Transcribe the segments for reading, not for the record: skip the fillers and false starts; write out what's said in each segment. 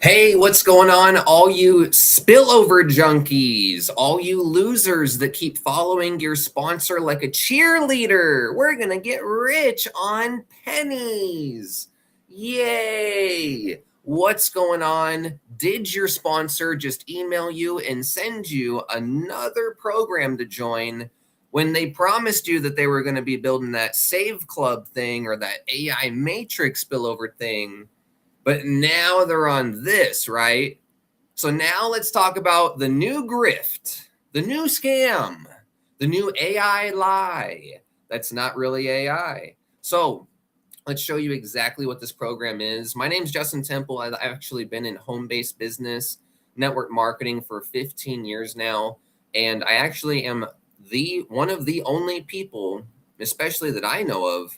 Hey, what's going on, all you spillover junkies, all you losers that keep following your sponsor like a cheerleader? We're going to get rich on pennies. Yay! What's going on? Did your sponsor just email you and send you another program to join when they promised you that they were going to be building that Save Club thing or that AI Matrix spillover thing? But now they're on this, right? So now let's talk about the new grift, the new scam, the new AI lie. That's not really AI. So let's show you exactly what this program is. My name's Justin Temple. I've actually been in home-based business, network marketing for 15 years now. And I actually am one of the only people, especially that I know of,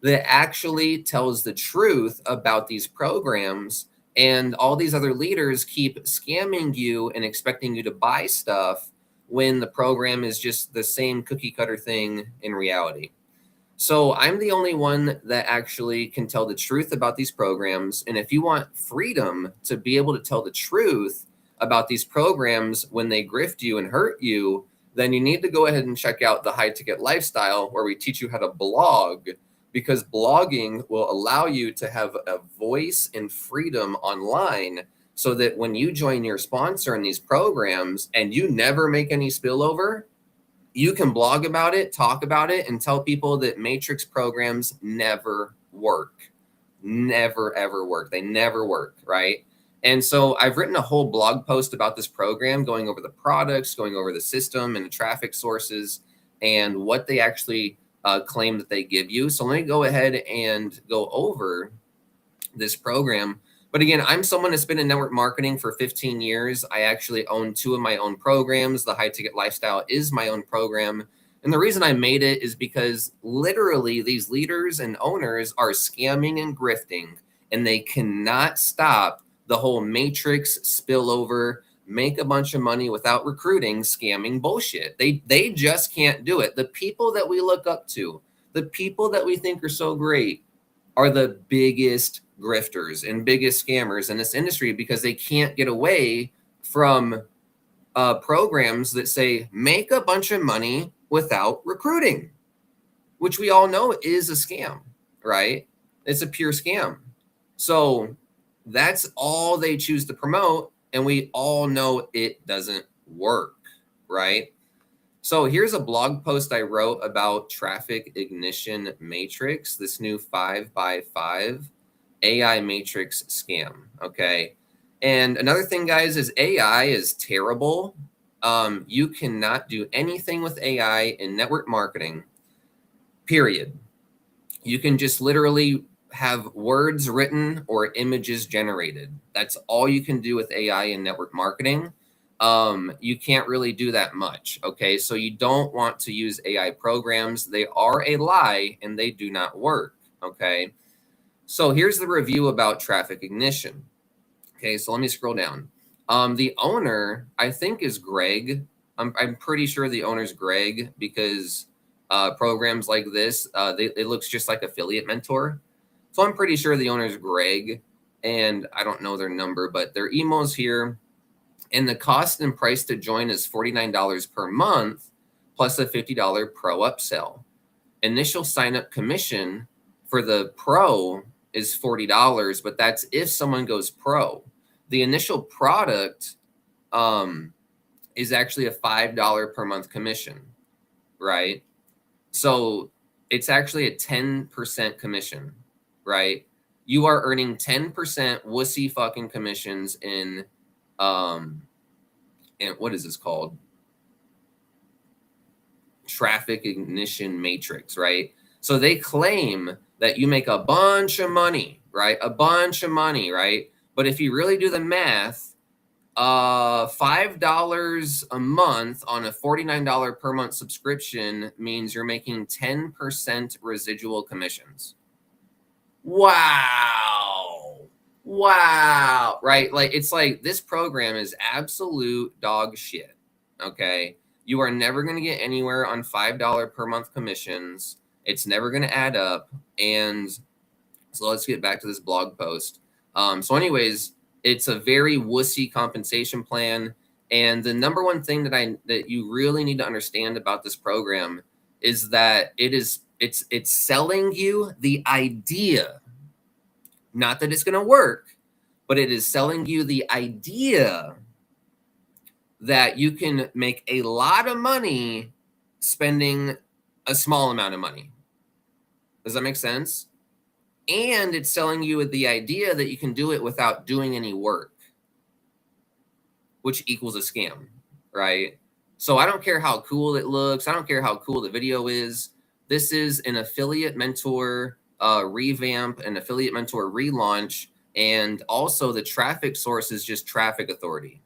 that actually tells the truth about these programs. And all these other leaders keep scamming you and expecting you to buy stuff when the program is just the same cookie cutter thing in reality. So I'm the only one that actually can tell the truth about these programs. And if you want freedom to be able to tell the truth about these programs when they grift you and hurt you, then you need to go ahead and check out the High Ticket Lifestyle, where we teach you how to blog, because blogging will allow you to have a voice and freedom online, so that when you join your sponsor in these programs and you never make any spillover, you can blog about it, talk about it, and tell people that Matrix programs never work. Never, ever work. They never work, right? And so I've written a whole blog post about this program, going over the products, going over the system and the traffic sources and what they actually claim that they give you. So let me go ahead and go over this program. But again, I'm someone that's been in network marketing for 15 years. I actually own 2 of my own programs. The High Ticket Lifestyle is my own program. And the reason I made it is because literally these leaders and owners are scamming and grifting, and they cannot stop the whole Matrix spillover, make a bunch of money without recruiting, scamming bullshit. They just can't do it. The people that we look up to, the people that we think are so great, are the biggest grifters and biggest scammers in this industry, because they can't get away from programs that say make a bunch of money without recruiting, which we all know is a scam, right? It's a pure scam. So that's all they choose to promote, and we all know it doesn't work, right? So here's a blog post I wrote about Traffic Ignition Matrix, this new 5x5 AI Matrix scam, okay? And another thing, guys, is AI is terrible. You cannot do anything with AI in network marketing, period. You can just literally have words written or images generated. That's all you can do with AI in network marketing. You can't really do that much, okay? So you don't want to use AI programs. They are a lie and they do not work, okay? So here's the review about Traffic Ignition. Okay, so let me scroll down. The owner, I think, is Greg. I'm pretty sure the owner's Greg, because programs like this, it looks just like Affiliate Mentor. So I'm pretty sure the owner's Greg, and I don't know their number, but their email's here. And the cost and price to join is $49 per month plus a $50 pro upsell. Initial sign-up commission for the pro is $40, but that's if someone goes pro. The initial product is actually a $5 per month commission, right? So it's actually a 10% commission, right? You are earning 10% wussy fucking commissions in and what is this called? Traffic Ignition Matrix, right? So they claim that you make a bunch of money, right? A bunch of money, right? But if you really do the math, $5 a month on a $49 per month subscription means you're making 10% residual commissions. Wow. Right? Like, it's like this program is absolute dog shit. Okay. You are never going to get anywhere on $5 per month commissions. It's never going to add up. And so let's get back to this blog post. So anyways, It's a very wussy compensation plan. And the number one thing that you really need to understand about this program is that it's selling you the idea, not that it's going to work, but it is selling you the idea that you can make a lot of money spending a small amount of money. Does that make sense? And it's selling you the idea that you can do it without doing any work, which equals a scam, right? So I don't care how cool it looks. I don't care how cool the video is. This is an affiliate mentor revamp, an affiliate mentor relaunch, and also the traffic source is just traffic authority.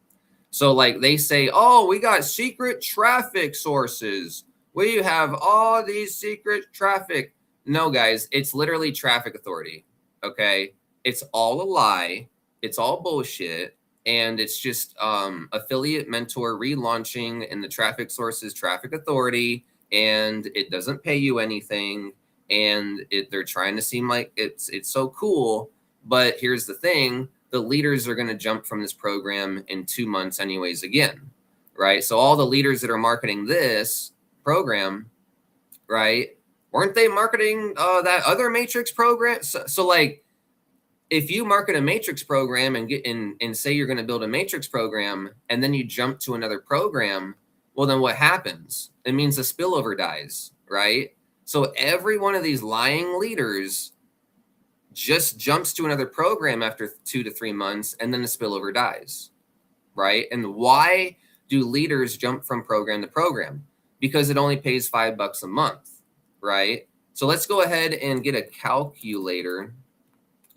So like they say, oh, we got secret traffic sources. We have all these secret traffic. No, guys, it's literally traffic authority. Okay. It's all a lie. It's all bullshit. And it's just affiliate mentor relaunching, and the traffic source is traffic authority, and it doesn't pay you anything. And they're trying to seem like it's so cool. But here's the thing. The leaders are going to jump from this program in 2 months anyways again, right? So all the leaders that are marketing this program, right, weren't they marketing that other matrix program? So like, if you market a matrix program and get in and say you're going to build a matrix program and then you jump to another program, well, then what happens? It means the spillover dies, right? So every one of these lying leaders just jumps to another program after 2 to 3 months, and then the spillover dies, right? And why do leaders jump from program to program? Because it only pays $5 a month, right? So let's go ahead and get a calculator,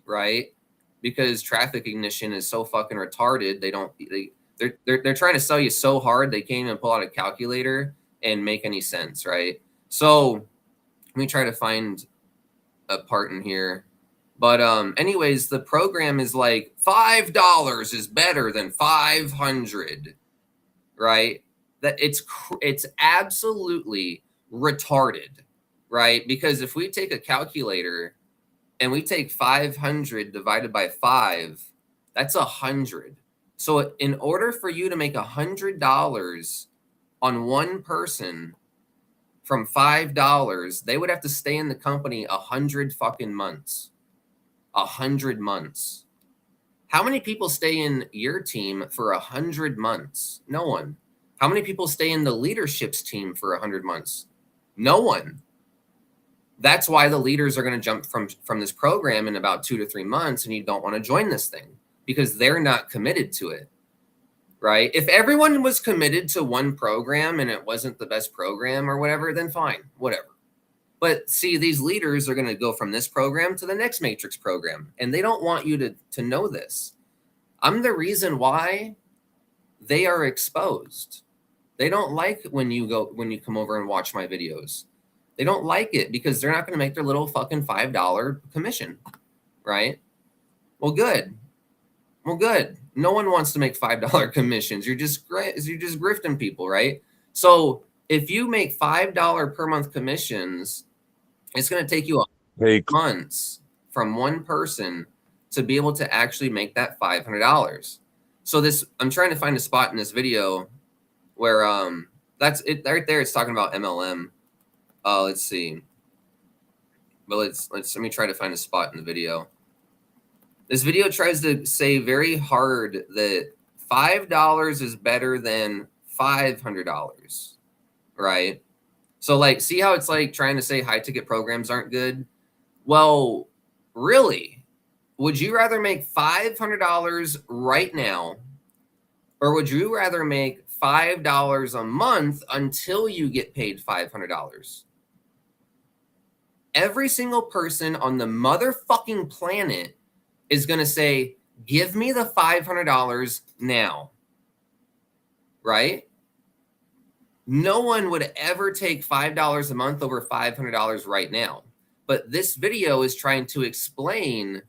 right? Because traffic ignition is so fucking retarded. They're trying to sell you so hard they can't even pull out a calculator and make any sense, right? So let me try to find a part in here. But anyways, the program is like $5 is better than 500, right? That it's absolutely retarded, right? Because if we take a calculator and we take 500 divided by 5, that's 100. So in order for you to make $100 on one person from $5, they would have to stay in the company 100 fucking months. 100 months. How many people stay in your team for 100 months? No one. How many people stay in the leadership's team for 100 months? No one. That's why the leaders are going to jump from this program in about 2 to 3 months, and you don't want to join this thing because they're not committed to it, right? If everyone was committed to one program and it wasn't the best program or whatever, then fine, whatever. But see, these leaders are going to go from this program to the next matrix program, and they don't want you to know this. I'm the reason why they are exposed. They don't like when you come over and watch my videos. They don't like it because they're not going to make their little fucking $5 commission, right? Well, good. No one wants to make $5 commissions. You're just grifting people, right? So if you make $5 per month commissions, it's going to take you months from one person to be able to actually make that $500. So I'm trying to find a spot in this video where that's it right there. It's talking about MLM. Let's see. But let me try to find a spot in the video. This video tries to say very hard that $5 is better than $500, right? So like, see how it's like trying to say high ticket programs aren't good? Well, really, would you rather make $500 right now, or would you rather make $5 a month until you get paid $500? Every single person on the motherfucking planet is going to say, give me the $500 now, right? No one would ever take $5 a month over $500 right now. But this video is trying to explain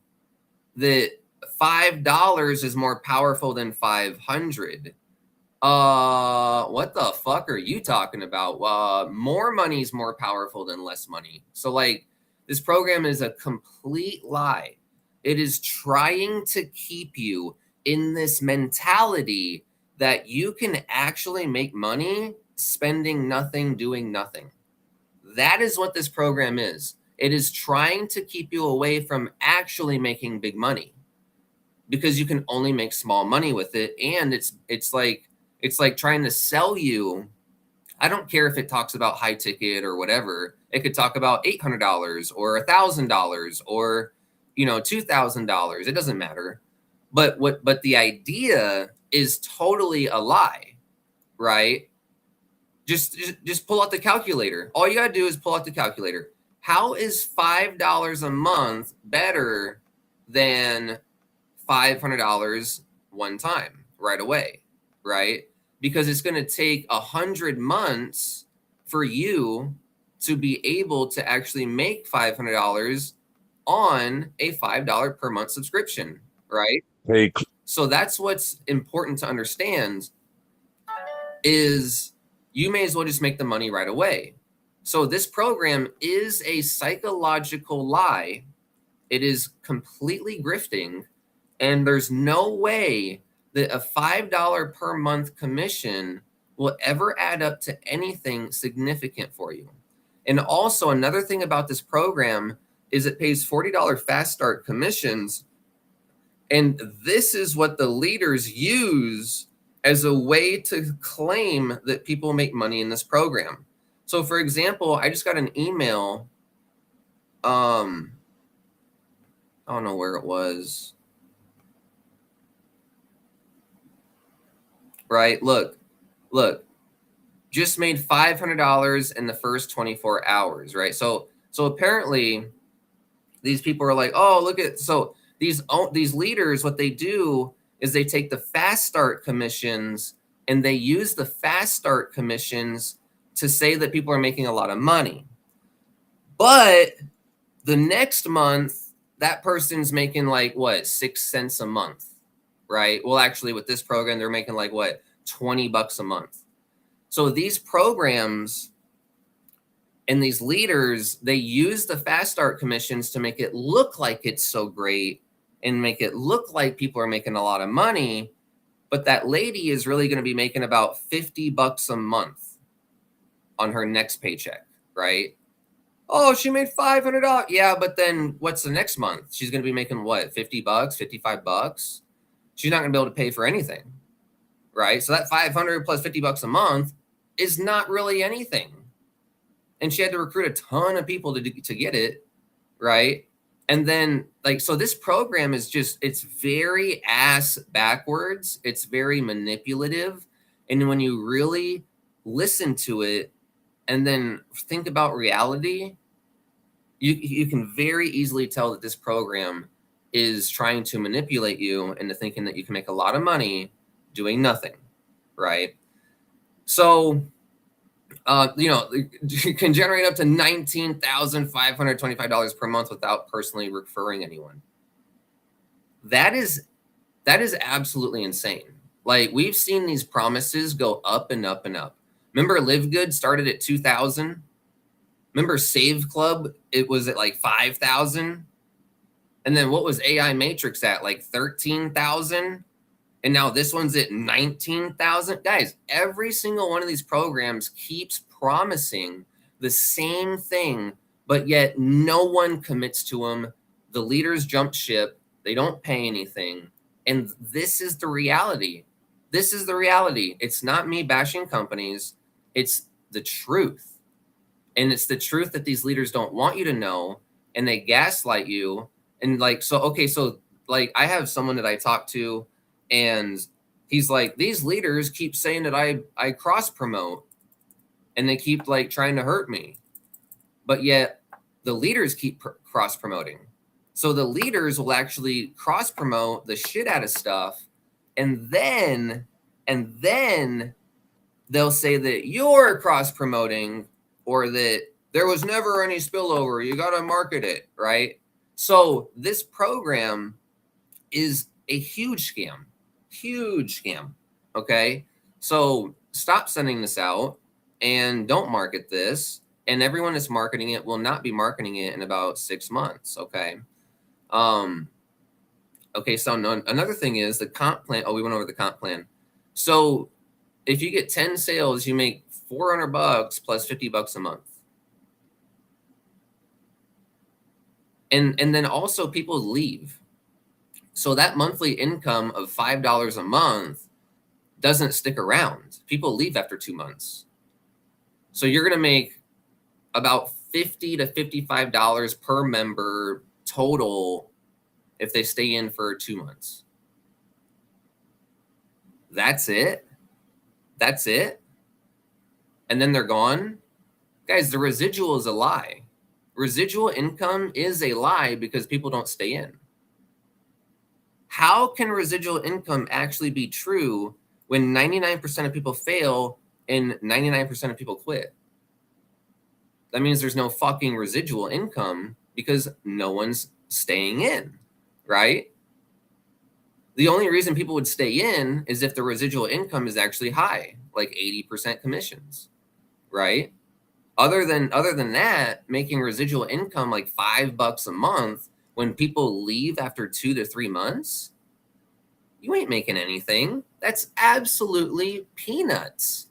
that $5 is more powerful than 500. What the fuck are you talking about? More money is more powerful than less money. So like, this program is a complete lie. It is trying to keep you in this mentality that you can actually make money spending nothing, doing nothing. That is what this program is. It is trying to keep you away from actually making big money, because you can only make small money with it. And it's like trying to sell you. I don't care if it talks about high ticket or whatever. It could talk about $800 or $1,000 or $2,000. It doesn't matter. But the idea is totally a lie, right? Just pull out the calculator. All you gotta do is pull out the calculator. How is $5 a month better than $500 one time right away, right? Because it's going to take 100 months for you to be able to actually make $500 on a $5 per month subscription, right? Hey, So that's what's important to understand, is you may as well just make the money right away. So this program is a psychological lie. It is completely grifting, and there's no way that a $5 per month commission will ever add up to anything significant for you. And also, another thing about this program is it pays $40 fast start commissions. And this is what the leaders use as a way to claim that people make money in this program. So, for example, I just got an email. I don't know where it was. Right? Look, just made $500 in the first 24 hours, right? So apparently these people are like, oh, look at, so these leaders, what they do is they take the fast start commissions and they use the fast start commissions to say that people are making a lot of money. But the next month, that person's making like what, 6 cents a month, right? Well, actually with this program, they're making like what, $20 a month. So these programs and these leaders, they use the fast start commissions to make it look like it's so great and make it look like people are making a lot of money. But that lady is really going to be making about $50 a month on her next paycheck, right? Oh, she made $500. Yeah, but then what's the next month? She's going to be making what, $50, $55? She's not going to be able to pay for anything, right? So that 500 plus $50 a month is not really anything. And she had to recruit a ton of people to get it, right? And then, like, so this program is just, it's very ass backwards. It's very manipulative. And when you really listen to it and then think about reality, you can very easily tell that this program is trying to manipulate you into thinking that you can make a lot of money doing nothing, right? So, you can generate up to $19,525 per month without personally referring anyone. That is absolutely insane. Like, we've seen these promises go up and up and up. Remember, Live Good started at 2,000. Remember, Save Club, it was at like 5,000. And then what was AI Matrix at, like 13,000? And now this one's at 19,000. Guys, every single one of these programs keeps promising the same thing, but yet no one commits to them. The leaders jump ship. They don't pay anything. And this is the reality. This is the reality. It's not me bashing companies. It's the truth. And it's the truth that these leaders don't want you to know, and they gaslight you. And like, so, okay, so like I have someone that I talk to, and he's like, these leaders keep saying that I cross promote, and they keep like trying to hurt me. But yet the leaders keep cross promoting. So the leaders will actually cross promote the shit out of stuff. And then they'll say that you're cross promoting, or that there was never any spillover. You got to market it, right? So this program is a huge scam. Huge scam. Okay. So stop sending this out and don't market this. And everyone that's marketing it will not be marketing it in about 6 months. Okay. Okay, so another thing is the comp plan. Oh, we went over the comp plan. So if you get 10 sales, you make $400 plus $50 a month. And then also people leave. So that monthly income of $5 a month doesn't stick around. People leave after 2 months. So you're going to make about $50 to $55 per member total if they stay in for 2 months. That's it. That's it. And then they're gone. Guys, the residual is a lie. Residual income is a lie because people don't stay in. How can residual income actually be true when 99% of people fail and 99% of people quit? That means there's no fucking residual income because no one's staying in, right? The only reason people would stay in is if the residual income is actually high, like 80% commissions, right? Other than that, making residual income like $5 a month when people leave after 2 to 3 months, you ain't making anything. That's absolutely peanuts.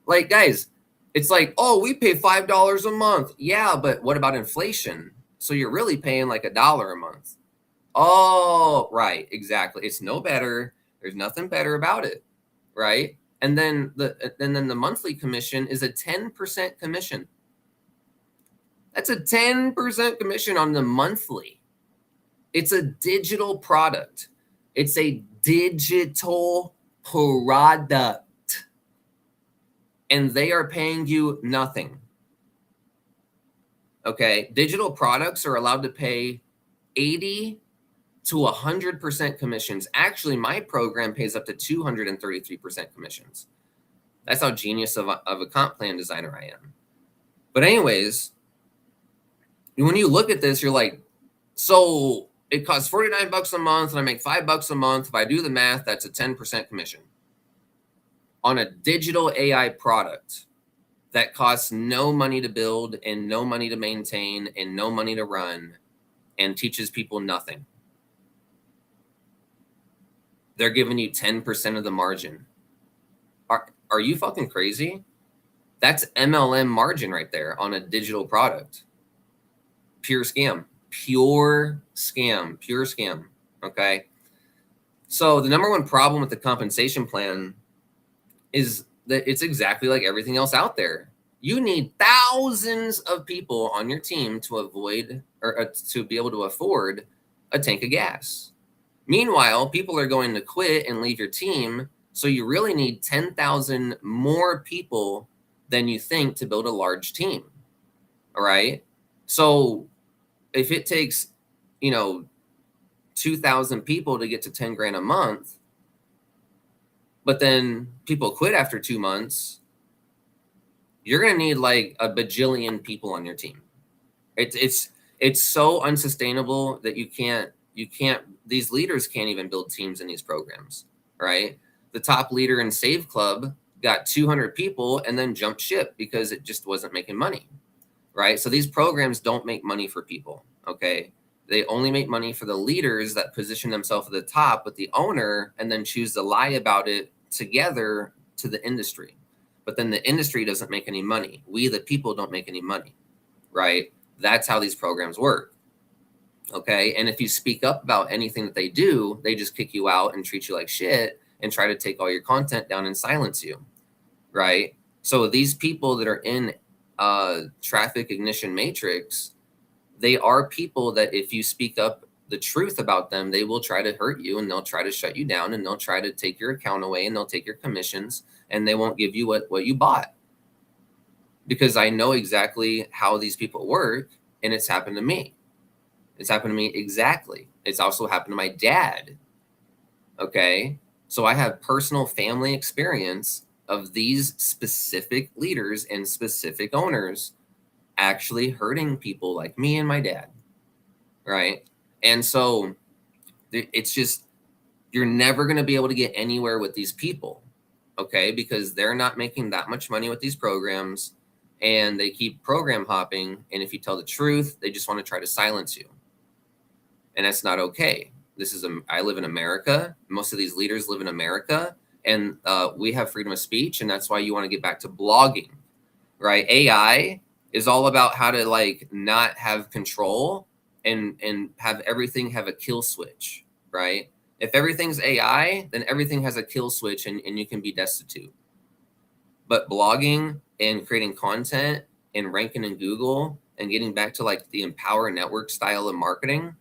Like, guys, it's like, oh, we pay $5 a month. Yeah, but what about inflation? So you're really paying like $1 a month. Oh, right, exactly. It's no better. There's nothing better about it, right? And then the monthly commission is a 10% commission. That's a 10% commission on the monthly. It's a digital product. It's a digital product. And they are paying you nothing. Okay, digital products are allowed to pay 80 to 100% commissions. Actually, my program pays up to 233% commissions. That's how genius of a comp plan designer I am. But anyways, when you look at this, you're like, so it costs $49 a month and I make $5 a month. If I do the math, that's a 10% commission on a digital AI product that costs no money to build and no money to maintain and no money to run and teaches people nothing. They're giving you 10% of the margin. Are you fucking crazy? That's MLM margin right there on a digital product. Pure scam. Pure scam. Pure scam. Okay. So the number one problem with the compensation plan is that it's exactly like everything else out there. You need thousands of people on your team to avoid or to be able to afford a tank of gas. Meanwhile, people are going to quit and leave your team. So you really need 10,000 more people than you think to build a large team. All right. So if it takes, 2,000 people to get to 10 grand a month, but then people quit after 2 months, you're going to need like a bajillion people on your team. It's so unsustainable that you can't, these leaders can't even build teams in these programs, right? The top leader in Save Club got 200 people and then jumped ship because it just wasn't making money, right? So these programs don't make money for people, okay? They only make money for the leaders that position themselves at the top with the owner and then choose to lie about it together to the industry. But then the industry doesn't make any money. We, the people, don't make any money, right? That's how these programs work. Okay. And if you speak up about anything that they do, they just kick you out and treat you like shit and try to take all your content down and silence you. Right. So these people that are in traffic ignition matrix, they are people that if you speak up the truth about them, they will try to hurt you and they'll try to shut you down and they'll try to take your account away and they'll take your commissions and they won't give you what you bought. Because I know exactly how these people work and it's happened to me. It's happened to me exactly. It's also happened to my dad. Okay. So I have personal family experience of these specific leaders and specific owners actually hurting people like me and my dad. Right. And so it's just, you're never going to be able to get anywhere with these people. Okay. Because they're not making that much money with these programs and they keep program hopping. And if you tell the truth, they just want to try to silence you. And that's not okay. I live in America. Most of these leaders live in America, and we have freedom of speech, and that's why you want to get back to blogging, right? AI is all about how to like not have control and have everything have a kill switch, right? If everything's AI, then everything has a kill switch and you can be destitute. But blogging and creating content and ranking in Google and getting back to like the empower network style of marketing,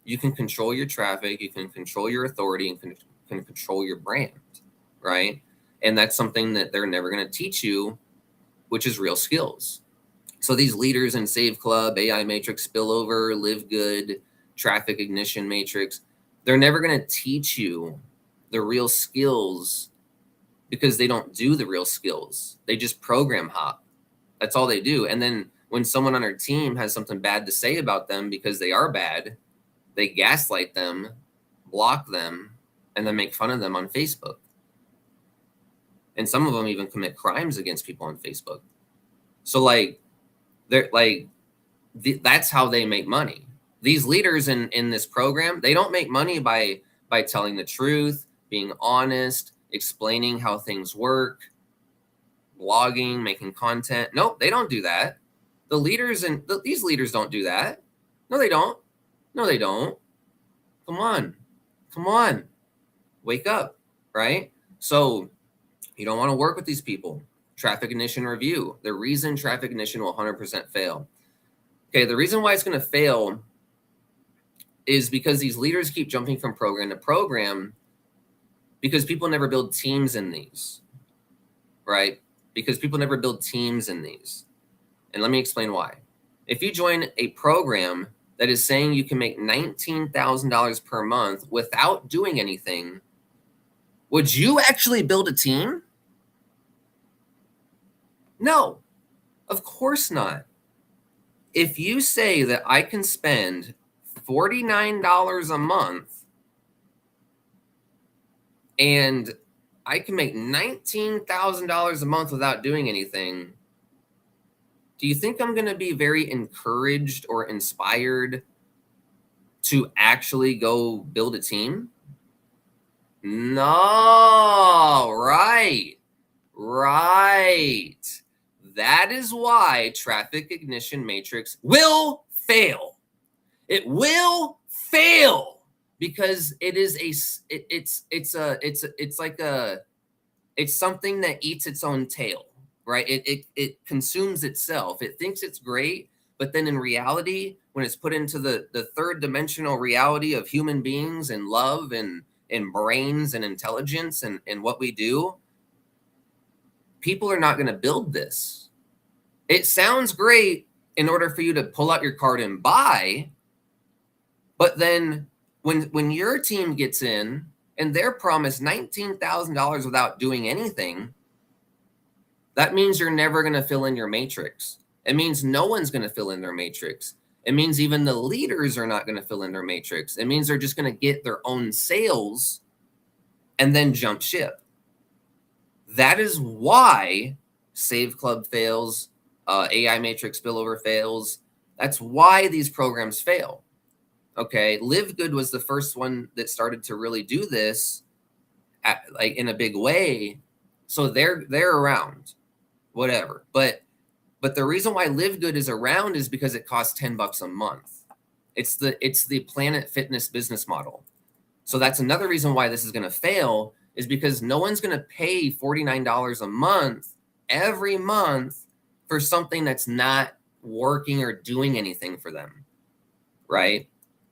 you can control your traffic, you can control your authority, and can control your brand, right? And that's something that they're never going to teach you, which is real skills. So these leaders in Save Club, AI Matrix, Spillover, Live Good, Traffic Ignition Matrix, they're never going to teach you the real skills because they don't do the real skills. They just program hop. That's all they do. And then when someone on our team has something bad to say about them because they are bad, they gaslight them, block them, and then make fun of them on Facebook. And some of them even commit crimes against people on Facebook. So like, they're like, that's how they make money. These leaders in this program, they don't make money by telling the truth, being honest, explaining how things work, blogging, making content. Nope, they don't do that. The leaders these leaders don't do that. No, they don't. No, they don't. Come on, wake up, right? So you don't want to work with these people. Traffic Ignition Review. The reason Traffic Ignition will 100% fail. Okay, the reason why it's going to fail is because these leaders keep jumping from program to program because people never build teams in these, right? Because people never build teams in these. And let me explain why. If you join a program that is saying you can make $19,000 per month without doing anything, would you actually build a team? No, of course not. If you say that I can spend $49 a month and I can make $19,000 a month without doing anything, do you think I'm going to be very encouraged or inspired to actually go build a team? No, right. That is why Traffic Ignition Matrix will fail. It will fail because it is it's something that eats its own tail, right? It consumes itself. It thinks it's great, but then in reality, when it's put into the third dimensional reality of human beings and love and brains and intelligence and what we do, people are not going to build this. It sounds great in order for you to pull out your card and buy, but then when your team gets in and they're promised $19,000 without doing anything, that means you're never going to fill in your matrix. It means no one's going to fill in their matrix. It means even the leaders are not going to fill in their matrix. It means they're just going to get their own sales and then jump ship. That is why Save Club fails, AI Matrix Spillover fails. That's why these programs fail. Okay, Live Good was the first one that started to really do this like in a big way. So they're around, whatever. But the reason why Live Good is around is because it costs $10 a month. It's the Planet Fitness business model. So that's another reason why this is going to fail, is because no one's going to pay $49 a month every month for something that's not working or doing anything for them, right?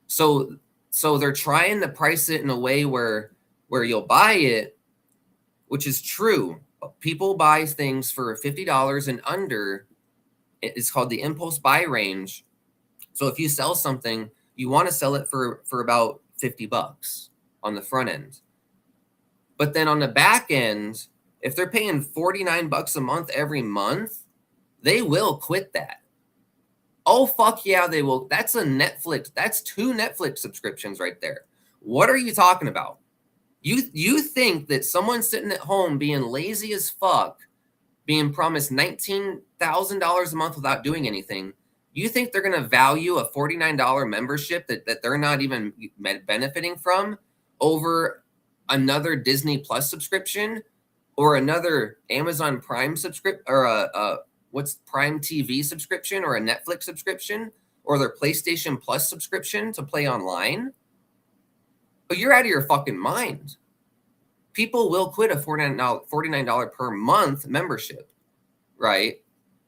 So they're trying to price it in a way where you'll buy it, which is true. People buy things for $50 and under. It's called the impulse buy range. So if you sell something, you want to sell it for about $50 on the front end. But then on the back end, if they're paying $49 a month every month, they will quit that. Oh, fuck yeah, they will. That's a Netflix. That's 2 Netflix subscriptions right there. What are you talking about? You think that someone sitting at home being lazy as fuck, being promised $19,000 a month without doing anything, You think they're going to value a $49 membership that they're not even benefiting from over another Disney Plus subscription or another Amazon Prime subscription or what's Prime TV subscription or a Netflix subscription or their PlayStation Plus subscription to play online? But you're out of your fucking mind. People will quit a $49 per month membership, right?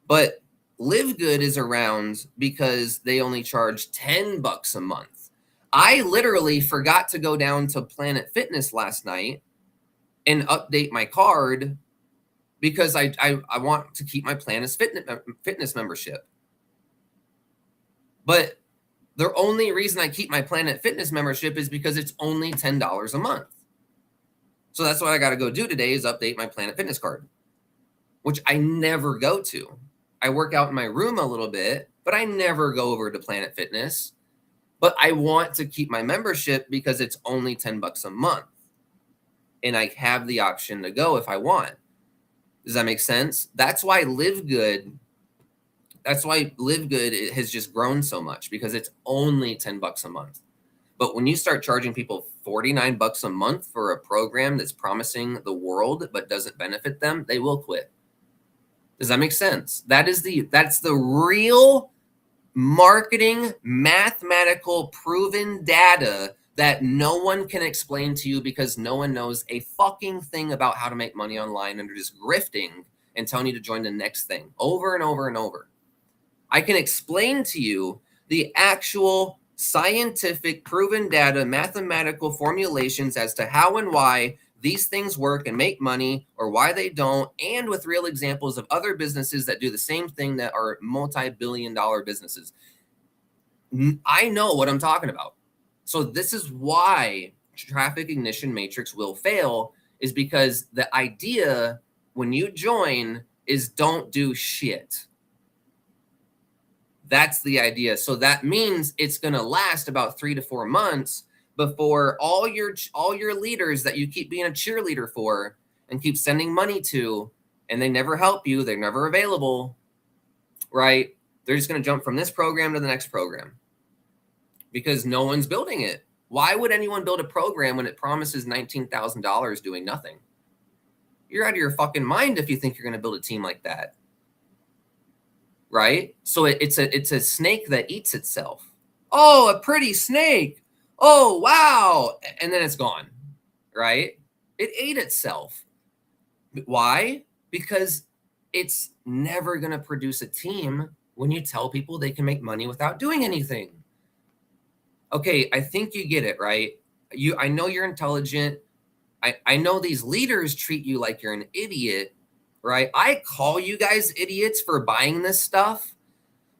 But Live Good is around because they only charge $10 a month. I literally forgot to go down to Planet Fitness last night and update my card because I want to keep my Planet Fitness membership. But the only reason I keep my Planet Fitness membership is because it's only $10 a month. So that's what I got to go do today is update my Planet Fitness card, which I never go to. I work out in my room a little bit, but I never go over to Planet Fitness. But I want to keep my membership because it's only $10 a month. And I have the option to go if I want. Does that make sense? That's why Live Good has just grown so much because it's only $10 a month. But when you start charging people $49 a month for a program that's promising the world but doesn't benefit them, they will quit. Does that make sense? That's the real marketing, mathematical, proven data that no one can explain to you because no one knows a fucking thing about how to make money online and they're just grifting and telling you to join the next thing over and over and over. I can explain to you the actual scientific, proven data, mathematical formulations as to how and why these things work and make money or why they don't, and with real examples of other businesses that do the same thing that are multi-billion-dollar businesses. I know what I'm talking about. So this is why Traffic Ignition Matrix will fail, is because the idea when you join is don't do shit. That's the idea. So that means it's going to last about 3 to 4 months before all your leaders that you keep being a cheerleader for and keep sending money to, and they never help you, they're never available, right? They're just going to jump from this program to the next program because no one's building it. Why would anyone build a program when it promises $19,000 doing nothing? You're out of your fucking mind if you think you're going to build a team like that. Right? So it's a snake that eats itself. Oh, a pretty snake. Oh, wow. And then it's gone. Right? It ate itself. Why? Because it's never going to produce a team when you tell people they can make money without doing anything. Okay, I think you get it, right? I know you're intelligent. I know these leaders treat you like you're an idiot. Right? I call you guys idiots for buying this stuff,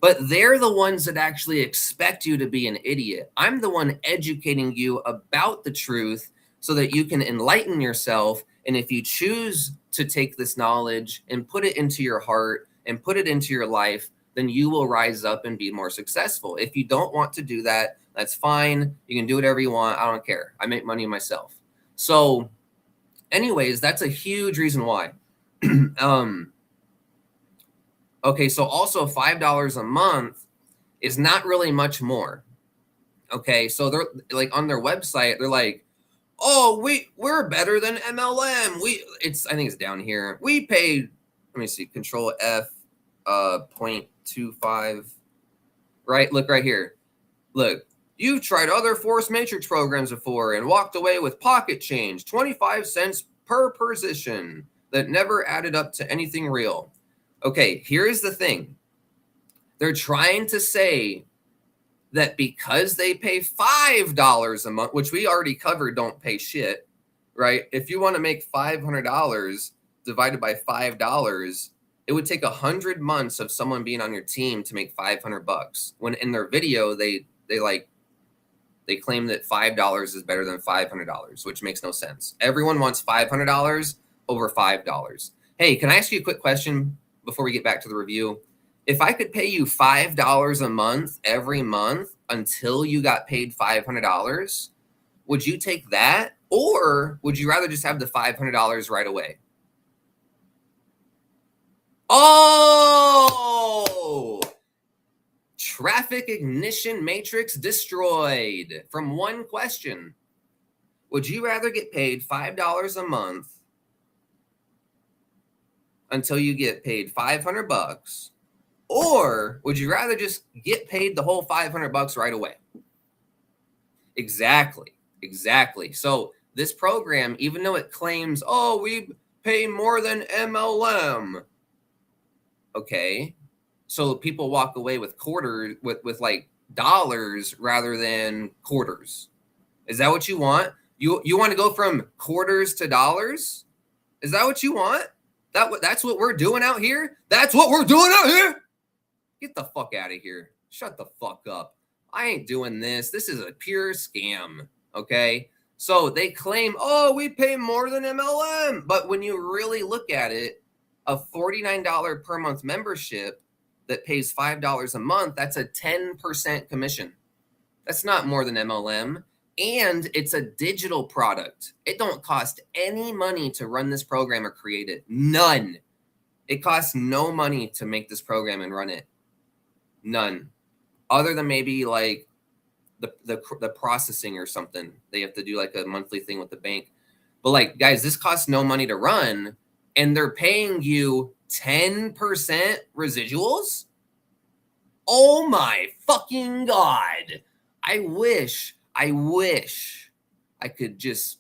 but they're the ones that actually expect you to be an idiot. I'm the one educating you about the truth so that you can enlighten yourself. And if you choose to take this knowledge and put it into your heart and put it into your life, then you will rise up and be more successful. If you don't want to do that, that's fine. You can do whatever you want. I don't care. I make money myself. So anyways, that's a huge reason why. Okay, so also $5 a month is not really much more. Okay, so they're like on their website, they're like, oh, we're better than MLM. I think it's down here. We paid, let me see, Control F 0.25. Right? Look right here. Look, you've tried other force matrix programs before and walked away with pocket change, 25 cents per position. That never added up to anything real. Okay, here's the thing. They're trying to say that because they pay $5 a month, which we already covered, don't pay shit, right? If you want to make $500 divided by $5, it would take 100 months of someone being on your team to make $500. When in their video, they claim that $5 is better than $500, which makes no sense. Everyone wants $500 over $5. Hey, can I ask you a quick question before we get back to the review? If I could pay you $5 a month every month until you got paid $500, would you take that? Or would you rather just have the $500 right away? Oh, traffic ignition matrix destroyed from one question. Would you rather get paid $5 a month until you get paid $500, or would you rather just get paid the whole $500 right away? Exactly. So this program, even though it claims, oh, we pay more than MLM, okay, so people walk away with quarters, with like dollars rather than quarters. Is that what you want? You want to go from quarters to dollars? Is that what you want? That's what we're doing out here? That's what we're doing out here? Get the fuck out of here. Shut the fuck up. I ain't doing this. This is a pure scam, okay? So they claim, oh, we pay more than MLM. But when you really look at it, a $49 per month membership that pays $5 a month, that's a 10% commission. That's not more than MLM. And it's a digital product. It don't cost any money to run this program or create it. None. It costs no money to make this program and run it. None. Other than maybe like the processing or something. They have to do like a monthly thing with the bank. But like, guys, this costs no money to run, and they're paying you 10% residuals? Oh my fucking God. I wish I could just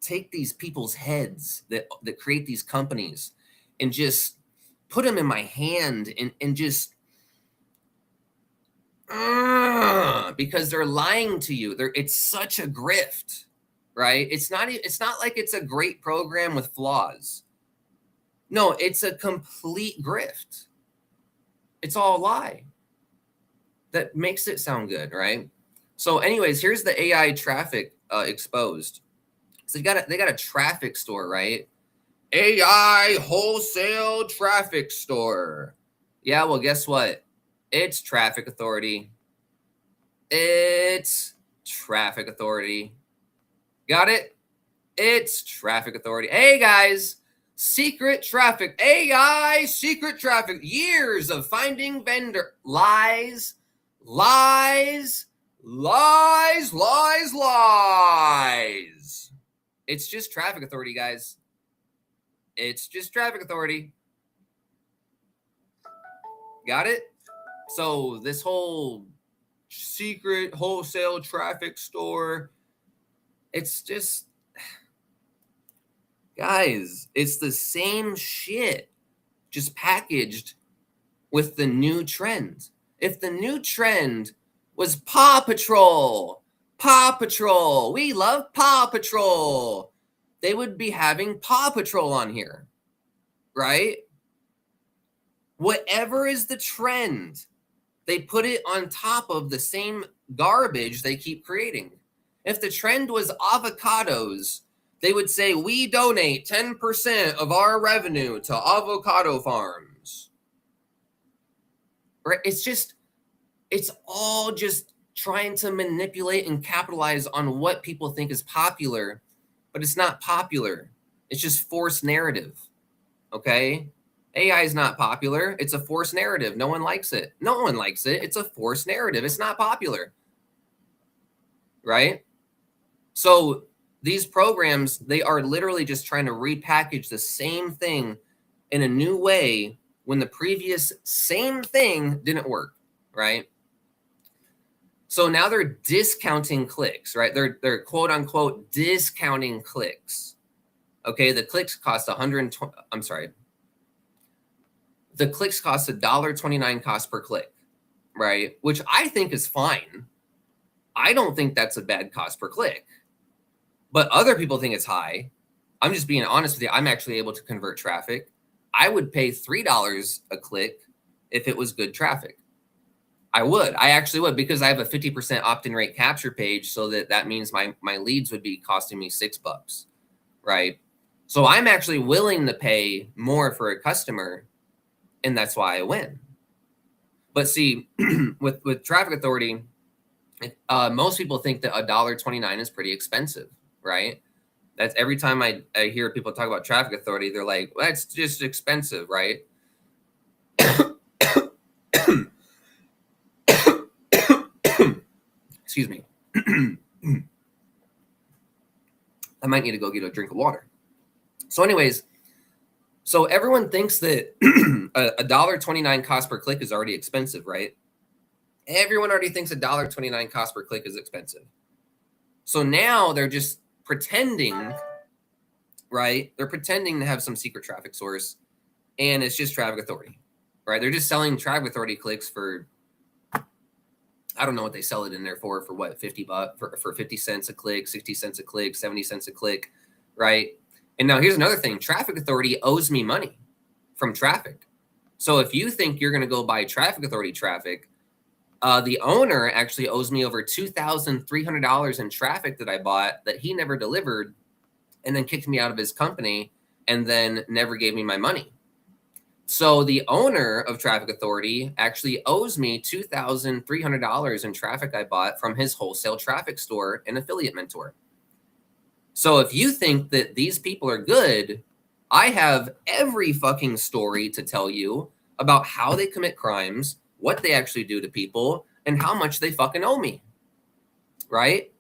take these people's heads that create these companies and just put them in my hand and just because they're lying to you. It's such a grift, right? It's not like it's a great program with flaws. No, it's a complete grift. It's all a lie. That makes it sound good, right? So anyways, here's the AI traffic exposed. So they got a traffic store, right? AI wholesale traffic store. Yeah, well, guess what? It's Traffic Authority. It's Traffic Authority. Got it? It's Traffic Authority. Hey, guys. Secret traffic. AI secret traffic. Years of finding vendor. Lies. It's just Traffic Authority, guys. It's just Traffic Authority. Got it? So this whole secret wholesale traffic store, it's just, guys, it's the same shit, just packaged with the new trend. If the new trend was Paw Patrol, we love Paw Patrol, they would be having Paw Patrol on here, right? Whatever is the trend, they put it on top of the same garbage they keep creating. If the trend was avocados, they would say, we donate 10% of our revenue to avocado farms. Right? It's all just trying to manipulate and capitalize on what people think is popular, but it's not popular. It's just forced narrative. Okay? AI is not popular. It's a forced narrative. No one likes it. It's a forced narrative. It's not popular. Right? So these programs, they are literally just trying to repackage the same thing in a new way when the previous same thing didn't work, right? So now they're discounting clicks, right? They're quote unquote discounting clicks. Okay, the clicks cost the clicks cost $1.29 cost per click, right? Which I think is fine. I don't think that's a bad cost per click, but other people think it's high. I'm just being honest with you. I'm actually able to convert traffic. I would pay $3 a click if it was good traffic. I actually would, because I have a 50% opt-in rate capture page. So that means my leads would be costing me $6, right? So I'm actually willing to pay more for a customer, and that's why I win. But see, with Traffic Authority, most people think that $1.29 is pretty expensive, right? That's every time I hear people talk about Traffic Authority, they're like, well, that's just expensive, right? Excuse me. I might need to go get a drink of water. So anyways, so everyone thinks that $1.29 cost per click is already expensive, right? Everyone already thinks $1.29 cost per click is expensive. So now they're just pretending, right? They're pretending to have some secret traffic source, and it's just traffic authority, right? They're just selling traffic authority clicks for, I don't know what they sell it in there for what, $50 for 50 cents a click, 60 cents a click, 70 cents a click, right? And now here's another thing. Traffic authority owes me money from traffic. So if you think you're going to go buy traffic authority traffic, the owner actually owes me over $2,300 in traffic that I bought that he never delivered, and then kicked me out of his company and then never gave me my money. So the owner of Traffic Authority actually owes me $2,300 in traffic I bought from his wholesale traffic store and affiliate mentor. So if you think that these people are good, I have every fucking story to tell you about how they commit crimes, what they actually do to people, and how much they fucking owe me, right?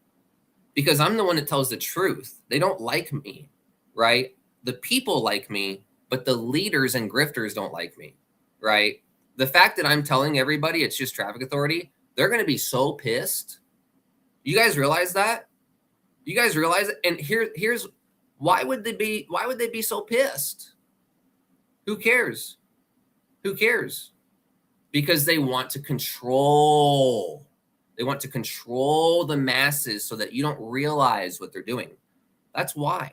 Because I'm the one that tells the truth. They don't like me, right? The people like me, but the leaders and grifters don't like me, right? The fact that I'm telling everybody it's just traffic authority, they're going to be so pissed. You guys realize that? You guys realize it? And here's why would they be so pissed? Who cares? Who cares? Because they want to control. They want to control the masses so that you don't realize what they're doing. That's why,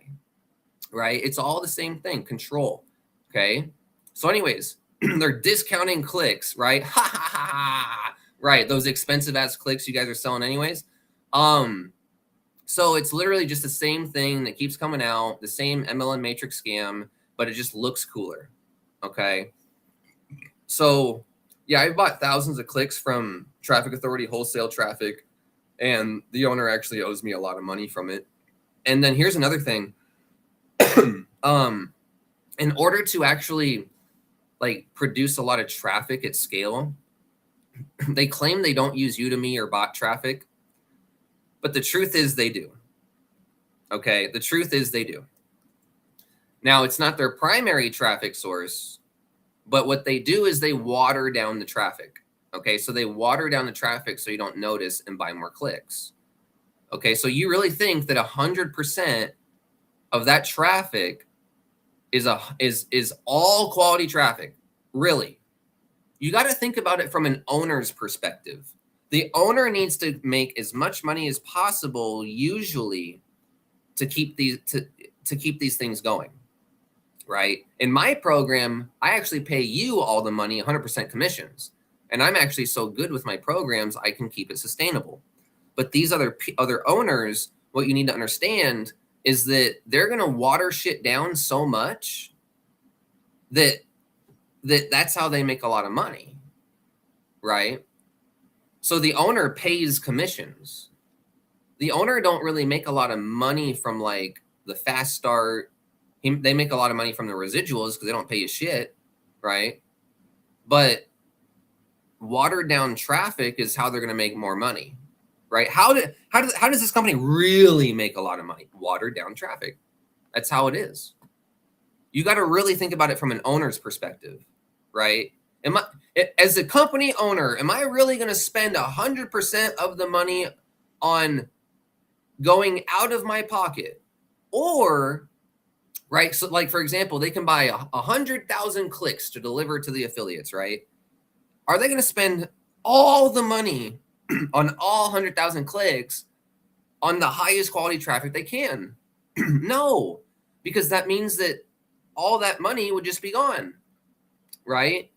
right? It's all the same thing, control, okay? So anyways, they're discounting clicks, right? Ha, ha, ha, ha. Right, those expensive-ass clicks you guys are selling anyways. So it's literally just the same thing that keeps coming out, the same MLM matrix scam, but it just looks cooler, okay? So yeah, I bought thousands of clicks from Traffic Authority wholesale traffic, and the owner actually owes me a lot of money from it. And then here's another thing. In order to actually like produce a lot of traffic at scale, they claim they don't use Udemy or bot traffic, but the truth is they do. Okay, the truth is they do. Now, it's not their primary traffic source, but what they do is they water down the traffic. Okay, so they water down the traffic so you don't notice and buy more clicks. Okay, so you really think that 100% of that traffic is all quality traffic? Really? You got to think about it from an owner's perspective. The owner needs to make as much money as possible, usually, to keep these things going. Right? In my program, I actually pay you all the money, 100% commissions. And I'm actually so good with my programs, I can keep it sustainable. But these other owners, what you need to understand is that they're going to water shit down so much that's how they make a lot of money. Right? So the owner pays commissions. The owner don't really make a lot of money from like the fast start. They make a lot of money from the residuals because they don't pay you shit, right? But watered down traffic is how they're going to make more money, right? How does this company really make a lot of money? Watered down traffic. That's how it is. You got to really think about it from an owner's perspective, right? As a company owner, am I really going to spend 100% of the money on going out of my pocket, or right? So like, for example, they can buy 100,000 clicks to deliver to the affiliates, right? Are they going to spend all the money on all 100,000 clicks on the highest quality traffic they can? No, because that means that all that money would just be gone, right?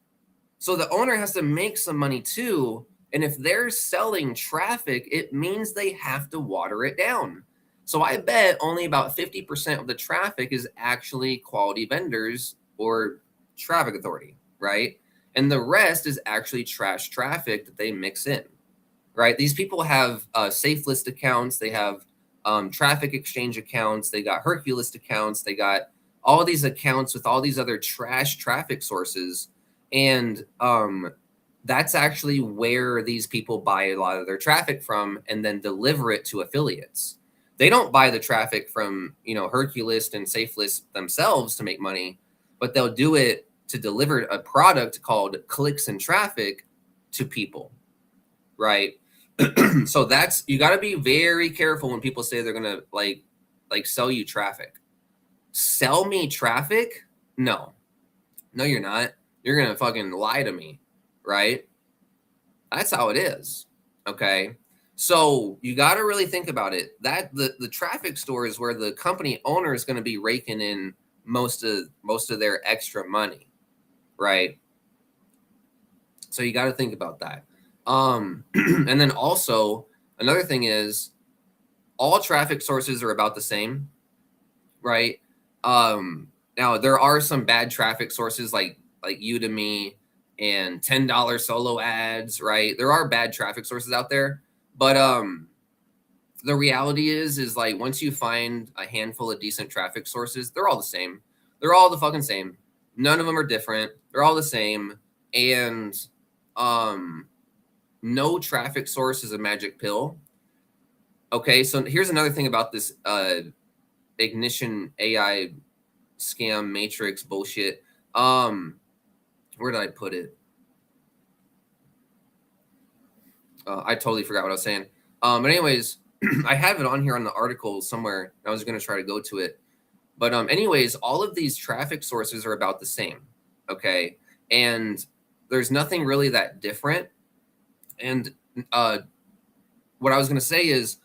So the owner has to make some money too. And if they're selling traffic, it means they have to water it down. So I bet only about 50% of the traffic is actually quality vendors or traffic authority, right? And the rest is actually trash traffic that they mix in, right? These people have safe list accounts. They have traffic exchange accounts. They got Herculist accounts. They got all these accounts with all these other trash traffic sources. And that's actually where these people buy a lot of their traffic from and then deliver it to affiliates. They don't buy the traffic from, Herculist and SafeList themselves to make money, but they'll do it to deliver a product called clicks and traffic to people, right? So you got to be very careful when people say they're going to like sell you traffic. Sell me traffic? No, you're not. You're going to fucking lie to me, right? That's how it is. Okay. So you got to really think about it. That the traffic store is where the company owner is going to be raking in most of their extra money, right? So you got to think about that. And then also another thing is all traffic sources are about the same, right? Now there are some bad traffic sources like Udemy and $10 solo ads, right? There are bad traffic sources out there, but the reality is like once you find a handful of decent traffic sources, they're all the same. They're all the fucking same. None of them are different. They're all the same. And no traffic source is a magic pill. Okay, so here's another thing about this Ignition AI scam matrix bullshit. Where did I put it? I totally forgot what I was saying. But anyways, I have it on here on the article somewhere. I was going to try to go to it. But anyways, all of these traffic sources are about the same. Okay. And there's nothing really that different. And what I was going to say is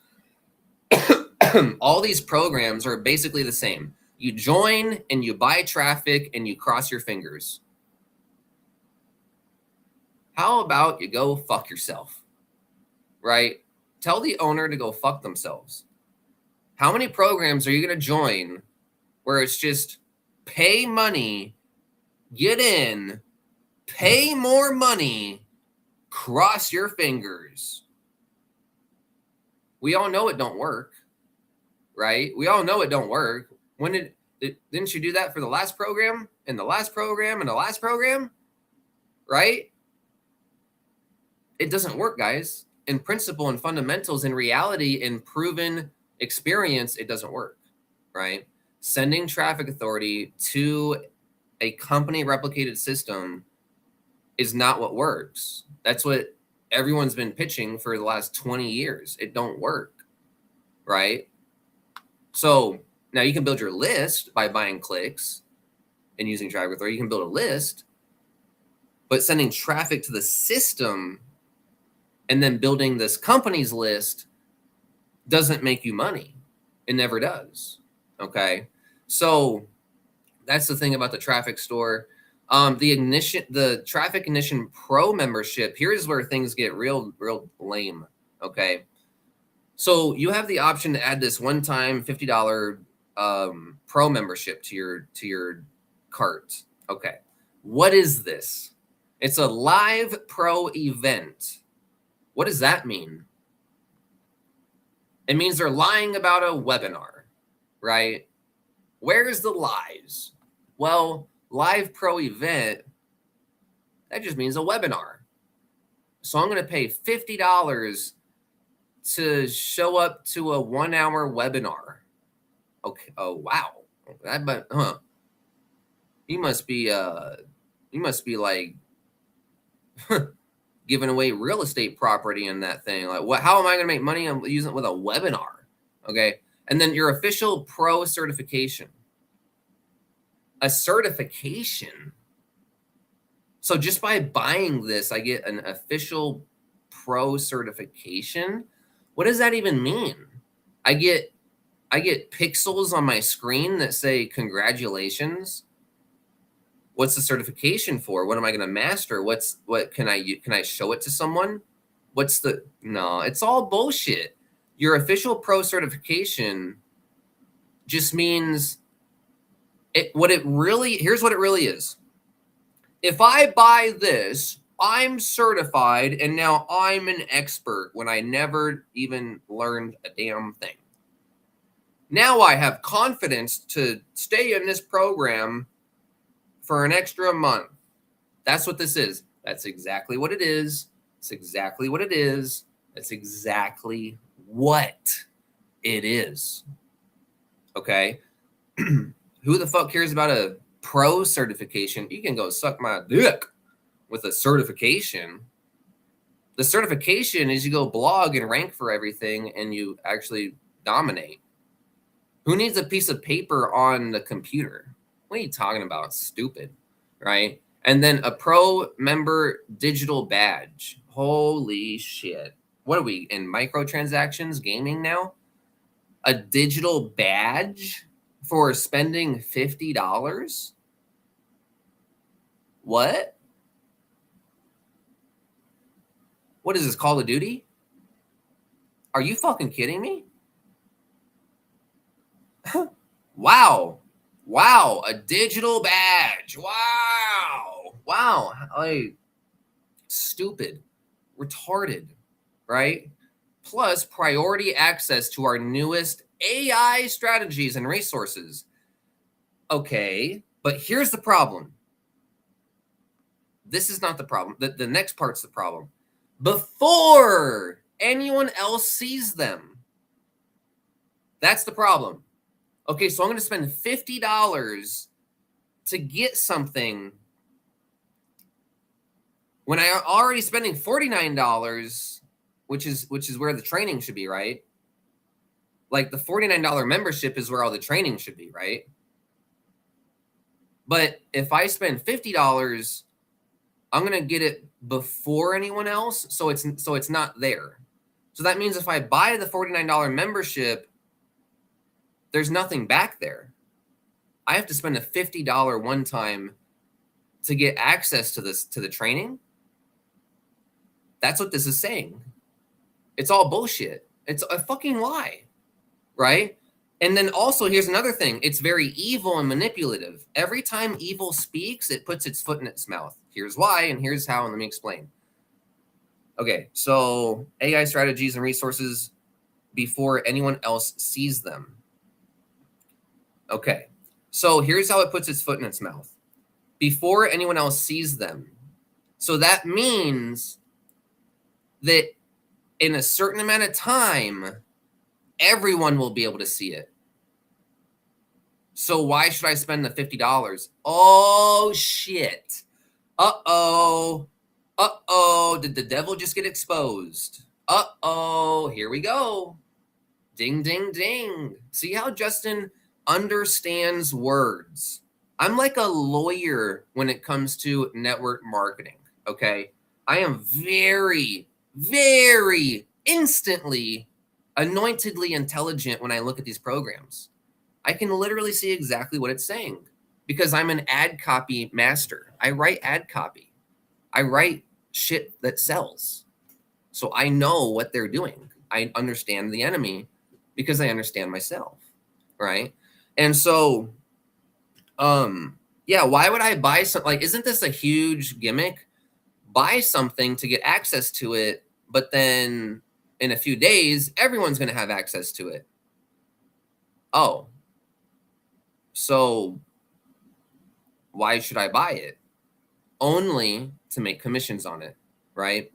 all these programs are basically the same. You join and you buy traffic and you cross your fingers. How about you go fuck yourself? Right? Tell the owner to go fuck themselves. How many programs are you going to join where it's just pay money, get in, pay more money, cross your fingers? We all know it don't work, right? We all know it don't work. Didn't you do that for the last program and the last program and the last program, right? It doesn't work, guys. In principle and fundamentals, in reality, in proven experience, it doesn't work, right? Sending traffic authority to a company replicated system is not what works. That's what everyone's been pitching for the last 20 years. It don't work, right? So now you can build your list by buying clicks and using traffic authority. You can build a list, but sending traffic to the system and then building this company's list doesn't make you money. It never does. Okay. So that's the thing about the traffic store. The Traffic Ignition Pro membership, here's where things get real lame. Okay. So you have the option to add this one-time $50 pro membership to your cart. Okay. What is this? It's a live pro event. What does that mean? It means they're lying about a webinar, right? Where's the lies? Well, live pro event, that just means a webinar. So I'm going to pay $50 to show up to a 1-hour webinar. Okay. Oh, wow. You must be like giving away real estate property in that thing. Like, what? How am I going to make money? I'm using it with a webinar. Okay. And then your official pro certification. A certification. So just by buying this, I get an official pro certification. What does that even mean? I get pixels on my screen that say congratulations. What's the certification for? What am I going to master? What can I show it to someone? No, it's all bullshit. Your official pro certification just means here's what it really is. If I buy this, I'm certified and now I'm an expert when I never even learned a damn thing. Now I have confidence to stay in this program for an extra month. That's what this is. That's exactly what it is. It's exactly what it is. That's exactly what it is. Okay? Who the fuck cares about a pro certification? You can go suck my dick with a certification. The certification is you go blog and rank for everything and you actually dominate. Who needs a piece of paper on the computer? What are you talking about? Stupid, right? And then a pro member digital badge. Holy shit. What are we in microtransactions gaming now? A digital badge for spending $50? What? What is this, Call of Duty? Are you fucking kidding me? Wow. Wow, a digital badge. Wow. Wow. Like, stupid, retarded, right? Plus priority access to our newest AI strategies and resources. Okay, but here's the problem. This is not the problem. The next part's the problem. Before anyone else sees them. That's the problem. Okay, so I'm going to spend $50 to get something when I'm already spending $49, which is where the training should be, right? Like the $49 membership is where all the training should be, right? But if I spend $50, I'm going to get it before anyone else, so it's not there. So that means if I buy the $49 membership, there's nothing back there. I have to spend a $50 one time to get access to the training. That's what this is saying. It's all bullshit. It's a fucking lie, right? And then also, here's another thing. It's very evil and manipulative. Every time evil speaks, it puts its foot in its mouth. Here's why, and here's how, and let me explain. Okay, so AI strategies and resources before anyone else sees them. Okay, so here's how it puts its foot in its mouth. Before anyone else sees them. So that means that in a certain amount of time, everyone will be able to see it. So why should I spend the $50? Oh, shit. Uh-oh. Uh-oh. Did the devil just get exposed? Uh-oh. Here we go. Ding, ding, ding. See how Justin understands words? I'm like a lawyer when it comes to network marketing, okay? I am very, very instantly, anointedly intelligent when I look at these programs. I can literally see exactly what it's saying because I'm an ad copy master. I write ad copy. I write shit that sells. So I know what they're doing. I understand the enemy because I understand myself, right? And so, yeah, why would I buy something? Like, isn't this a huge gimmick? Buy something to get access to it, but then in a few days, everyone's going to have access to it. Oh, so why should I buy it? Only to make commissions on it, right?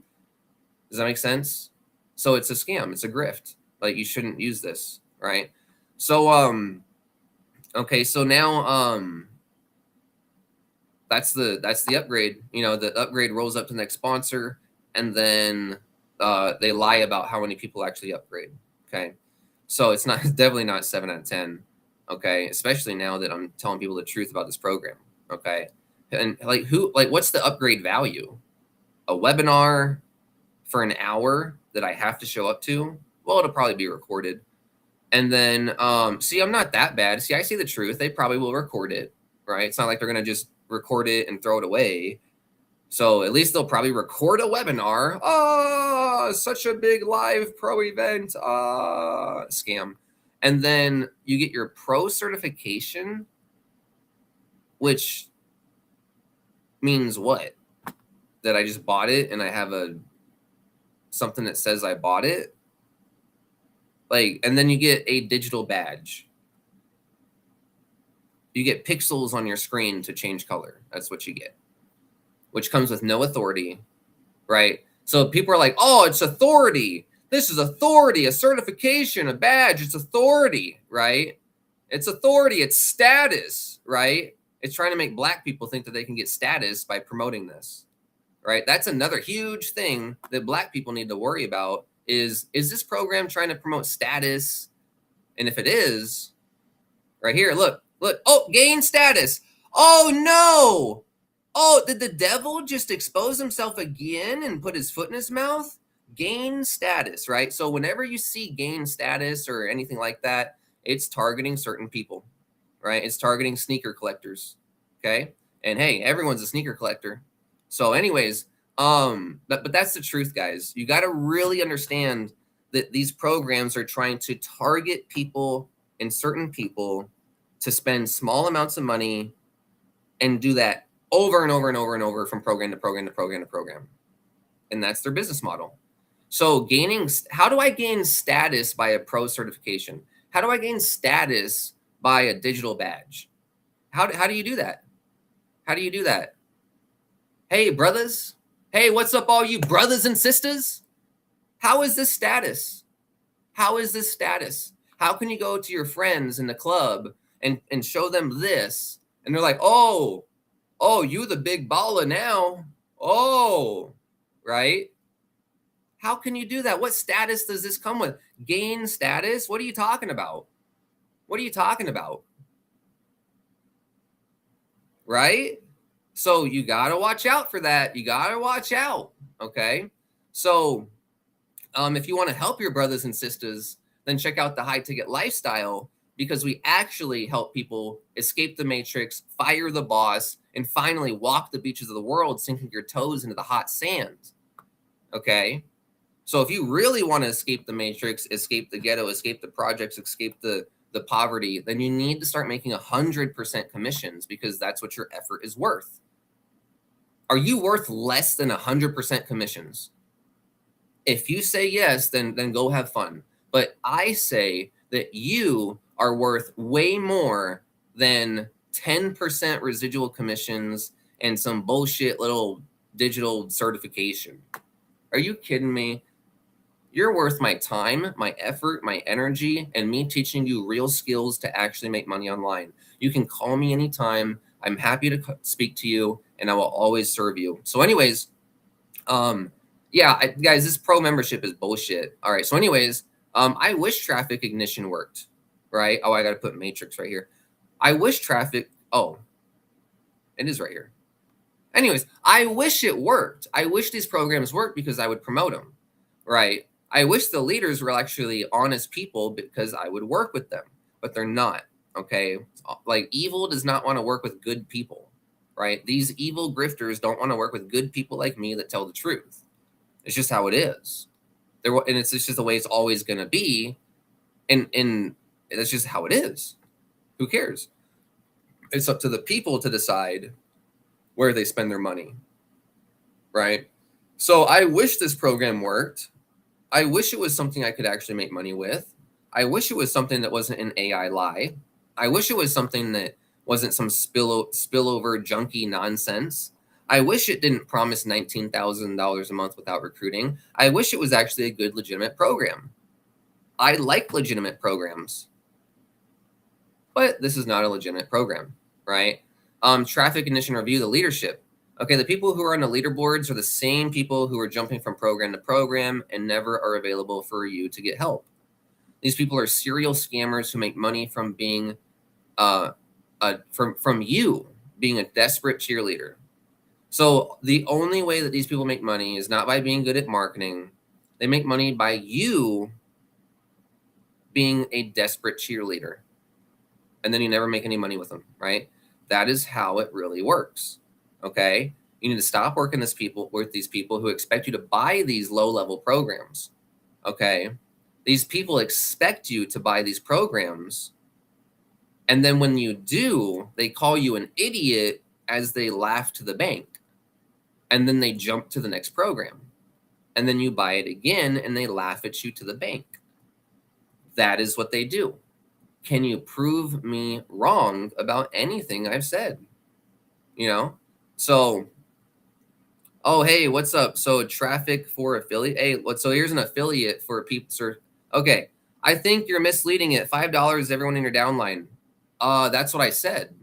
Does that make sense? So it's a scam. It's a grift. Like, you shouldn't use this, right? So, okay, so now, that's the upgrade. You know, the upgrade rolls up to the next sponsor, and then they lie about how many people actually upgrade. Okay, so it's definitely not 7 out of 10. Okay, especially now that I'm telling people the truth about this program. Okay, and what's the upgrade value? A webinar for an hour that I have to show up to? Well, it'll probably be recorded. And then, see, I'm not that bad. See, I see the truth. They probably will record it, right? It's not like they're going to just record it and throw it away. So at least they'll probably record a webinar. Oh, such a big live pro event. Scam. And then you get your pro certification, which means what? That I just bought it and I have something that says I bought it? Like, and then you get a digital badge. You get pixels on your screen to change color. That's what you get. which comes with no authority, right? So people are like, oh, it's authority. This is authority, a certification, a badge. It's authority, right? It's authority. It's status, right? It's trying to make Black people think that they can get status by promoting this, right? That's another huge thing that Black people need to worry about is this program trying to promote status? And if it is, right here, look, oh, gain status. Oh, no. Oh, did the devil just expose himself again and put his foot in his mouth? Gain status, right? So whenever you see gain status or anything like that, it's targeting certain people, right? It's targeting sneaker collectors, okay? And hey, everyone's a sneaker collector. So anyways, but that's the truth, guys. You got to really understand that these programs are trying to target people and certain people to spend small amounts of money and do that over and over and over and over from program to program to program to program. And that's their business model. So how do I gain status by a pro certification? How do I gain status by a digital badge? How do you do that? How do you do that? Hey, brothers. Hey, what's up, all you brothers and sisters? How is this status? How is this status? How can you go to your friends in the club and show them this? And they're like, oh, you the big baller now. Oh, right? How can you do that? What status does this come with? Gain status? What are you talking about? What are you talking about? Right? So you got to watch out for that. You got to watch out. Okay. So if you want to help your brothers and sisters, then check out the High Ticket Lifestyle, because we actually help people escape the matrix, fire the boss, and finally walk the beaches of the world, sinking your toes into the hot sand. Okay. So if you really want to escape the matrix, escape the ghetto, escape the projects, escape the poverty, then you need to start making 100% commissions, because that's what your effort is worth. Are you worth less than 100% commissions? If you say yes, then go have fun. But I say that you are worth way more than 10% residual commissions and some bullshit little digital certification. Are you kidding me? You're worth my time, my effort, my energy, and me teaching you real skills to actually make money online. You can call me anytime. I'm happy to speak to you, and I will always serve you. So anyways, yeah, guys, this pro membership is bullshit. All right. So anyways, I wish traffic ignition worked, right? Oh, I got to put matrix right here. I wish traffic. Oh, it is right here. Anyways, I wish it worked. I wish these programs worked because I would promote them, right? I wish the leaders were actually honest people, because I would work with them, but they're not. Okay. Like, evil does not want to work with good people, right? These evil grifters don't want to work with good people like me that tell the truth. It's just how it is. And it's just the way it's always going to be. And that's just how it is. Who cares? It's up to the people to decide where they spend their money, right? So I wish this program worked. I wish it was something I could actually make money with. I wish it was something that wasn't an AI lie. I wish it was something that wasn't some spillover junky nonsense. I wish it didn't promise $19,000 a month without recruiting. I wish it was actually a good, legitimate program. I like legitimate programs, but this is not a legitimate program, right? Traffic ignition review, the leadership. Okay, the people who are on the leaderboards are the same people who are jumping from program to program and never are available for you to get help. These people are serial scammers who make money from being, from you being a desperate cheerleader. So the only way that these people make money is not by being good at marketing. They make money by you being a desperate cheerleader. And then you never make any money with them, right? That is how it really works. Okay? You need to stop working with these people who expect you to buy these low-level programs. Okay? These people expect you to buy these programs. And then when you do, they call you an idiot as they laugh to the bank. And then they jump to the next program. And then you buy it again and they laugh at you to the bank. That is what they do. Can you prove me wrong about anything I've said? You know? So Oh, hey, what's up? So traffic for affiliate. Hey, so here's an affiliate for people. Sir. Okay, I think you're misleading it. $5 everyone in your downline. That's what I said.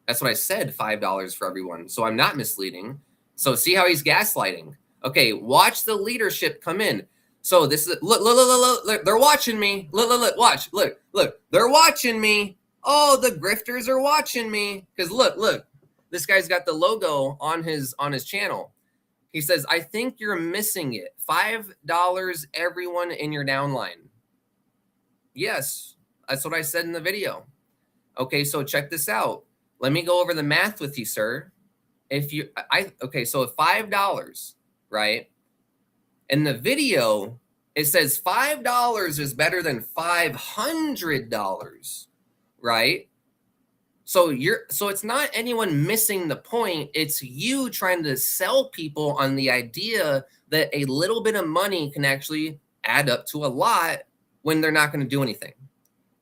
That's what I said. $5 for everyone. So I'm not misleading. So see how he's gaslighting. Okay, watch the leadership come in. So this is look. They're watching me. Look. Watch. Look. They're watching me. Oh, the grifters are watching me. Because look. This guy's got the logo on his channel. He says, I think you're missing it. $5 everyone in your downline. Yes, that's what I said in the video. Okay, so check this out. Let me go over the math with you, sir. So $5, right? In the video, it says $5 is better than $500, right? So it's not anyone missing the point. It's you trying to sell people on the idea that a little bit of money can actually add up to a lot when they're not going to do anything,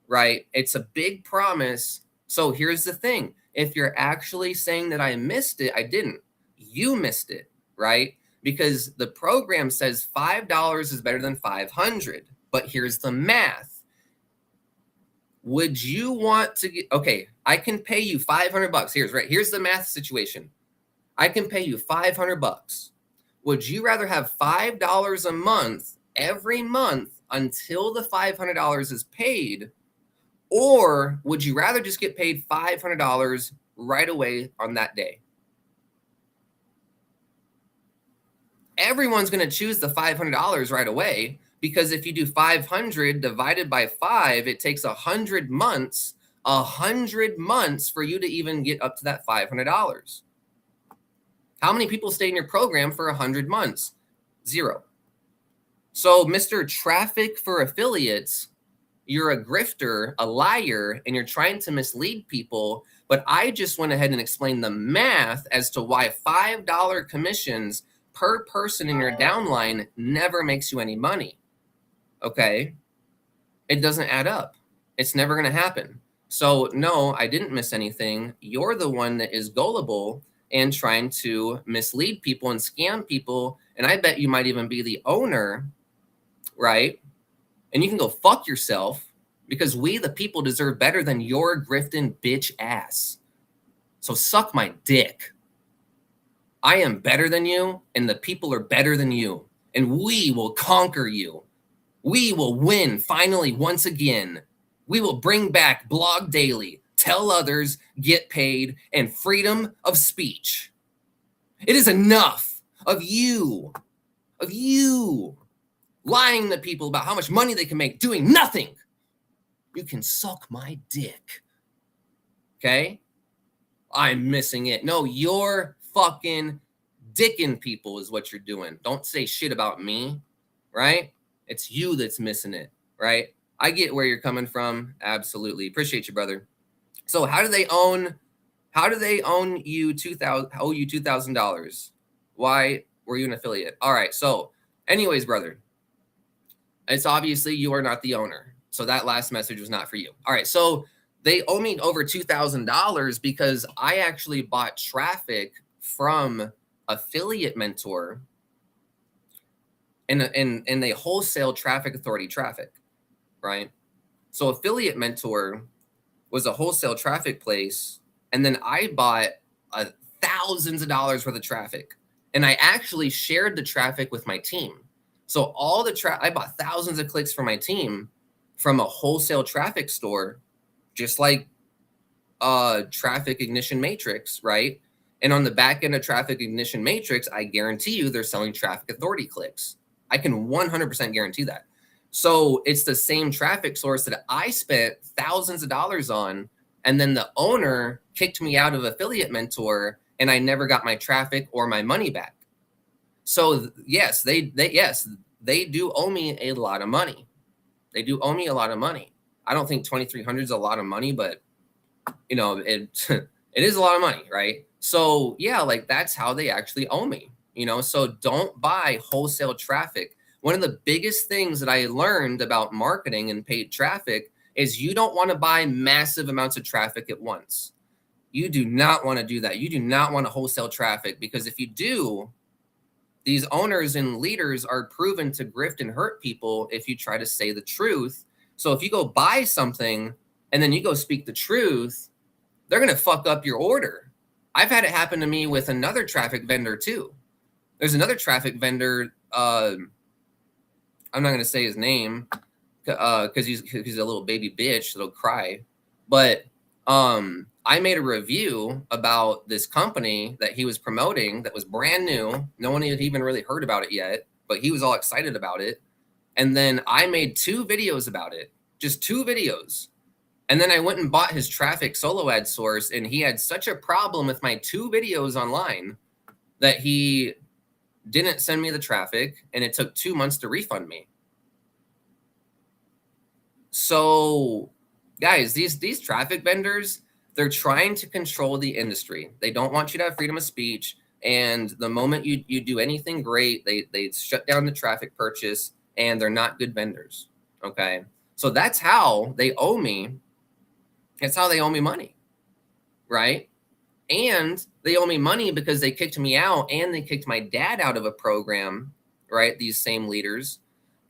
right? It's a big promise. So here's the thing. If you're actually saying that I missed it, I didn't. You missed it, right? Because the program says $5 is better than 500. But here's the math. Would you want to get, okay, I can pay you 500 bucks. Here's the math situation. I can pay you 500 bucks. Would you rather have $5 a month every month until the $500 is paid? Or would you rather just get paid $500 right away on that day? Everyone's going to choose the $500 right away. Because if you do 500 divided by 5, it takes 100 months for you to even get up to that $500. How many people stay in your program for 100 months? 0. So, Mr. Traffic for Affiliates, you're a grifter, a liar, and you're trying to mislead people. But I just went ahead and explained the math as to why $5 commissions per person in your downline never makes you any money. Okay, it doesn't add up. It's never going to happen. So no, I didn't miss anything. You're the one that is gullible and trying to mislead people and scam people. And I bet you might even be the owner, right? And you can go fuck yourself because we, the people, deserve better than your grifting bitch ass. So suck my dick. I am better than you, and the people are better than you, and we will conquer you. We will win finally once again. We will bring back Blog Daily, tell others, get paid, and freedom of speech. It is enough of you lying to people about how much money they can make doing nothing. You can suck my dick. Okay? I'm missing it. No, you're fucking dicking people is what you're doing. Don't say shit about me, right? It's you that's missing it, right? I get where you're coming from. Absolutely. Appreciate you, brother. So how do they own you $2,000? Why were you an affiliate? All right. So anyways, brother, it's obviously you are not the owner. So that last message was not for you. All right. So they owe me over $2,000 because I actually bought traffic from Affiliate Mentor in a wholesale traffic authority traffic, right? So Affiliate Mentor was a wholesale traffic place, and then I bought thousands of dollars worth of traffic, and I actually shared the traffic with my team. So all the I bought thousands of clicks for my team from a wholesale traffic store, just like Traffic Ignition Matrix, right? And on the back end of Traffic Ignition Matrix, I guarantee you they're selling traffic authority clicks. I can 100% guarantee that. So it's the same traffic source that I spent thousands of dollars on, and then the owner kicked me out of Affiliate Mentor, and I never got my traffic or my money back. So yes, they do owe me a lot of money. They do owe me a lot of money. I don't think 2,300 is a lot of money, but you know, it it is a lot of money, right? So yeah, like that's how they actually owe me. So don't buy wholesale traffic. One of the biggest things that I learned about marketing and paid traffic is you don't want to buy massive amounts of traffic at once. You do not want to do that. You do not want to wholesale traffic, because if you do, these owners and leaders are proven to grift and hurt people if you try to say the truth. So if you go buy something and then you go speak the truth, they're going to fuck up your order. I've had it happen to me with another traffic vendor too. There's another traffic vendor. I'm not going to say his name because he's a little baby bitch that'll cry. But I made a review about this company that he was promoting that was brand new. No one had even really heard about it yet, but he was all excited about it. And then I made 2 videos about it, just 2 videos. And then I went and bought his traffic solo ad source, and he had such a problem with my 2 videos online that he didn't send me the traffic, and it took 2 months to refund me. So, guys, these traffic vendors, they're trying to control the industry. They don't want you to have freedom of speech. And the moment you do anything great, they shut down the traffic purchase, and they're not good vendors. Okay. So that's how they owe me. That's how they owe me money. Right. And they owe me money because they kicked me out, and they kicked my dad out of a program. Right. These same leaders.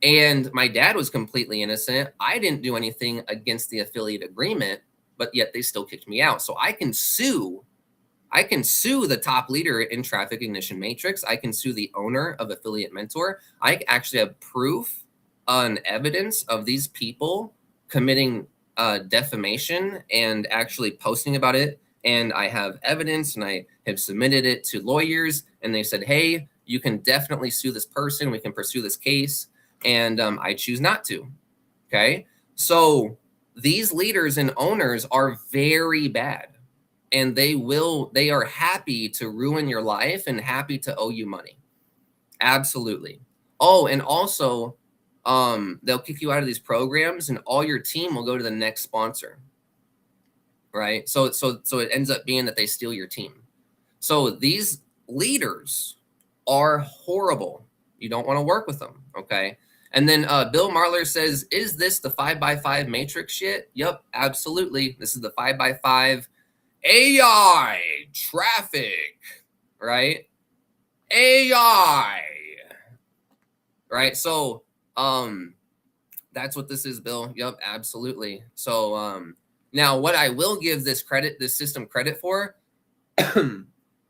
And my dad was completely innocent. I didn't do anything against the affiliate agreement, but yet they still kicked me out. So I can sue the top leader in Traffic Ignition Matrix. I can sue the owner of Affiliate Mentor. I actually have proof and evidence of these people committing defamation and actually posting about it. And I have evidence, and I have submitted it to lawyers, and they said, hey, you can definitely sue this person. We can pursue this case. And I choose not to. Okay. So these leaders and owners are very bad, and they are happy to ruin your life and happy to owe you money. Absolutely. Oh, and also they'll kick you out of these programs, and all your team will go to the next sponsor. Right. So it ends up being that they steal your team. So these leaders are horrible. You don't want to work with them. Okay. And then Bill Marler says, is this the 5x5 matrix shit? Yep, absolutely. This is the 5x5 AI traffic, right? AI, right? So that's what this is, Bill. Yep, absolutely. So now what I will give this system credit for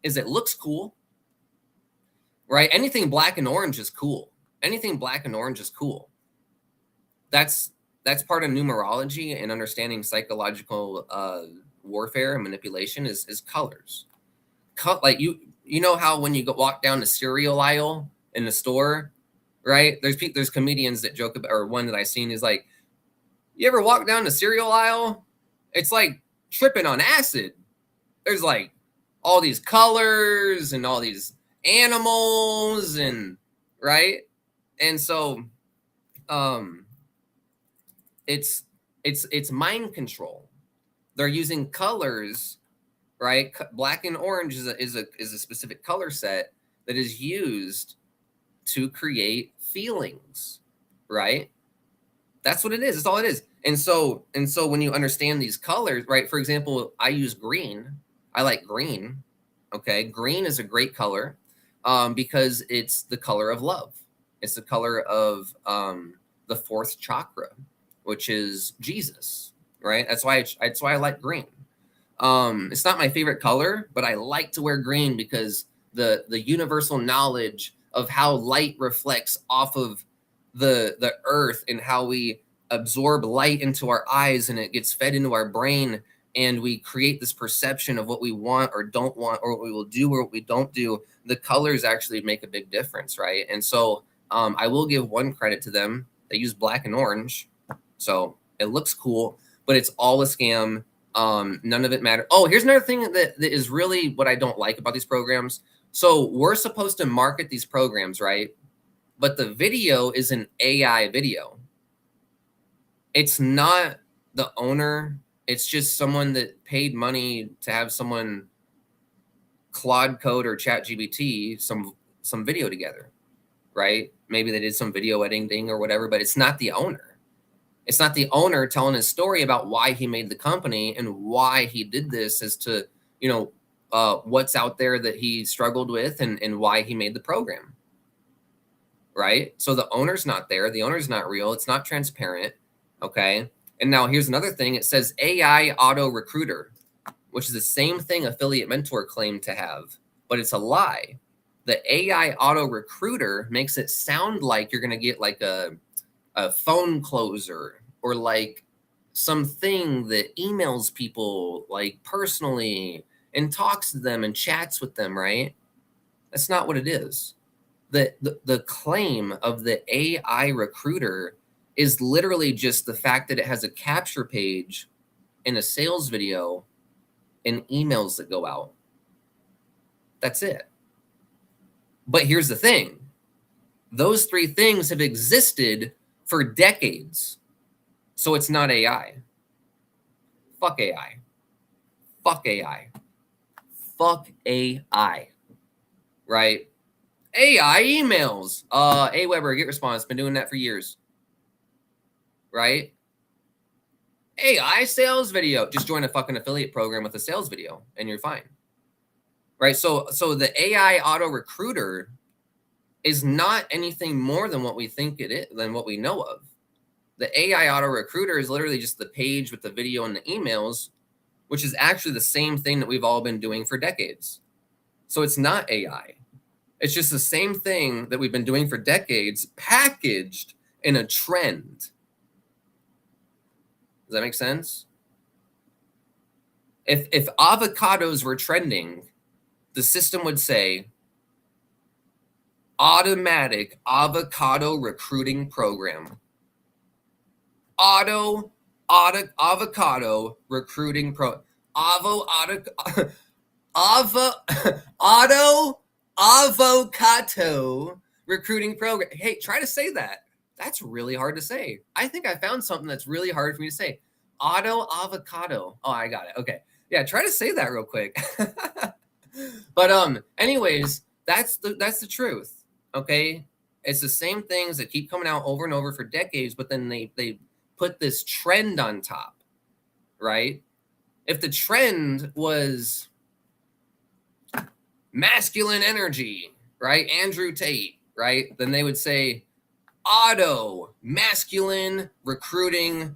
is it looks cool, right? Anything black and orange is cool. Anything black and orange is cool. That's part of numerology and understanding psychological warfare and manipulation is colors. Like you know how when you walk down the cereal aisle in the store, right? There's comedians that joke about, or one that I seen is like, you ever walk down the cereal aisle? It's like tripping on acid. There's like all these colors and all these animals, and right. And so it's mind control. They're using colors, right? Black and orange is a specific color set that is used to create feelings, right? That's what it is. That's all it is. And so when you understand these colors, right? For example, I use green. I like green. Okay, green is a great color because it's the color of love. It's the color of the 4th chakra, which is Jesus, right? That's why I like green. It's not my favorite color, but I like to wear green because the universal knowledge of how light reflects off of the earth and how we absorb light into our eyes, and it gets fed into our brain, and we create this perception of what we want or don't want, or what we will do or what we don't do. The colors actually make a big difference, right? And so I will give one credit to them. They use black and orange, so it looks cool, but it's all a scam. None of it matters. Oh, here's another thing that is really what I don't like about these programs. So we're supposed to market these programs, right? But the video is an AI video. It's not the owner. It's just someone that paid money to have someone Claude Code or ChatGPT some video together, right? Maybe they did some video editing or whatever, but it's not the owner. It's not the owner telling his story about why he made the company and why he did this as to, what's out there that he struggled with and why he made the program. right? So the owner's not there. The owner's not real. It's not transparent. Okay. And now here's another thing. It says AI auto recruiter, which is the same thing Affiliate Mentor claimed to have, but it's a lie. The AI auto recruiter makes it sound like you're going to get like a phone closer or like something that emails people like personally and talks to them and chats with them, right? That's not what it is. The claim of the AI recruiter is literally just the fact that it has a capture page and a sales video and emails that go out. That's it. But here's the thing. Those three things have existed for decades. So it's not AI. Fuck AI. Fuck AI. Fuck AI. Right? AI emails. Weber, get response. Been doing that for years. Right? AI sales video. Just join a fucking affiliate program with a sales video and you're fine. Right? So the AI auto recruiter is not anything more than what we think it is, than what we know of. The AI auto recruiter is literally just the page with the video and the emails, which is actually the same thing that we've all been doing for decades. So it's not AI. It's just the same thing that we've been doing for decades, packaged in a trend. Does that make sense? If avocados were trending, the system would say, automatic avocado recruiting program. Avocado recruiting avocado recruiting program. Hey, try to say that. That's really hard to say. I think I found something that's really hard for me to say. Avocado. Oh, I got it. Okay. Yeah, try to say that real quick. But anyways, that's the truth. Okay? It's the same things that keep coming out over and over for decades, but then they put this trend on top, right? If the trend was masculine energy, right? Andrew Tate, right? Then they would say auto masculine recruiting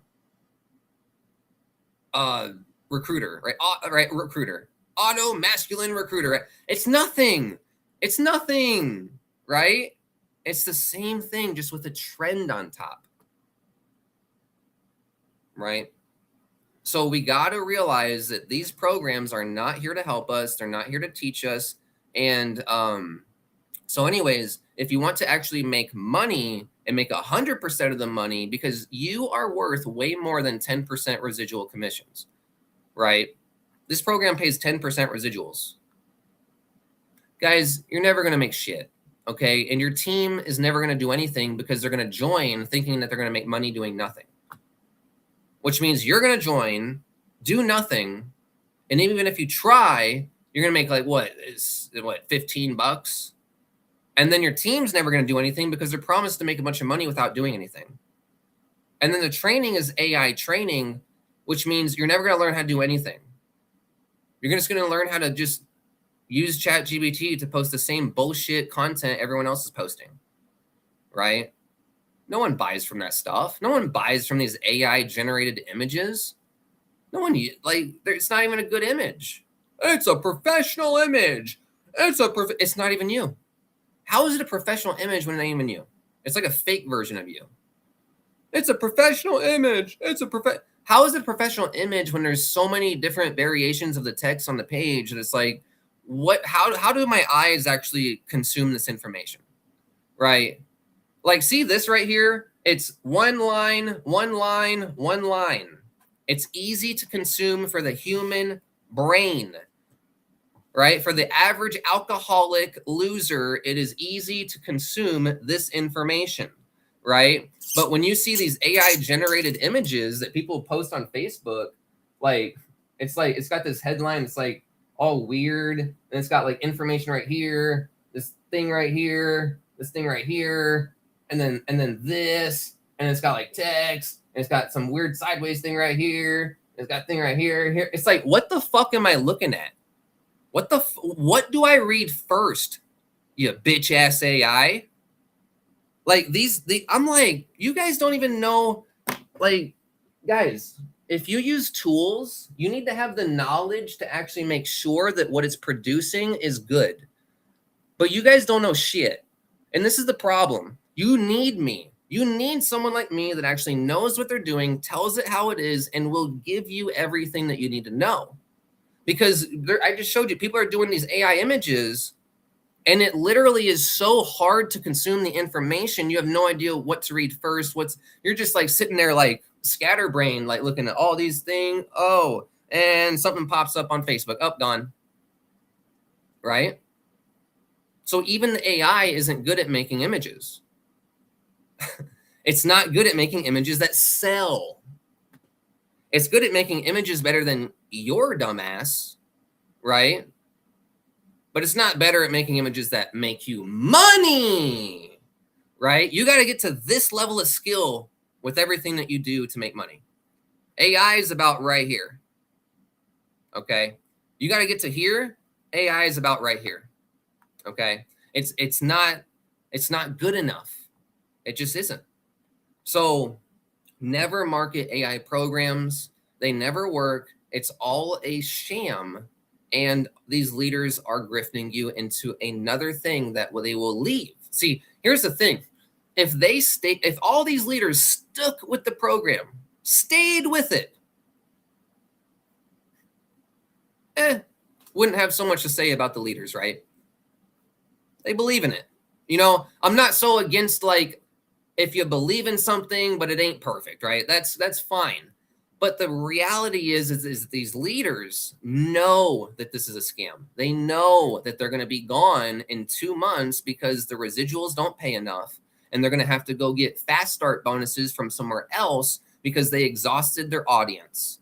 recruiter, right? Right, recruiter. Auto masculine recruiter. Right? It's nothing. It's nothing, right? It's the same thing, just with a trend on top. Right? So we got to realize that these programs are not here to help us. They're not here to teach us. And so anyways, if you want to actually make money and make 100% of the money, because you are worth way more than 10% residual commissions, right? This program pays 10% residuals. Guys, you're never going to make shit, okay? And your team is never going to do anything because they're going to join thinking that they're going to make money doing nothing. Which means you're going to join, do nothing, and even if you try, you're going to make like what 15 bucks? And then your team's never going to do anything because they're promised to make a bunch of money without doing anything. And then the training is AI training, which means you're never going to learn how to do anything. You're just going to learn how to just use ChatGPT to post the same bullshit content everyone else is posting, right? No one buys from that stuff. No one buys from these AI generated images. No one, like, it's not even a good image. It's a professional image. It's not even you. How is it a professional image when it ain't even you? It's like a fake version of you. It's a professional image. How is it a professional image when there's so many different variations of the text on the page that it's like, how do my eyes actually consume this information? Right? Like, see this right here? It's one line, one line, one line. It's easy to consume for the human brain, right? For the average alcoholic loser, it is easy to consume this information, right? But when you see these AI generated images that people post on Facebook, it's got this headline, it's like all weird, and it's got like information right here, this thing right here, this thing right here, and then this, and it's got like text, and it's got some weird sideways thing right here, it's got a thing right here. It's like, what the fuck am I looking at? What do I read first, you bitch ass AI? Like I'm like, you guys don't even know, like, guys, if you use tools, you need to have the knowledge to actually make sure that what it's producing is good. But you guys don't know shit. And this is the problem. You need me. You need someone like me that actually knows what they're doing, tells it how it is, and will give you everything that you need to know. Because I just showed you, people are doing these AI images, and it literally is so hard to consume the information. You have no idea what to read first. You're just like sitting there like scatterbrained, like looking at all these things. Oh, and something pops up on Facebook. Oh, gone. Right? So even the AI isn't good at making images. It's not good at making images that sell. It's good at making images better than your dumbass, right? But it's not better at making images that make you money, right? You got to get to this level of skill with everything that you do to make money. AI is about right here. Okay? You got to get to here. AI is about right here. Okay? It's not good enough. It just isn't. So never market AI programs. They never work. It's all a sham. And these leaders are grifting you into another thing that they will leave. See, here's the thing. If all these leaders stuck with the program, stayed with it, wouldn't have so much to say about the leaders, right? They believe in it. You know, I'm not so against, like, if you believe in something, but it ain't perfect, right? That's fine. But the reality is these leaders know that this is a scam. They know that they're going to be gone in 2 months because the residuals don't pay enough, and they're going to have to go get fast start bonuses from somewhere else because they exhausted their audience.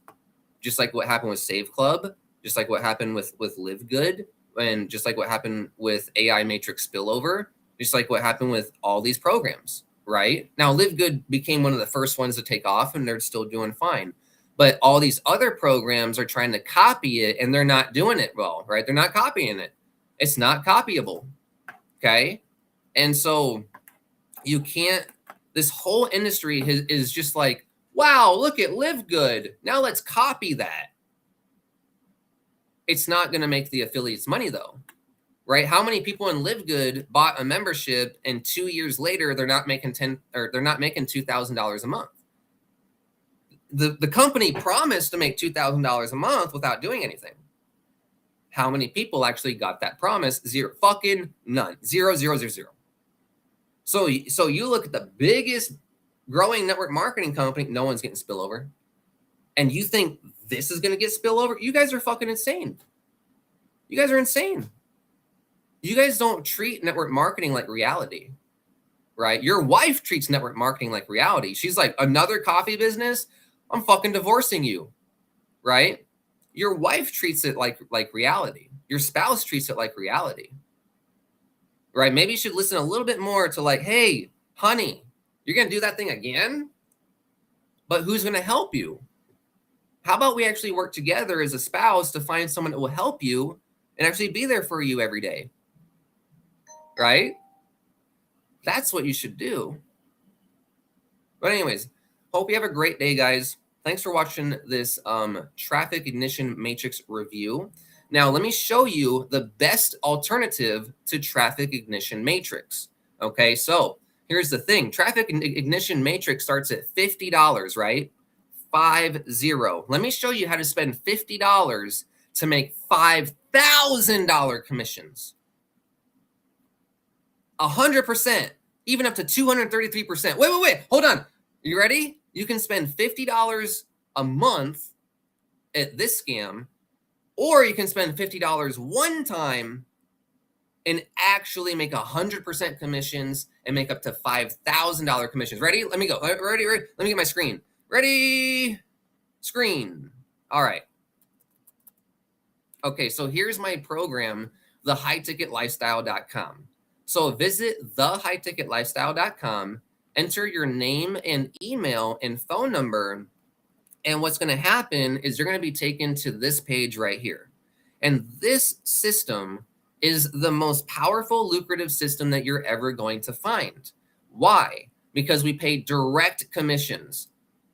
Just like what happened with Save Club, just like what happened with Live Good, and just like what happened with AI Matrix Spillover, just like what happened with all these programs, right? Now, Live Good became one of the first ones to take off, and they're still doing fine. But all these other programs are trying to copy it, and they're not doing it well, right? They're not copying it. It's not copyable, okay? And so you can't, this whole industry is just like, wow, look at Live Good. Now let's copy that. It's not going to make the affiliates money, though, right? How many people in Live Good bought a membership, and 2 years later they're not making $2,000 a month? The company promised to make $2,000 a month without doing anything. How many people actually got that promise? Zero. Fucking none. Zero, zero, zero, zero. So you look at the biggest growing network marketing company, no one's getting spillover. And you think this is going to get spillover? You guys are fucking insane. You guys are insane. You guys don't treat network marketing like reality, right? Your wife treats network marketing like reality. She's like, another coffee business? I'm fucking divorcing you, right? Your wife treats it like reality. Your spouse treats it like reality, right? Maybe you should listen a little bit more to, like, hey, honey, you're going to do that thing again? But who's going to help you? How about we actually work together as a spouse to find someone that will help you and actually be there for you every day, right? That's what you should do. But anyways, hope you have a great day, guys. Thanks for watching this traffic ignition matrix review. Now, let me show you the best alternative to traffic ignition matrix. Okay, so here's the thing. Traffic ignition matrix starts at $50, right? 50. Let me show you how to spend $50 to make $5,000 commissions. 100%, even up to 233%. Wait, hold on. You ready? You can spend $50 a month at this scam, or you can spend $50 one time and actually make 100% commissions and make up to $5,000 commissions. Ready? Let me go. Ready? Let me get my screen. Ready? Screen. All right. Okay, so here's my program, thehighticketlifestyle.com. So visit thehighticketlifestyle.com, enter your name and email and phone number, and what's going to happen is you're going to be taken to this page right here. And this system is the most powerful, lucrative system that you're ever going to find. Why? Because we pay direct commissions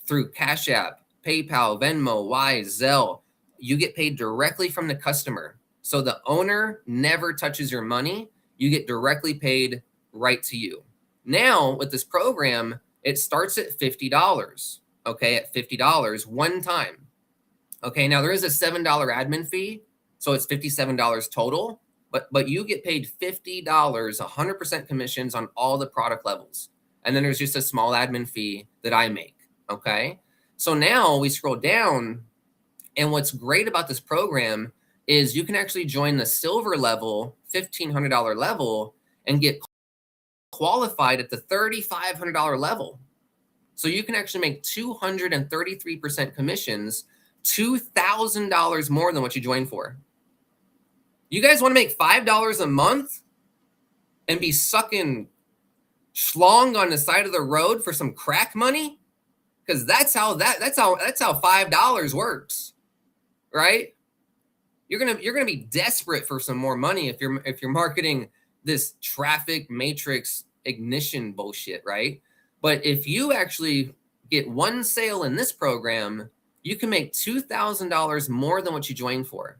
through Cash App, PayPal, Venmo, Wise, Zelle. You get paid directly from the customer. So the owner never touches your money. You get directly paid right to you. Now, with this program, it starts at $50. Okay, at $50 one time. Okay, now there is a $7 admin fee, so it's $57 total, but you get paid $50, 100% commissions on all the product levels. And then there's just a small admin fee that I make, okay? So now we scroll down, and what's great about this program is you can actually join the silver level, $1,500 level, and get qualified at the $3,500 level. So you can actually make 233% commissions, $2,000 more than what you joined for. You guys want to make $5 a month and be sucking schlong on the side of the road for some crack money? Because that's how $5 works, right? You're gonna be desperate for some more money if you're marketing this traffic matrix ignition bullshit, right? But if you actually get one sale in this program, you can make $2,000 more than what you joined for.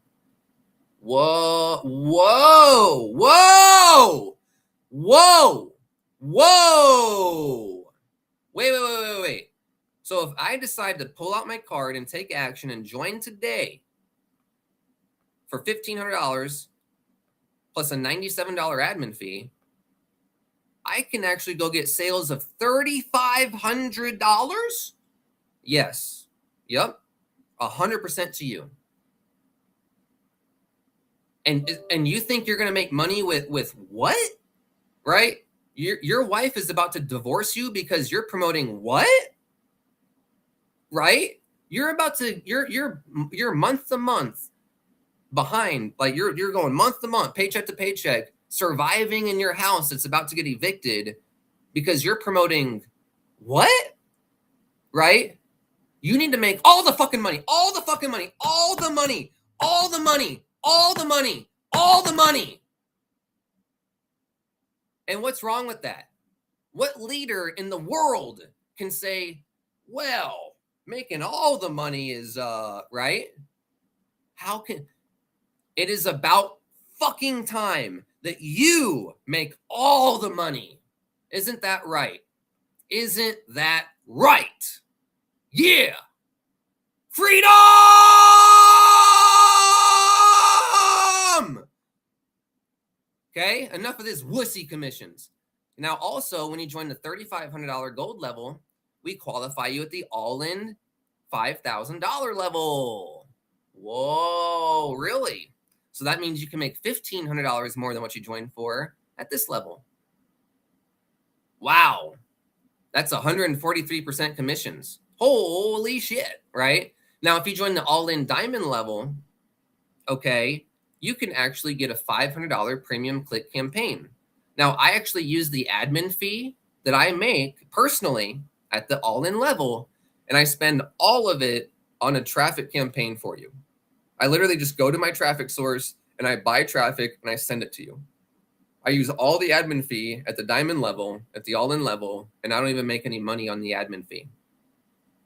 Whoa, whoa, whoa, whoa, whoa. Wait. So if I decide to pull out my card and take action and join today for $1,500 plus a $97 admin fee, I can actually go get sales of $3,500? Yes. Yep. 100% to you. And you think you're going to make money with what? Right? Your wife is about to divorce you because you're promoting what? Right? You're month to month behind. Like you're going month to month, paycheck to paycheck, surviving in your house that's about to get evicted because you're promoting what? Right? You need to make all the fucking money, all the fucking money, all the money, all the money, all the money, all the money. And what's wrong with that? What leader in the world can say, well, making all the money is right? How can it is about fucking time that you make all the money. Isn't that right? Isn't that right? Yeah. Freedom! Okay, enough of this wussy commissions. Now, also, when you join the $3,500 gold level, we qualify you at the all-in $5,000 level. Whoa, really? So that means you can make $1,500 more than what you joined for at this level. Wow. That's 143% commissions. Holy shit, right? Now, if you join the all-in diamond level, okay, you can actually get a $500 premium click campaign. Now, I actually use the admin fee that I make personally at the all-in level, and I spend all of it on a traffic campaign for you. I literally just go to my traffic source and I buy traffic and I send it to you. I use all the admin fee at the diamond level, at the all-in level, and I don't even make any money on the admin fee.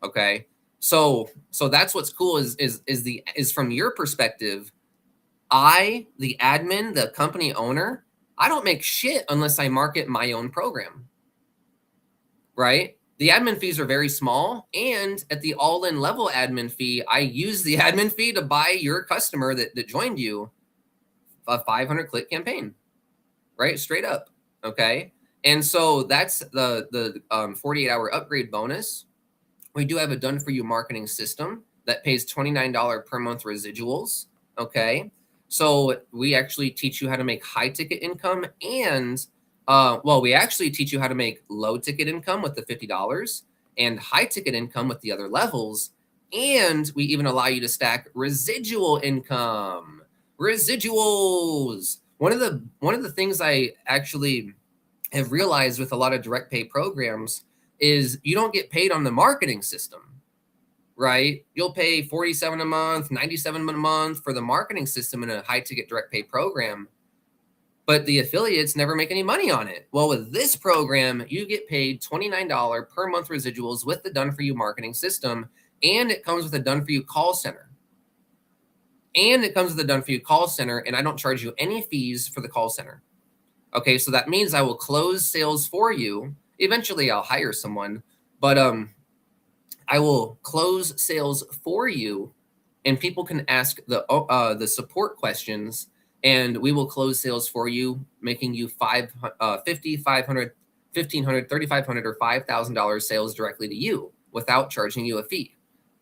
Okay, so that's what's cool is from your perspective. I, the admin, the company owner, I don't make shit unless I market my own program. Right? The admin fees are very small, and at the all-in level admin fee, I use the admin fee to buy your customer that joined you a 500 click campaign, right? Straight up, okay? And so that's the 48-hour upgrade bonus. We do have a done-for-you marketing system that pays $29 per month residuals, okay? So we actually teach you how to make high-ticket income and we actually teach you how to make low ticket income with the $50 and high ticket income with the other levels. And we even allow you to stack residual income. Residuals. One of the things I actually have realized with a lot of direct pay programs is you don't get paid on the marketing system, right? You'll pay $47 a month, $97 a month for the marketing system in a high ticket direct pay program. but the affiliates never make any money on it. Well, with this program, you get paid $29 per month residuals with the done for you marketing system, and it comes with a done for you call center. And it comes with a done for you call center, and I don't charge you any fees for the call center. Okay, so that means I will close sales for you. Eventually I'll hire someone, but I will close sales for you, and people can ask the support questions, and we will close sales for you, making you $50, $500, $1,500, $3,500, or $5,000 sales directly to you without charging you a fee,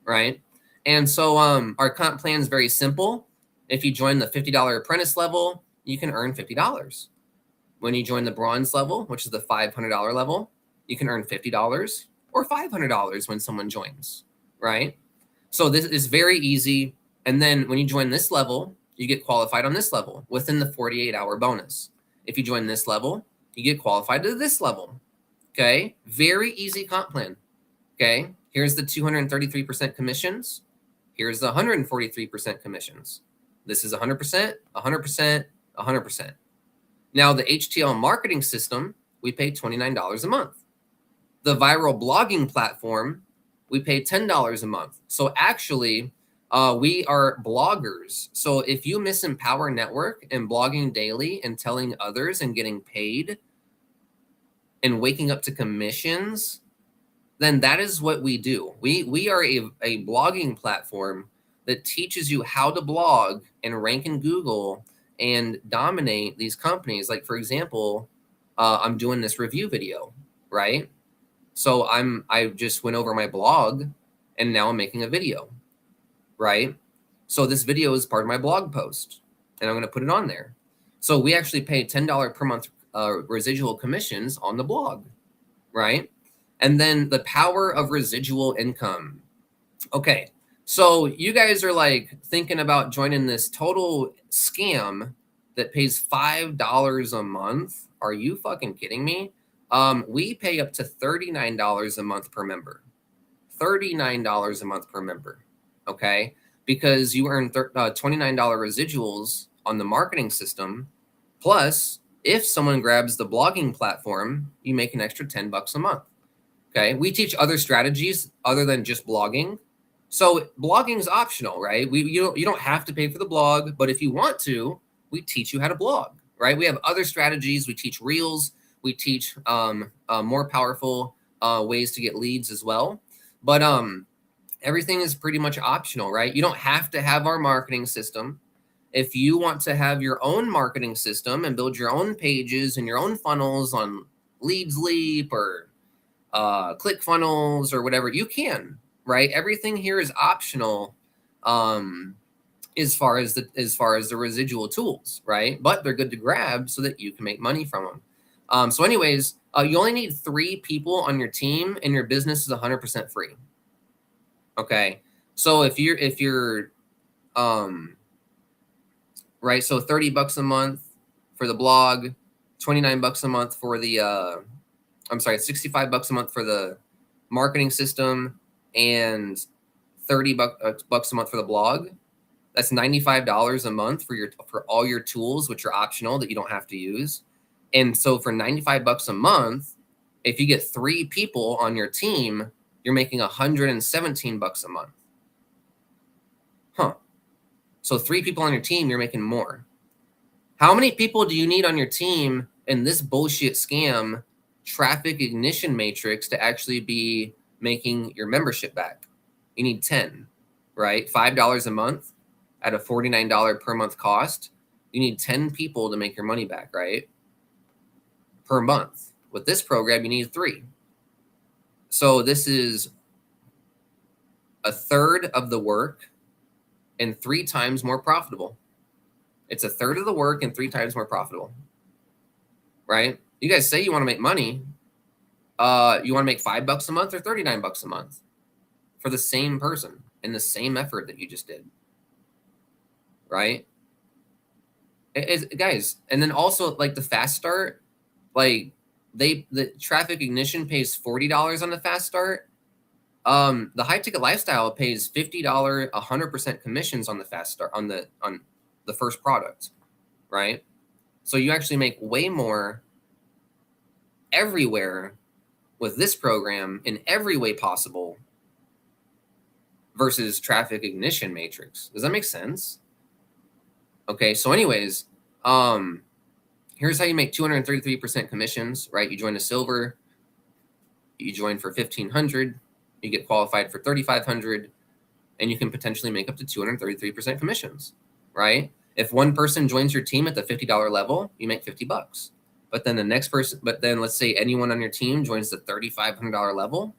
right? And so our comp plan is very simple. If you join the $50 apprentice level, you can earn $50. When you join the bronze level, which is the $500 level, you can earn $50 or $500 when someone joins, right? So this is very easy. And then when you join this level, you get qualified on this level within the 48-hour bonus. If you join this level, you get qualified to this level. Okay, very easy comp plan. Okay, here's the 233% commissions. Here's the 143% commissions. This is 100%, 100%, 100%. Now the HTL marketing system, we pay $29 a month. The viral blogging platform, we pay $10 a month. So actually, we are bloggers. So if you miss Empower Network and blogging daily and telling others and getting paid and waking up to commissions, then that is what we do. We are a blogging platform that teaches you how to blog and rank in Google and dominate these companies. Like, for example, I'm doing this review video, right? So I just went over my blog and now I'm making a video, right? So this video is part of my blog post and I'm going to put it on there. So we actually pay $10 per month residual commissions on the blog, right? And then the power of residual income. Okay, so you guys are like thinking about joining this total scam that pays $5 a month. Are you fucking kidding me? We pay up to $39 a month per member. $39 a month per member, okay? Because you earn $29 residuals on the marketing system. Plus, if someone grabs the blogging platform, you make an extra $10 a month. Okay, we teach other strategies other than just blogging. So blogging is optional, right? You don't have to pay for the blog, but if you want to, we teach you how to blog, right? We have other strategies. We teach reels. We teach more powerful ways to get leads as well. But everything is pretty much optional, right? You don't have to have our marketing system. If you want to have your own marketing system and build your own pages and your own funnels on Leads Leap or ClickFunnels or whatever, you can, right? Everything here is optional as far as the residual tools, right? But they're good to grab so that you can make money from them. So anyways, you only need 3 people on your team and your business is 100% free. Okay. So if you're right, so $30 a month for the blog, $29 a month for the $65 a month for the marketing system, and $30 a month for the blog. That's $95 a month for all your tools, which are optional that you don't have to use. And so for $95 a month, if you get 3 people on your team, you're making $117 a month. Huh. So 3 people on your team, you're making more. How many people do you need on your team in this bullshit scam traffic ignition matrix to actually be making your membership back? You need 10, right? $5 a month at a $49 per month cost. You need 10 people to make your money back, right? Per month. With this program, you need 3. So this is a third of the work and 3 times more profitable. It's a third of the work and 3 times more profitable, right? You guys say you want to make money. You want to make $5 a month or $39 a month for the same person and the same effort that you just did, right? Guys, and then also like the fast start, like the traffic ignition pays $40 on the fast start. The high ticket lifestyle pays $50, 100% commissions on the fast start on the first product, right? So you actually make way more everywhere with this program in every way possible versus traffic ignition matrix. Does that make sense? Okay, so anyways, here's how you make 233% commissions, right? You join a silver, you join for 1,500, you get qualified for 3,500, and you can potentially make up to 233% commissions, right? If one person joins your team at the $50 level, you make $50. But then the next person, let's say anyone on your team joins the $3,500 level,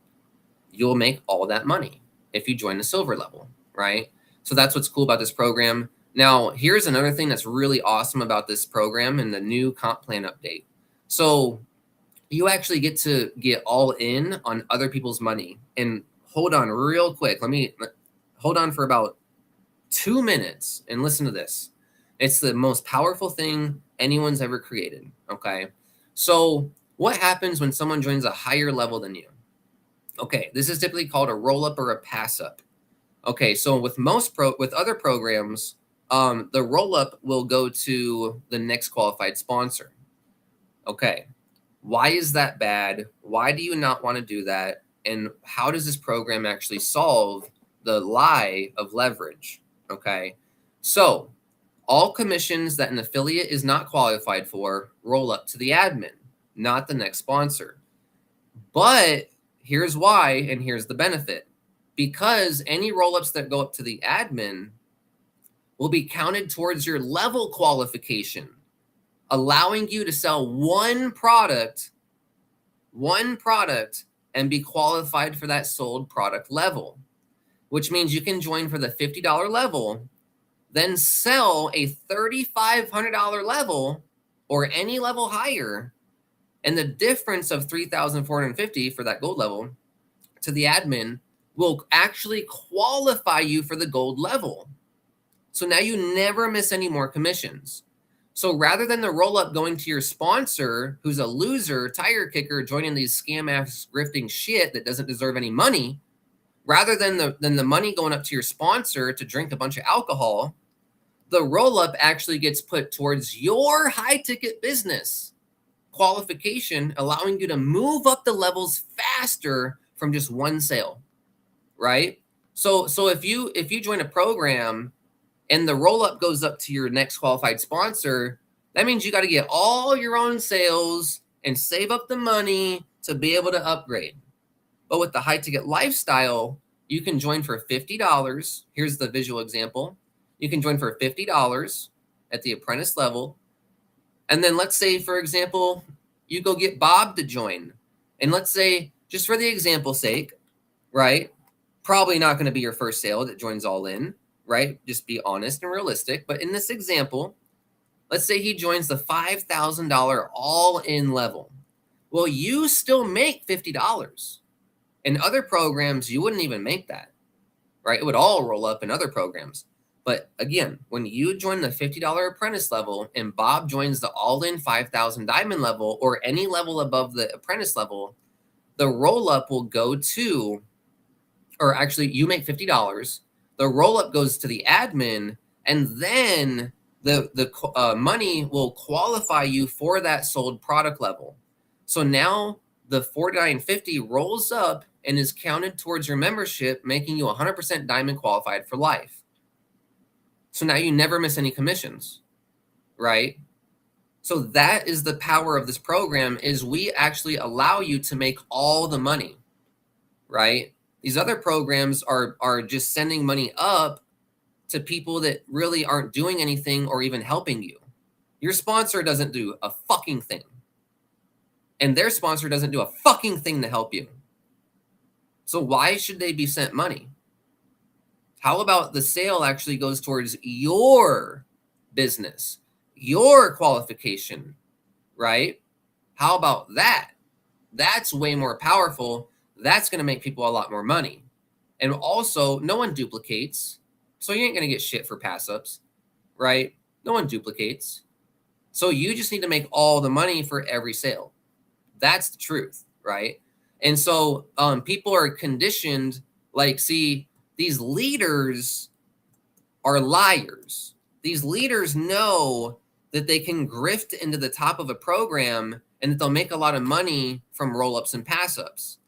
you'll make all that money if you join the silver level, right? So that's what's cool about this program. Now, here's another thing that's really awesome about this program and the new comp plan update. So you actually get to get all in on other people's money. And hold on real quick. Hold on for about 2 minutes and listen to this. It's the most powerful thing anyone's ever created, okay? So what happens when someone joins a higher level than you? Okay, this is typically called a roll-up or a pass-up. Okay, so with other programs, the roll-up will go to the next qualified sponsor. Okay, why is that bad? Why do you not want to do that? And how does this program actually solve the lie of leverage? Okay, so all commissions that an affiliate is not qualified for roll up to the admin, not the next sponsor. But here's why, and here's the benefit. Because any roll-ups that go up to the admin will be counted towards your level qualification, allowing you to sell one product, and be qualified for that sold product level, which means you can join for the $50 level, then sell a $3,500 level or any level higher, and the difference of $3,450 for that gold level to the admin will actually qualify you for the gold level. So now you never miss any more commissions. So rather than the roll-up going to your sponsor, who's a loser, tire kicker, joining these scam-ass grifting shit that doesn't deserve any money, rather than the money going up to your sponsor to drink a bunch of alcohol, the roll-up actually gets put towards your high-ticket business qualification, allowing you to move up the levels faster from just one sale, right? So if you join a program and the roll-up goes up to your next qualified sponsor, that means you got to get all your own sales and save up the money to be able to upgrade. But with the high-ticket lifestyle, you can join for $50. Here's the visual example. You can join for $50 at the apprentice level. And then let's say, for example, you go get Bob to join. And let's say, just for the example's sake, right, probably not going to be your first sale that joins all in, right? Just be honest and realistic. But in this example, let's say he joins the $5,000 all-in level. Well, you still make $50. In other programs, you wouldn't even make that, right? It would all roll up in other programs. But again, when you join the $50 apprentice level and Bob joins the all-in 5,000 diamond level or any level above the apprentice level, the roll-up will go to, or actually you make $50, the roll-up goes to the admin, and then the money will qualify you for that sold product level. So now the $49.50 rolls up and is counted towards your membership, making you 100% diamond qualified for life. So now you never miss any commissions, right? So that is the power of this program, is we actually allow you to make all the money, right? These other programs are just sending money up to people that really aren't doing anything or even helping you. Your sponsor doesn't do a fucking thing. And their sponsor doesn't do a fucking thing to help you. So why should they be sent money? How about the sale actually goes towards your business, your qualification, right? How about that? That's way more powerful. That's going to make people a lot more money. And also, no one duplicates. So you ain't going to get shit for pass-ups, right? No one duplicates. So you just need to make all the money for every sale. That's the truth, right? And so people are conditioned, like, see, these leaders are liars. These leaders know that they can grift into the top of a program and that they'll make a lot of money from roll-ups and pass-ups.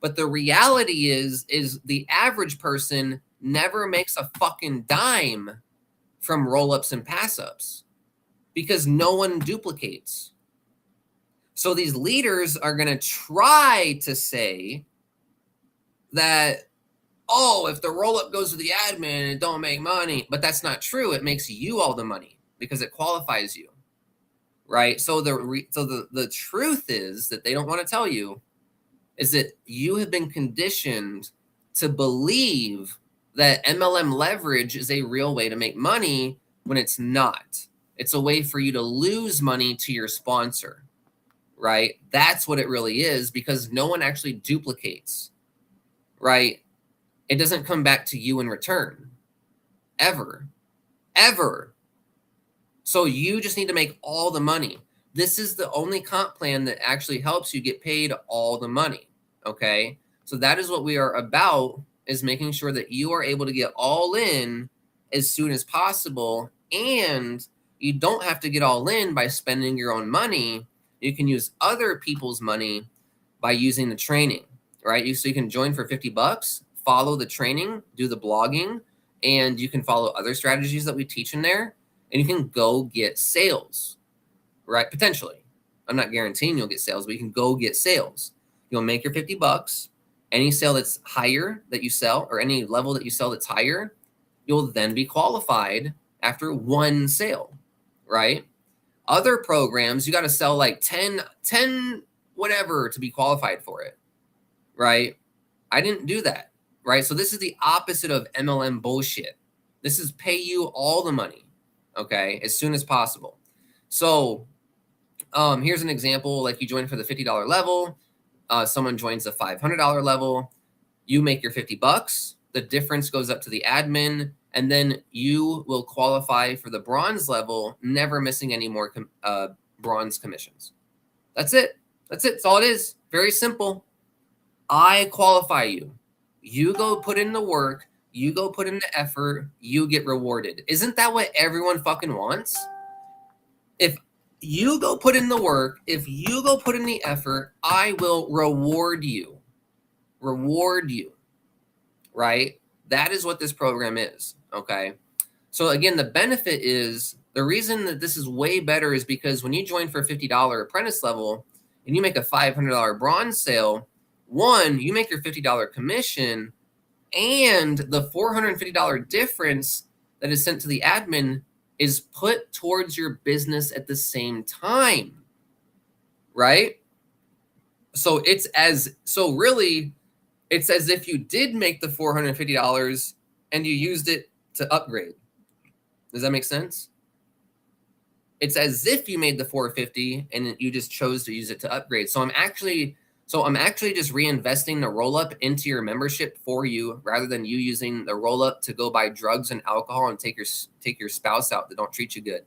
But the reality is the average person never makes a fucking dime from roll-ups and pass-ups because no one duplicates. So these leaders are going to try to say that, oh, if the roll-up goes to the admin, it don't make money. But that's not true. It makes you all the money because it qualifies you, right? So the truth is that they don't want to tell you is that you have been conditioned to believe that MLM leverage is a real way to make money when it's not. It's a way for you to lose money to your sponsor, right? That's what it really is because no one actually duplicates, right? It doesn't come back to you in return, ever, ever. So you just need to make all the money. This is the only comp plan that actually helps you get paid all the money, okay? So that is what we are about, is making sure that you are able to get all in as soon as possible, and you don't have to get all in by spending your own money. You can use other people's money by using the training, right? So you can join for 50 bucks, follow the training, do the blogging, and you can follow other strategies that we teach in there, and you can go get sales. Right? Potentially. I'm not guaranteeing you'll get sales, but you can go get sales. You'll make your 50 bucks. Any sale that's higher that you sell, or any level that you sell that's higher, you'll then be qualified after one sale, right? Other programs, you got to sell like 10 whatever to be qualified for it, right? I didn't do that, right? So this is the opposite of MLM bullshit. This is pay you all the money, okay, as soon as possible. So here's an example, like you join for the $50 level, someone joins the $500 level, you make your 50 bucks, the difference goes up to the admin, and then you will qualify for the bronze level, never missing any more bronze commissions. That's it. That's it. That's all it is. Very simple. I qualify you. You go put in the work, you go put in the effort, you get rewarded. Isn't that what everyone fucking wants? If you go put in the work, if you go put in the effort, I will reward you. Reward you, right? That is what this program is, okay? So again, the benefit is, the reason that this is way better is because when you join for a $50 apprentice level and you make a $500 bronze sale, one, you make your $50 commission, and the $450 difference that is sent to the admin is put towards your business at the same time, right? So really, it's as if you did make the $450 and you used it to upgrade. Does that make sense? It's as if you made the $450 and you just chose to use it to upgrade. So I'm actually just reinvesting the roll-up into your membership for you, rather than you using the roll-up to go buy drugs and alcohol and take your spouse out that don't treat you good,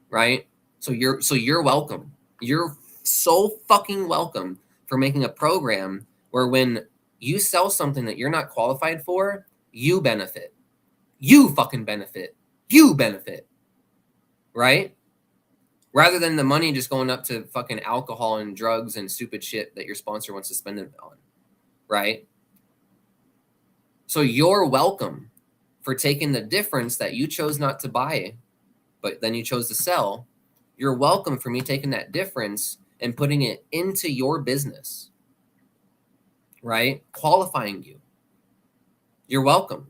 right? So you're welcome. You're so fucking welcome for making a program where when you sell something that you're not qualified for, you benefit. You fucking benefit. You benefit, right? Rather than the money just going up to fucking alcohol and drugs and stupid shit that your sponsor wants to spend it on, right? So you're welcome for taking the difference that you chose not to buy, but then you chose to sell. You're welcome for me taking that difference and putting it into your business, right? Qualifying you. You're welcome.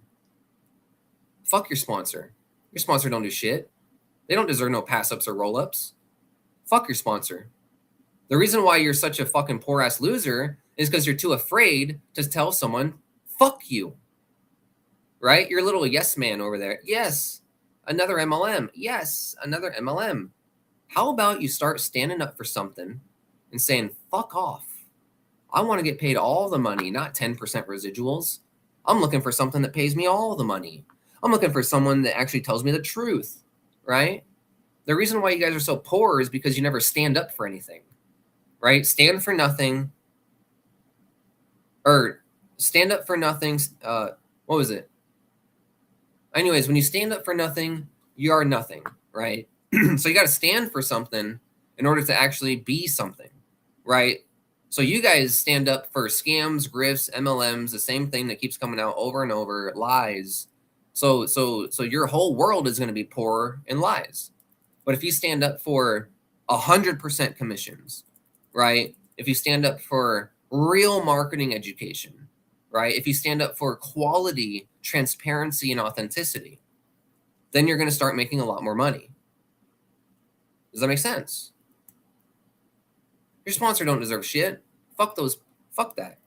Fuck your sponsor. Your sponsor don't do shit. They don't deserve no pass-ups or roll-ups. Fuck your sponsor. The reason why you're such a fucking poor-ass loser is because you're too afraid to tell someone, fuck you. Right? You're a little yes man over there. Yes, another MLM. Yes, another MLM. How about you start standing up for something and saying, fuck off. I want to get paid all the money, not 10% residuals. I'm looking for something that pays me all the money. I'm looking for someone that actually tells me the truth, right? The reason why you guys are so poor is because you never stand up for anything, right? Stand for nothing, or stand up for nothing. What was it? Anyways, when you stand up for nothing, you are nothing, right? So you got to stand for something in order to actually be something, right? So you guys stand up for scams, grifts, MLMs, the same thing that keeps coming out over and over, lies. So your whole world is going to be poor in lies. But if you stand up for 100% commissions, right? If you stand up for real marketing education, right? If you stand up for quality, transparency, and authenticity, then you're going to start making a lot more money. Does that make sense? Your sponsor don't deserve shit. Fuck that.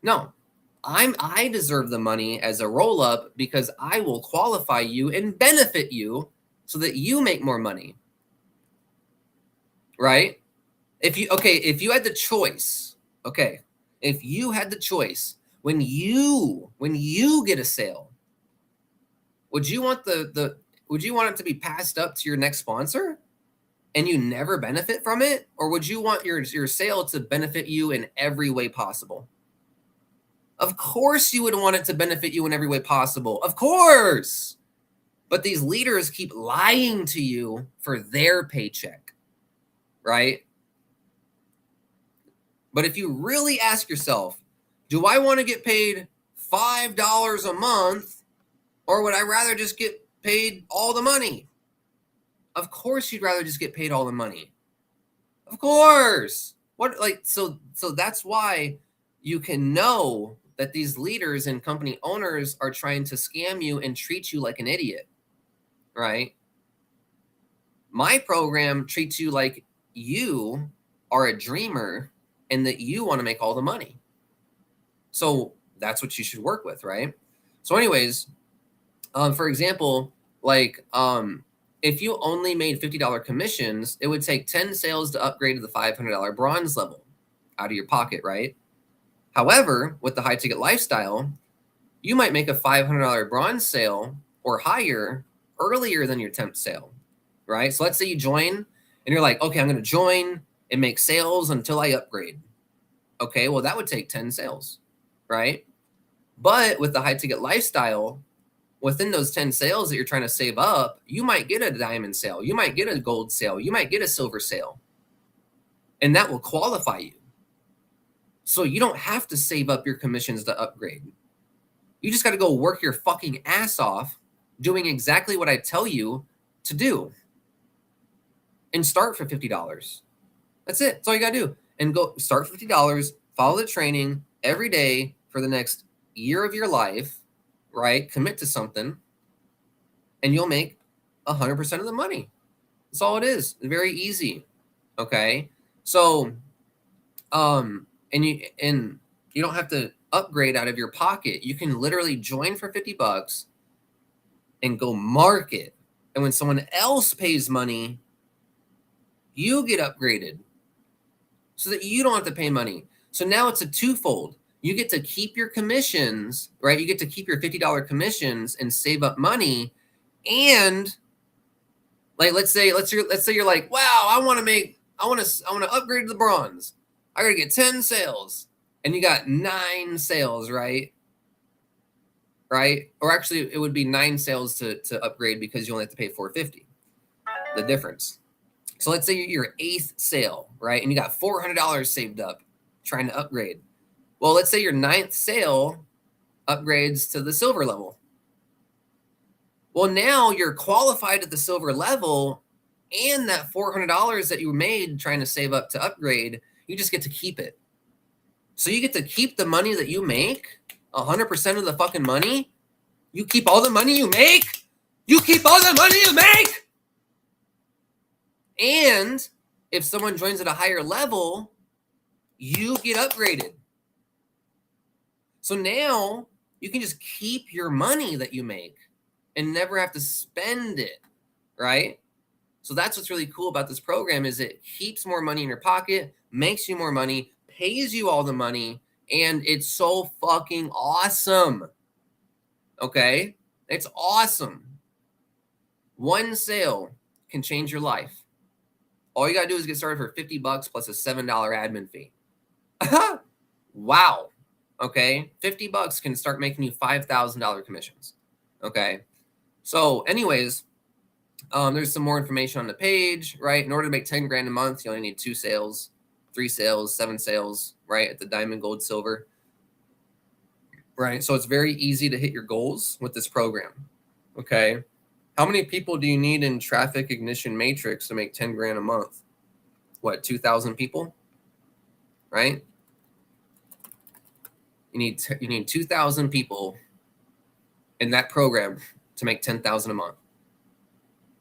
No. I deserve the money as a roll up because I will qualify you and benefit you so that you make more money. Right? If you had the choice, if you had the choice, when you get a sale, would you want would you want it to be passed up to your next sponsor and you never benefit from it? Or would you want your sale to benefit you in every way possible? Of course you would want it to benefit you in every way possible. Of course. But these leaders keep lying to you for their paycheck, right? But if you really ask yourself, do I want to get paid $5 a month, or would I rather just get paid all the money? Of course you'd rather just get paid all the money. Of course. So that's why you can know that these leaders and company owners are trying to scam you and treat you like an idiot, right? My program treats you like you are a dreamer and that you want to make all the money. So that's what you should work with, right? So anyways, for example, if you only made $50 commissions, it would take 10 sales to upgrade to the $500 bronze level out of your pocket, right? However, with the high ticket lifestyle, you might make a $500 bronze sale or higher earlier than your temp sale, right? So let's say you join and you're like, okay, I'm going to join and make sales until I upgrade. Okay, well, that would take 10 sales, right? But with the high ticket lifestyle, within those 10 sales that you're trying to save up, you might get a diamond sale, you might get a gold sale, you might get a silver sale, and that will qualify you. So you don't have to save up your commissions to upgrade. You just got to go work your fucking ass off doing exactly what I tell you to do and start for $50. That's it. That's all you got to do. And go start for $50, follow the training every day for the next year of your life, right? Commit to something, and you'll make 100% of the money. That's all it is. It's very easy. Okay. So, and you don't have to upgrade out of your pocket. You can literally join for $50 and go market. And when someone else pays money, you get upgraded so that you don't have to pay money. So now it's a twofold. You get to keep your commissions, right? You get to keep your $50 commissions and save up money. And like, let's say you're like, wow, I want to upgrade to the bronze. I got to get 10 sales. And you got 9 sales, right? Right? Or actually, it would be 9 sales to upgrade because you only have to pay $450. The difference. So let's say you're your 8th sale, right? And you got $400 saved up trying to upgrade. Well, let's say your 9th sale upgrades to the silver level. Well, now you're qualified at the silver level, and that $400 that you made trying to save up to upgrade, you just get to keep it. So you get to keep the money that you make, 100% of the fucking money. You keep all the money you make. You keep all the money you make. And if someone joins at a higher level, you get upgraded. So now you can just keep your money that you make and never have to spend it, right? So that's what's really cool about this program is it keeps more money in your pocket, makes you more money, pays you all the money, and it's so fucking awesome. Okay? It's awesome. One sale can change your life. All you got to do is get started for $50 plus a $7 admin fee. Wow. Okay? $50 can start making you $5,000 commissions. Okay? So anyways, There's some more information on the page, right? In order to make 10 grand a month, you only need 2 sales, 3 sales, 7 sales, right? At the diamond, gold, silver, right? So it's very easy to hit your goals with this program, okay? How many people do you need in Traffic Ignition Matrix to make 10 grand a month? What, 2,000 people, right? You need 2,000 people in that program to make 10,000 a month.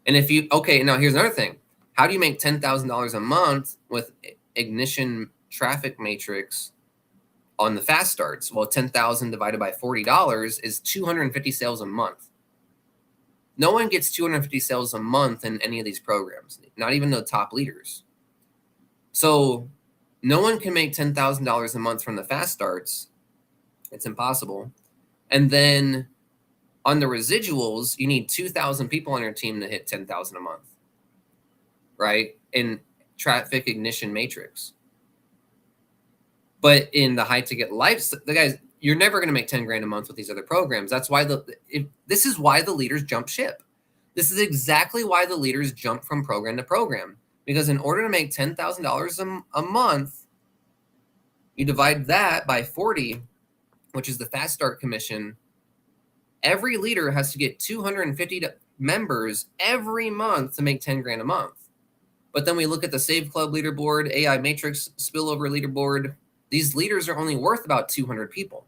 And if you, okay, now here's another thing. How do you make $10,000 a month with Ignition Traffic Matrix on the fast starts? Well, 10,000 divided by $40 is 250 sales a month. No one gets 250 sales a month in any of these programs, not even the top leaders. So no one can make $10,000 a month from the fast starts. It's impossible. And then on the residuals, you need 2,000 people on your team to hit 10,000 a month, right? In Traffic Ignition Matrix. But in the high ticket life, the guys, you're never going to make 10 grand a month with these other programs. That's why this is why the leaders jump ship. This is exactly why the leaders jump from program to program. Because in order to make $10,000 a month, you divide that by 40, which is the fast start commission. Every leader has to get 250 members every month to make 10 grand a month. But then we look at the Save Club leaderboard, AI Matrix spillover leaderboard. These leaders are only worth about 200 people.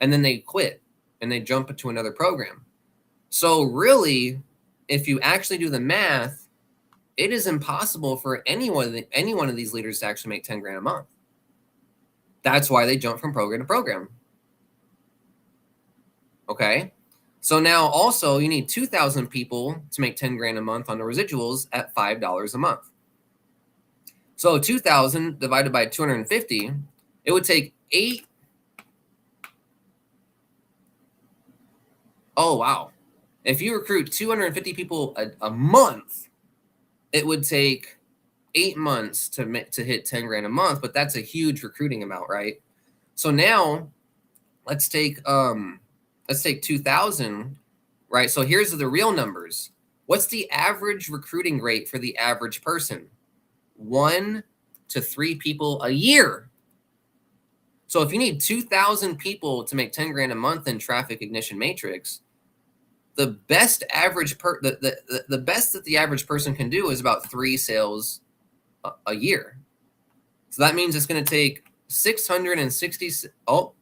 And then they quit and they jump into another program. So really, if you actually do the math, it is impossible for any one of these leaders to actually make 10 grand a month. That's why they jump from program to program. Okay. So now also you need 2,000 people to make 10 grand a month on the residuals at $5 a month. So 2,000 divided by 250, it would take 8. Oh, wow. If you recruit 250 people a month, it would take 8 months to hit 10 grand a month, but that's a huge recruiting amount, right? So now let's take 2,000, right? So here's the real numbers. What's the average recruiting rate for the average person? 1 to 3 people a year. So if you need 2,000 people to make 10 grand a month in Traffic Ignition Matrix, the best the best that the average person can do is about 3 sales a year. So that means it's going to take 660. Oh,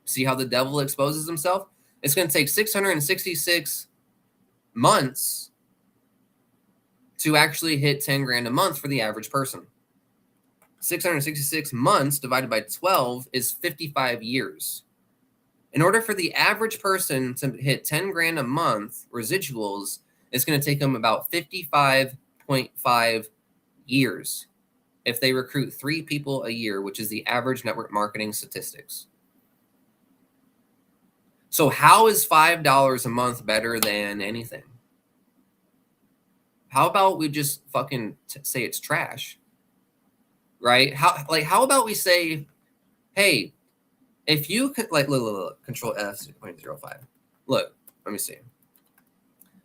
see how the devil exposes himself? It's going to take 666 months to actually hit 10 grand a month for the average person. 666 months divided by 12 is 55 years. In order for the average person to hit 10 grand a month residuals, it's going to take them about 55.5 years if they recruit 3 people a year, which is the average network marketing statistics. So how is $5 a month better than anything? How about we just fucking say it's trash, right? How about we say, hey, if you could look, Control F 0.05. Look, let me see.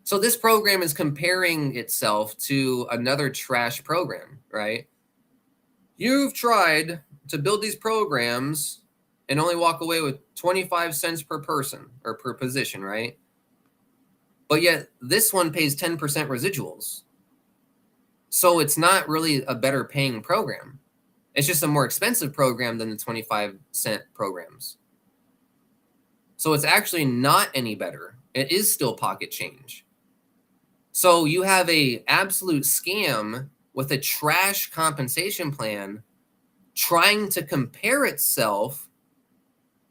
So this program is comparing itself to another trash program, right? You've tried to build these programs and only walk away with 25 cents per person or per position, right? But yet this one pays 10% residuals. So it's not really a better paying program. It's just a more expensive program than the 25-cent programs. So it's actually not any better. It is still pocket change. So you have a absolute scam with a trash compensation plan trying to compare itself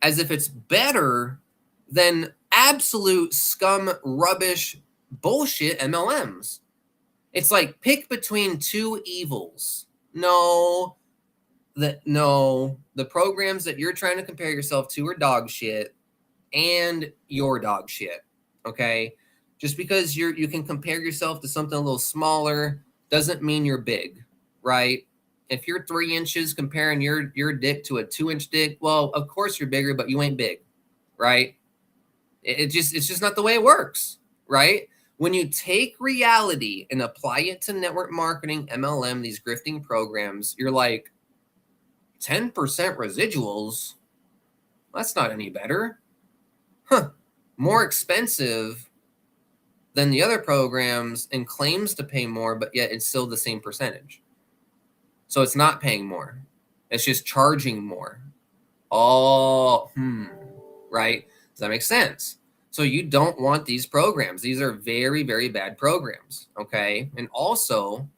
as if it's better than absolute scum, rubbish, bullshit MLMs. It's like pick between 2 evils. No, the programs that you're trying to compare yourself to are dog shit, and you're dog shit. Okay, just because you can compare yourself to something a little smaller doesn't mean you're big, right? If you're 3 inches comparing your dick to a 2-inch dick, well, of course you're bigger, but you ain't big, right? It's just not the way it works, right? When you take reality and apply it to network marketing, MLM, these grifting programs, you're like, 10% residuals? That's not any better. Huh. More expensive than the other programs and claims to pay more, but yet it's still the same percentage. So it's not paying more. It's just charging more. Oh, right? Does that make sense? So you don't want these programs. These are very, very bad programs, okay? And also,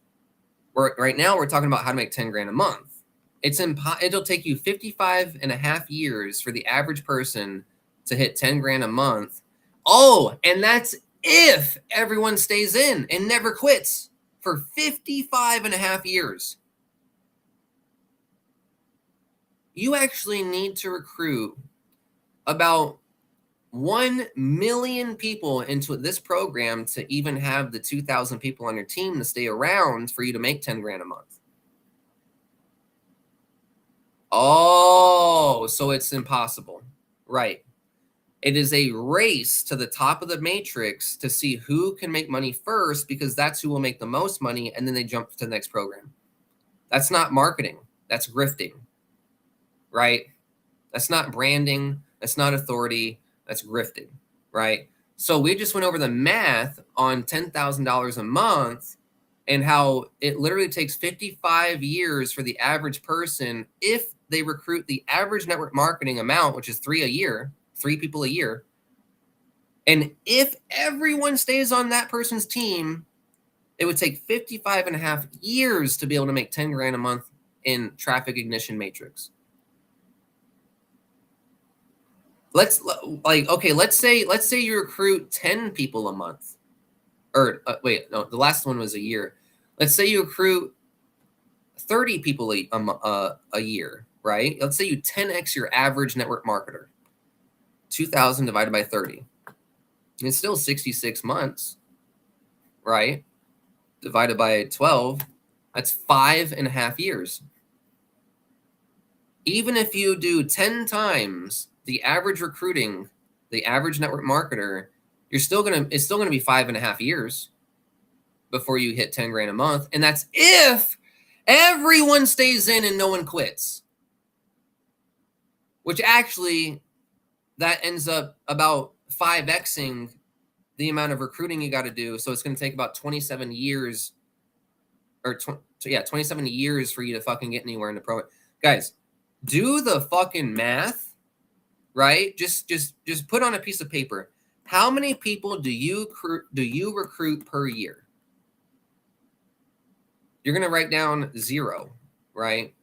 right now we're talking about how to make 10 grand a month. It'll take you 55 and a half years for the average person to hit 10 grand a month. Oh, and that's if everyone stays in and never quits for 55 and a half years. You actually need to recruit about 1 million people into this program to even have the 2,000 people on your team to stay around for you to make 10 grand a month. Oh, so it's impossible. Right. It is a race to the top of the matrix to see who can make money first, because that's who will make the most money, and then they jump to the next program. That's not marketing. That's grifting. Right? That's not branding. That's not authority. That's grifting. Right? So we just went over the math on $10,000 a month and how it literally takes 55 years for the average person, if they recruit the average network marketing amount, which is 3 people a year. And if everyone stays on that person's team, it would take 55 and a half years to be able to make 10 grand a month in traffic ignition matrix. Let's say you recruit 10 people a month, or the last one was a year. Let's say you recruit 30 people a year, right? Let's say you 10x your average network marketer. 2,000 divided by 30. It's still 66 months, right? Divided by 12, that's 5.5 years. Even if you do 10 times the average recruiting, the average network marketer, it's still gonna be 5.5 years before you hit 10 grand a month. And that's if everyone stays in and no one quits. Which actually, that ends up about 5xing the amount of recruiting you got to do. So it's going to take about 27 years, or 27 years for you to fucking get anywhere in the program. Guys, do the fucking math, right? Just put on a piece of paper. How many people do you recruit per year? You're going to write down 0, right?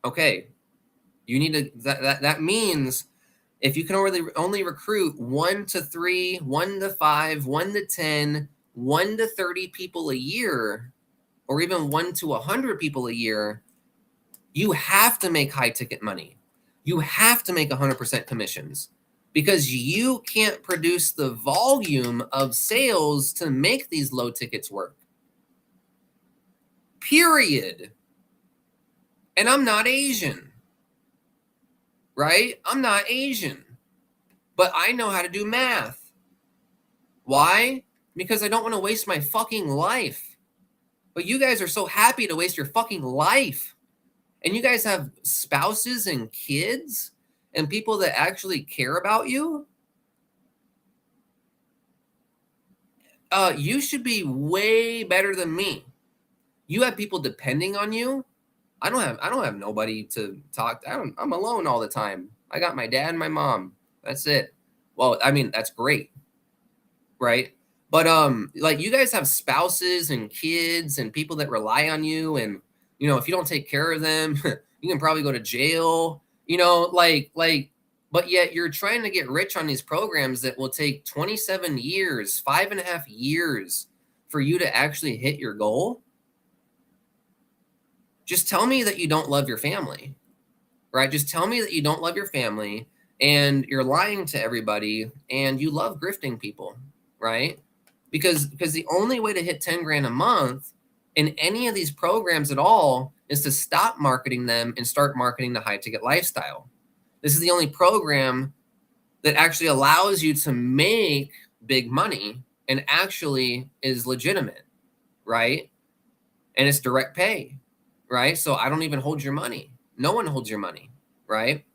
Okay. You need to, that means if you can only recruit 1 to 3, 1 to 5, 1 to 10, 1 to 30 people a year, or even 1 to 100 people a year, you have to make high ticket money. You have to make 100% commissions, because you can't produce the volume of sales to make these low tickets work. Period. And I'm not Asian. Right? I'm not Asian, but I know how to do math. Why? Because I don't want to waste my fucking life. But you guys are so happy to waste your fucking life. And you guys have spouses and kids and people that actually care about you. You should be way better than me. You have people depending on you. I don't have nobody to talk to. I'm alone all the time. I got my dad and my mom. That's it. Well, I mean, that's great. Right? But like, you guys have spouses and kids and people that rely on you, and if you don't take care of them, you can probably go to jail. But yet you're trying to get rich on these programs that will take 27 years, 5.5 years for you to actually hit your goal. Just tell me that you don't love your family, right? Just tell me that you don't love your family and you're lying to everybody and you love grifting people, right? Because the only way to hit 10 grand a month in any of these programs at all is to stop marketing them and start marketing the high ticket lifestyle. This is the only program that actually allows you to make big money and actually is legitimate, right? And it's direct pay, right? So I don't even hold your money. No one holds your money, right?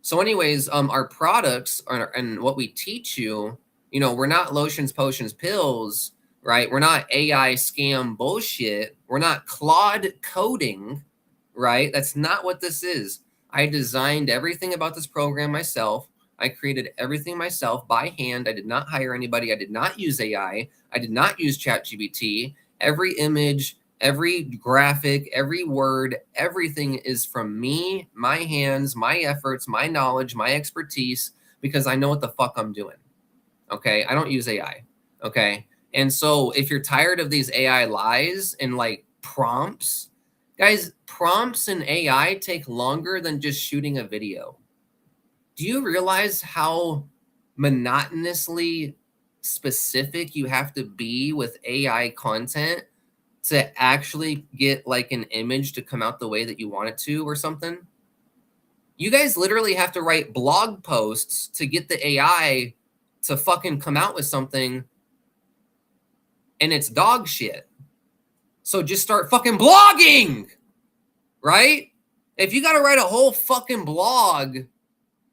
So anyways, our products are, and what we teach you, we're not lotions, potions, pills, right? We're not AI scam bullshit. We're not Claude coding, right? That's not what this is. I designed everything about this program myself. I created everything myself by hand. I did not hire anybody. I did not use AI. I did not use ChatGPT. Every image, every graphic, every word, everything is from me, my hands, my efforts, my knowledge, my expertise, because I know what the fuck I'm doing. Okay. I don't use AI. Okay. And so if you're tired of these AI lies and like prompts, guys, prompts in AI take longer than just shooting a video. Do you realize how monotonously specific you have to be with AI content to actually get like an image to come out the way that you want it to or something? You guys literally have to write blog posts to get the AI to fucking come out with something, and it's dog shit. So just start fucking blogging, right? If you got to write a whole fucking blog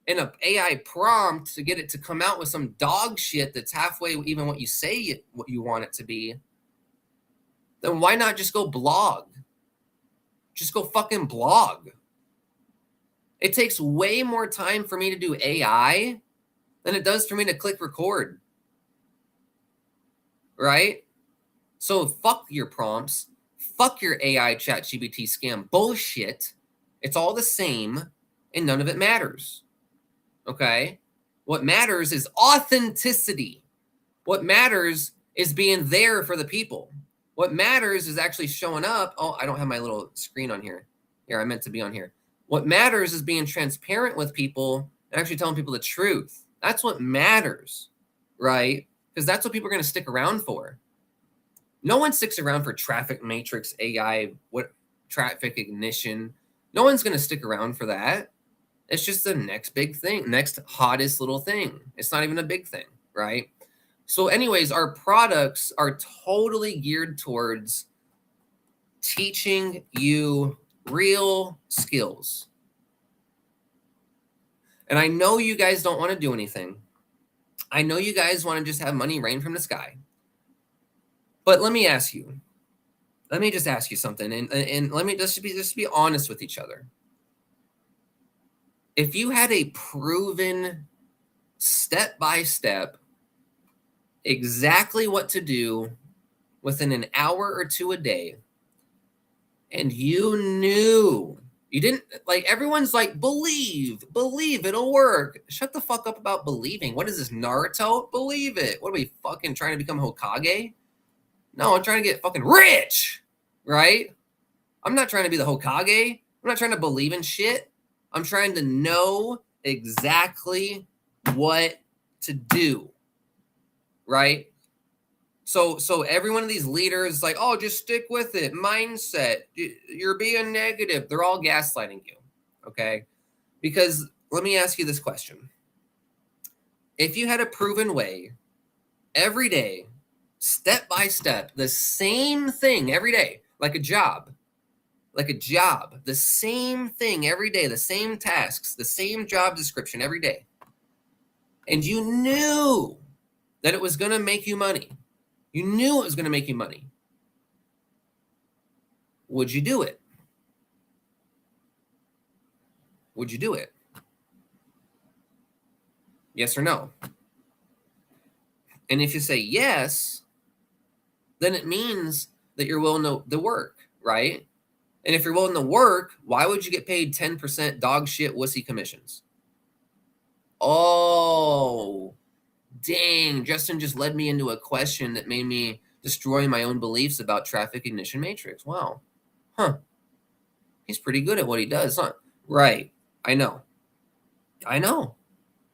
in an AI prompt to get it to come out with some dog shit that's halfway even what you say what you want it to be, then why not just go blog? Just go fucking blog. It takes way more time for me to do AI than it does for me to click record. Right? So fuck your prompts. Fuck your AI ChatGPT scam bullshit. It's all the same and none of it matters. Okay? What matters is authenticity. What matters is being there for the people. What matters is actually showing up. Oh, I don't have my little screen on here. Here, I meant to be on here. What matters is being transparent with people and actually telling people the truth. That's what matters, right? Because that's what people are going to stick around for. No one sticks around for traffic matrix AI, what traffic ignition. No one's going to stick around for that. It's just the next big thing, next hottest little thing. It's not even a big thing, right? So anyways, our products are totally geared towards teaching you real skills. And I know you guys don't want to do anything. I know you guys want to just have money rain from the sky. But let me ask you. Let me just ask you something, and let me just be honest with each other. If you had a proven step-by-step exactly what to do within an hour or two a day, and you knew you didn't, like, everyone's like, believe it'll work. Shut the fuck up about believing. What is this, Naruto? Believe it. What are we, fucking trying to become Hokage? No, I'm trying to get fucking rich, right? I'm not trying to be the Hokage. I'm not trying to believe in shit. I'm trying to know exactly what to do, right? So every one of these leaders, like, oh, just stick with it. Mindset. You're being negative. They're all gaslighting you, okay? Because let me ask you this question. If you had a proven way every day, step by step, the same thing every day, like a job, the same thing every day, the same tasks, the same job description every day, and you knew that it was going to make you money, would you do it? Would you do it? Yes or no? And if you say yes, then it means that you're willing to work, right? And if you're willing to work, why would you get paid 10% dog shit wussy commissions? Oh, dang. Justin just led me into a question that made me destroy my own beliefs about traffic ignition matrix. Wow. Huh. He's pretty good at what he does, huh? Right. I know.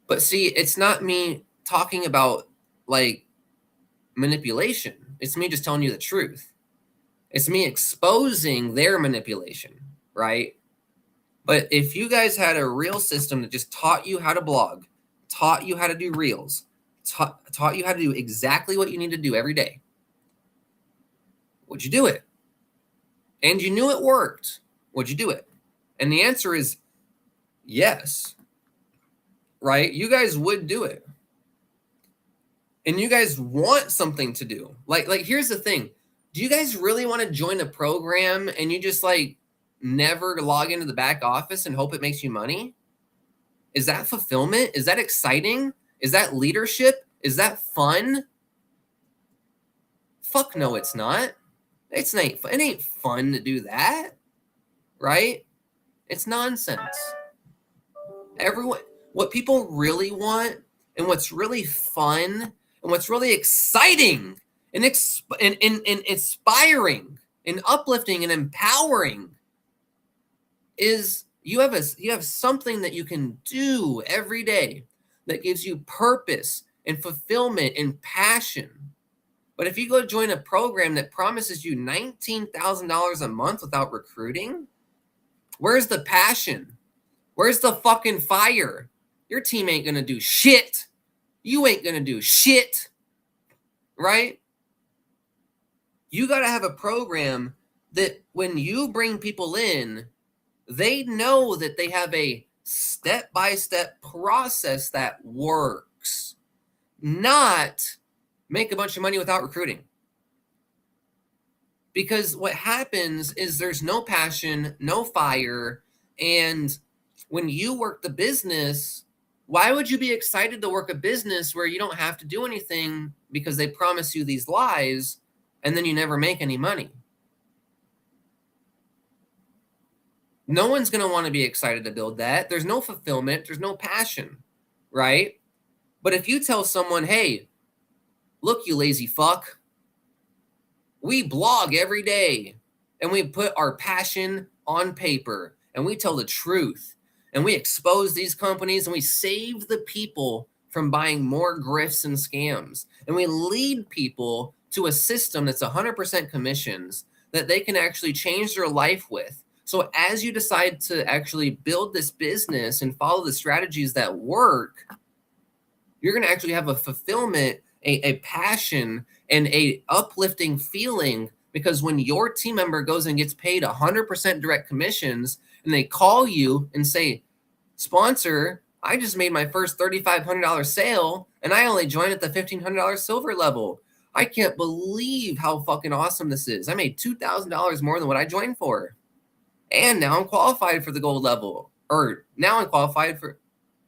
But see, it's not me talking about like manipulation. It's me just telling you the truth. It's me exposing their manipulation, right? But if you guys had a real system that just taught you how to blog, taught you how to do reels, taught you how to do exactly what you need to do every day, would you do it? And you knew it worked, would you do it? And the answer is yes, right? You guys would do it. And you guys want something to do. Like here's the thing. Do you guys really want to join a program and you just like never log into the back office and hope it makes you money? Is that fulfillment? Is that exciting? Is that leadership? Is that fun? Fuck no, it's not. It ain't fun to do that, right? It's nonsense. What people really want and what's really fun and what's really exciting and inspiring and uplifting and empowering is you have something that you can do every day that gives you purpose and fulfillment and passion. But if you go join a program that promises you $19,000 a month without recruiting, where's the passion? Where's the fucking fire? Your team ain't going to do shit. You ain't going to do shit. Right? You got to have a program that when you bring people in, they know that they have a step-by-step process that works. Not make a bunch of money without recruiting. Because what happens is there's no passion, no fire, and when you work the business, why would you be excited to work a business where you don't have to do anything because they promise you these lies and then you never make any money? No one's going to want to be excited to build that. There's no fulfillment. There's no passion, right? But if you tell someone, hey, look, you lazy fuck, we blog every day and we put our passion on paper and we tell the truth and we expose these companies and we save the people from buying more grifts and scams. And we lead people to a system that's 100% commissions that they can actually change their life with. So as you decide to actually build this business and follow the strategies that work, you're going to actually have a fulfillment, a passion, and a uplifting feeling, because when your team member goes and gets paid 100% direct commissions and they call you and say, sponsor, I just made my first $3,500 sale and I only joined at the $1,500 silver level. I can't believe how fucking awesome this is. I made $2,000 more than what I joined for. And now I'm qualified for the gold level, or now I'm qualified for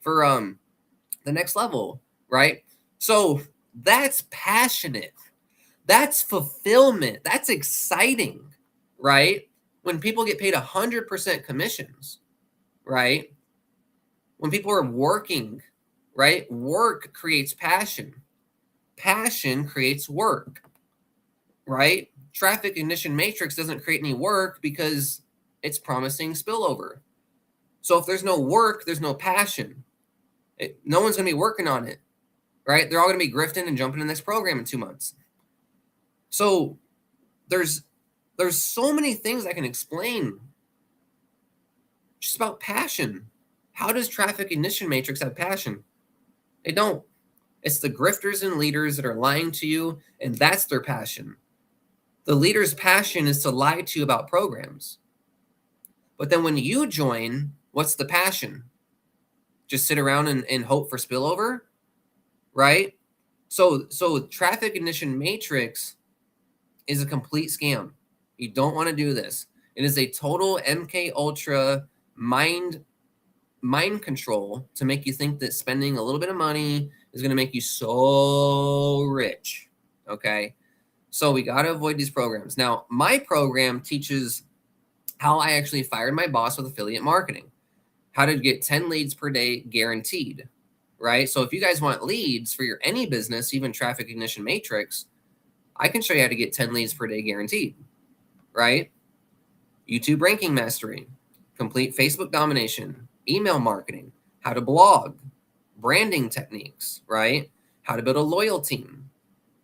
the next level, right? So that's passionate. That's fulfillment. That's exciting, right? When people get paid 100% commissions, right? When people are working, right? Work creates passion. Passion creates work, right? Traffic ignition matrix doesn't create any work because it's promising spillover. So if there's no work, there's no passion. No one's going to be working on it, right? They're all going to be grifting and jumping in this program in 2 months. So there's so many things I can explain just about passion. How does traffic ignition matrix have passion? They don't. It's the grifters and leaders that are lying to you, and that's their passion. The leader's passion is to lie to you about programs. But then when you join, what's the passion? Just sit around and hope for spillover, right? So traffic ignition matrix is a complete scam. You don't want to do this. It is a total MK Ultra mind control to make you think that spending a little bit of money is going to make you so rich. Okay. So we got to avoid these programs. Now, my program teaches how I actually fired my boss with affiliate marketing, how to get 10 leads per day guaranteed, right? So if you guys want leads for your any business, even traffic ignition matrix, I can show you how to get 10 leads per day guaranteed, right? YouTube ranking mastery, complete Facebook domination, email marketing, how to blog, branding techniques, right? How to build a loyal team,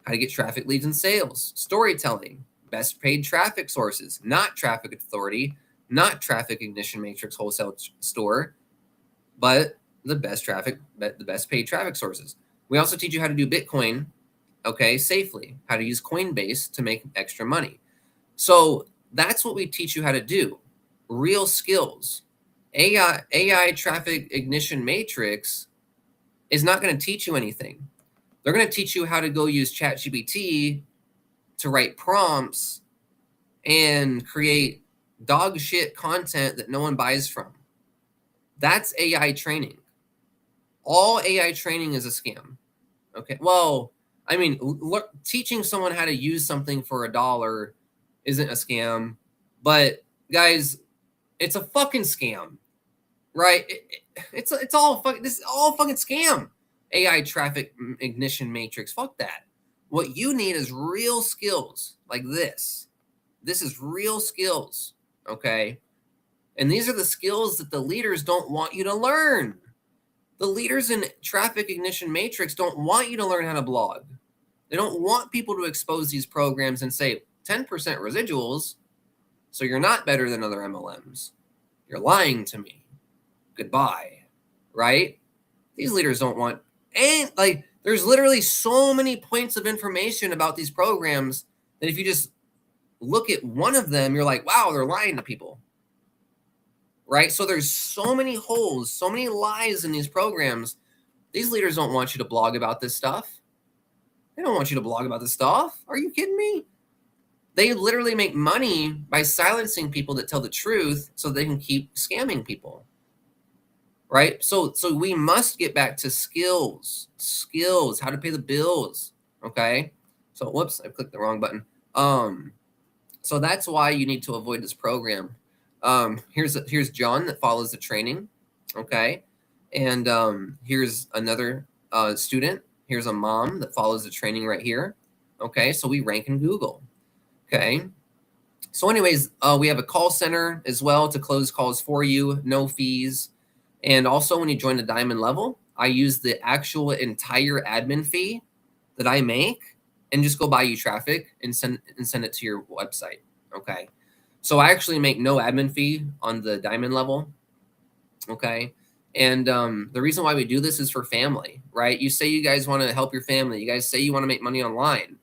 how to get traffic leads and sales, storytelling, best paid traffic sources, not traffic authority, not traffic ignition matrix wholesale store, but the best paid traffic sources. We also teach you how to do Bitcoin, okay, safely, how to use Coinbase to make extra money. So that's what we teach you how to do. Real skills. AI traffic ignition matrix is not going to teach you anything. They're going to teach you how to go use ChatGPT to write prompts and create dog shit content that no one buys from. That's AI training. All AI training is a scam. Okay. Well, I mean, look, teaching someone how to use something for $1 isn't a scam, but guys, it's a fucking scam, right? It's all fucking, this is all fucking scam. AI traffic ignition matrix. Fuck that. What you need is real skills like this. This is real skills. Okay. And these are the skills that the leaders don't want you to learn. The leaders in traffic ignition matrix don't want you to learn how to blog. They don't want people to expose these programs and say 10% residuals, so you're not better than other MLMs. You're lying to me. Goodbye. Right? These leaders don't want, and like, there's literally so many points of information about these programs that if you just look at one of them, you're like, wow, they're lying to people. Right? So there's so many holes, so many lies in these programs. These leaders don't want you to blog about this stuff. They don't want you to blog about this stuff. Are you kidding me? They literally make money by silencing people that tell the truth so they can keep scamming people. Right? So we must get back to skills, how to pay the bills. Okay? So whoops, I clicked the wrong button. So that's why you need to avoid this program. Here's John that follows the training. Okay? And here's another student. Here's a mom that follows the training right here. Okay? So we rank in Google. Okay? So anyways, we have a call center as well to close calls for you, no fees. And also when you join the diamond level, I use the actual entire admin fee that I make and just go buy you traffic and send it to your website. Okay. So I actually make no admin fee on the diamond level. Okay. And the reason why we do this is for family, right? You say you guys want to help your family. You guys say you want to make money online,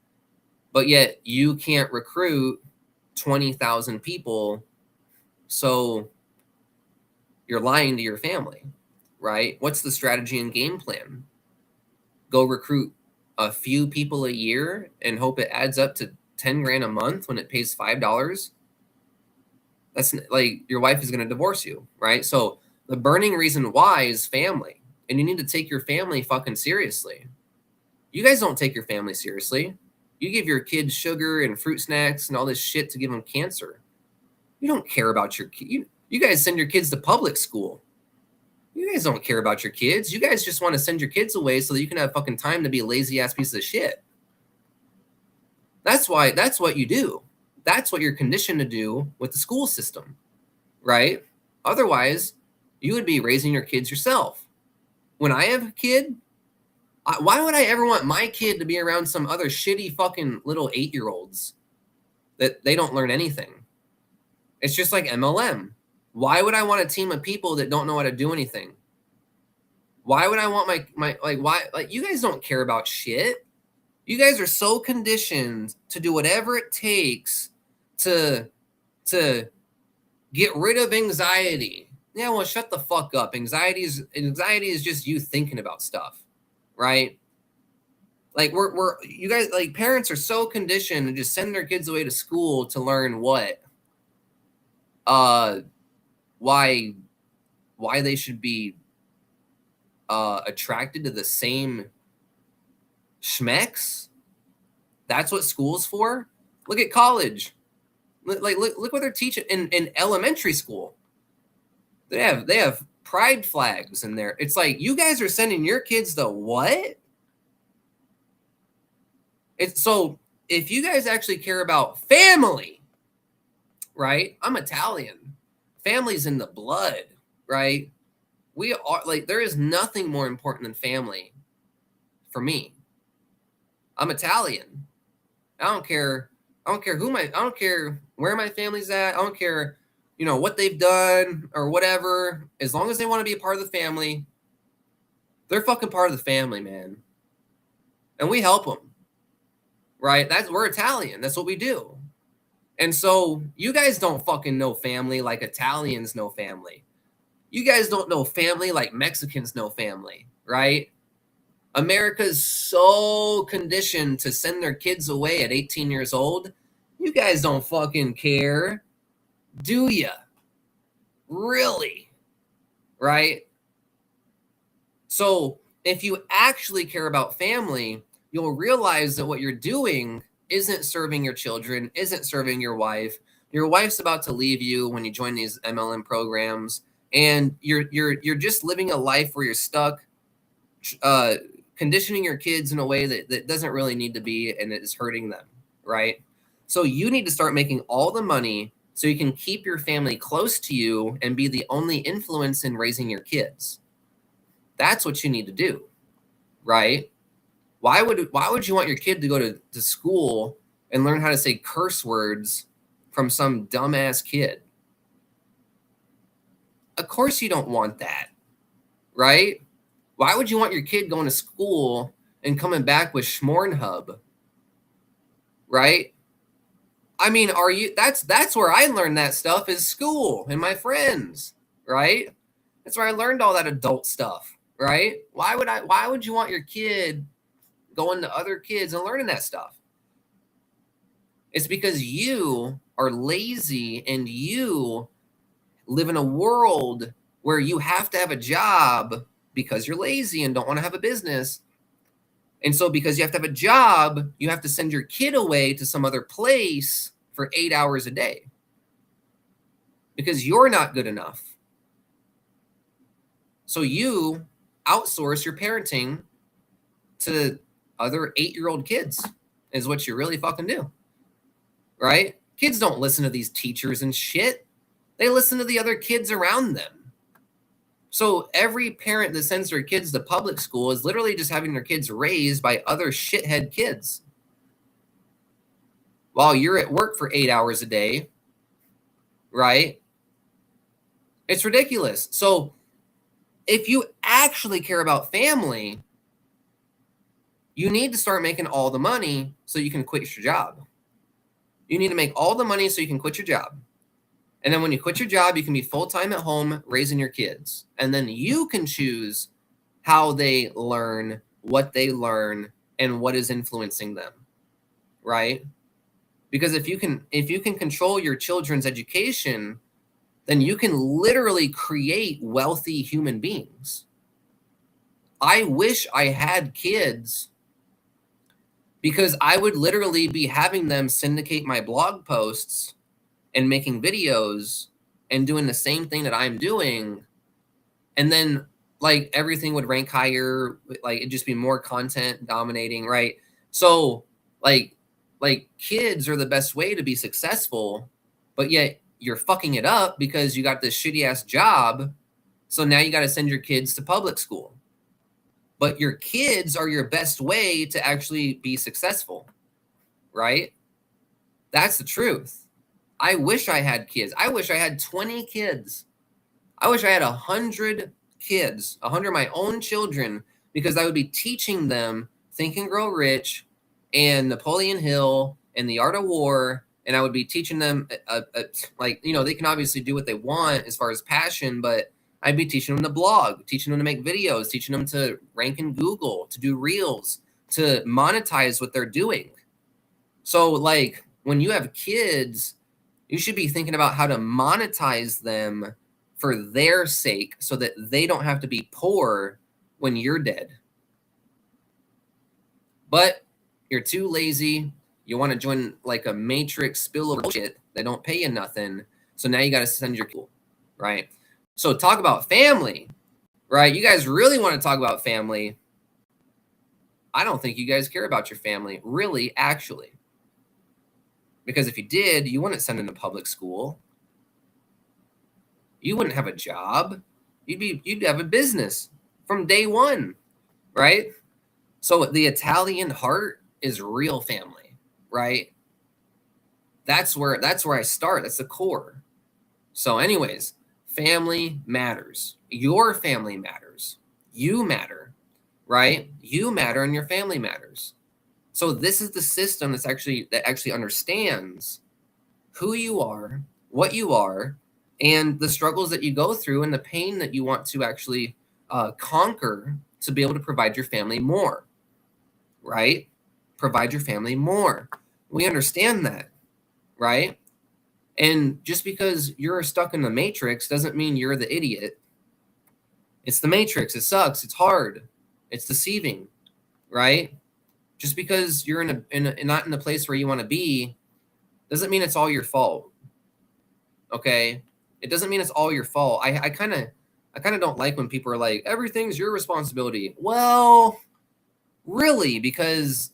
but yet you can't recruit 20,000 people. So you're lying to your family, right? What's the strategy and game plan? Go recruit a few people a year and hope it adds up to 10 grand a month when it pays $5. That's like, your wife is going to divorce you, right? So the burning reason why is family, and you need to take your family fucking seriously. You guys don't take your family seriously. You give your kids sugar and fruit snacks and all this shit to give them cancer. You don't care about your kids. You guys send your kids to public school. You guys don't care about your kids. You guys just want to send your kids away so that you can have fucking time to be a lazy ass piece of shit. That's what you do. That's what you're conditioned to do with the school system, right? Otherwise, you would be raising your kids yourself. When I have a kid, why would I ever want my kid to be around some other shitty fucking little 8-year-olds that they don't learn anything? It's just like MLM. Why would I want a team of people that don't know how to do anything? Why would I want you guys don't care about shit. You guys are so conditioned to do whatever it takes to get rid of anxiety. Yeah, well, shut the fuck up. Anxiety is just you thinking about stuff, right? Like you guys, like, parents are so conditioned to just send their kids away to school to learn what? Why they should be attracted to the same schmecks. That's what school's for. Look at college. Look what they're teaching in elementary school. They have pride flags in there. It's like, you guys are sending your kids to what? It's so, if you guys actually care about family, right? I'm Italian. Family's in the blood, right? We are, like, there is nothing more important than family for me. I'm Italian. I don't care where my family's at. I don't care, what they've done or whatever. As long as they want to be a part of the family, they're fucking part of the family, man. and we help them, right? We're Italian. That's what we do. And so you guys don't fucking know family like Italians know family. You guys don't know family like Mexicans know family, right? America's so conditioned to send their kids away at 18 years old. You guys don't fucking care, do ya? Really? Right? So if you actually care about family, you'll realize that what you're doing isn't serving your children, isn't serving your wife. Your wife's about to leave you when you join these MLM programs, and you're just living a life where you're stuck, conditioning your kids in a way that doesn't really need to be, and it is hurting them, right? So you need to start making all the money so you can keep your family close to you and be the only influence in raising your kids. That's what you need to do, right? Why would you want your kid to go to school and learn how to say curse words from some dumbass kid? Of course you don't want that, right? Why would you want your kid going to school and coming back with Schmornhub, right? I mean, that's where I learned that stuff, is school and my friends, right? That's where I learned all that adult stuff, right? Why would you want your kid going to other kids and learning that stuff? It's because you are lazy and you live in a world where you have to have a job because you're lazy and don't want to have a business. And so because you have to have a job, you have to send your kid away to some other place for 8 hours a day because you're not good enough. So you outsource your parenting to other 8-year-old kids is what you really fucking do, right? Kids don't listen to these teachers and shit. They listen to the other kids around them. So every parent that sends their kids to public school is literally just having their kids raised by other shithead kids while you're at work for 8 hours a day, right? It's ridiculous. So if you actually care about family, you need to start making all the money so you can quit your job. You need to make all the money so you can quit your job. And then when you quit your job, you can be full-time at home raising your kids. And then you can choose how they learn, what they learn, and what is influencing them, right? Because if you can control your children's education, then you can literally create wealthy human beings. I wish I had kids because I would literally be having them syndicate my blog posts and making videos and doing the same thing that I'm doing. And then like everything would rank higher, like it'd just be more content dominating, right? So like kids are the best way to be successful, but yet you're fucking it up because you got this shitty ass job. So now you got to send your kids to public school. But your kids are your best way to actually be successful, right? That's the truth. I wish I had kids. I wish I had 20 kids. I wish I had 100 kids, 100 of my own children, because I would be teaching them Think and Grow Rich and Napoleon Hill and The Art of War. And I would be teaching them, like, you know, they can obviously do what they want as far as passion, but I'd be teaching them to blog, teaching them to make videos, teaching them to rank in Google, to do reels, to monetize what they're doing. So, like, when you have kids, you should be thinking about how to monetize them for their sake so that they don't have to be poor when you're dead. But you're too lazy. You want to join like a matrix spillover bullshit. They don't pay you nothing. So now you got to send your kid, right? So talk about family, right? You guys really want to talk about family. I don't think you guys care about your family, really, actually. Because if you did, you wouldn't send them to public school. You wouldn't have a job. You'd have a business from day one, right? So the Italian heart is real family, right? That's where I start. That's the core. So anyways, family matters. Your family matters. You matter. right? You matter and your family matters. So this is the system that actually understands who you are, what you are, and the struggles that you go through and the pain that you want to actually conquer to be able to provide your family more, right? Provide your family more. We understand that, right? And just because you're stuck in the matrix doesn't mean you're the idiot. It's the matrix. It sucks. It's hard. It's deceiving, right? Just because you're not in the place where you want to be doesn't mean it's all your fault. Okay? It doesn't mean it's all your fault. I kind of don't like when people are like, everything's your responsibility. Well, really, because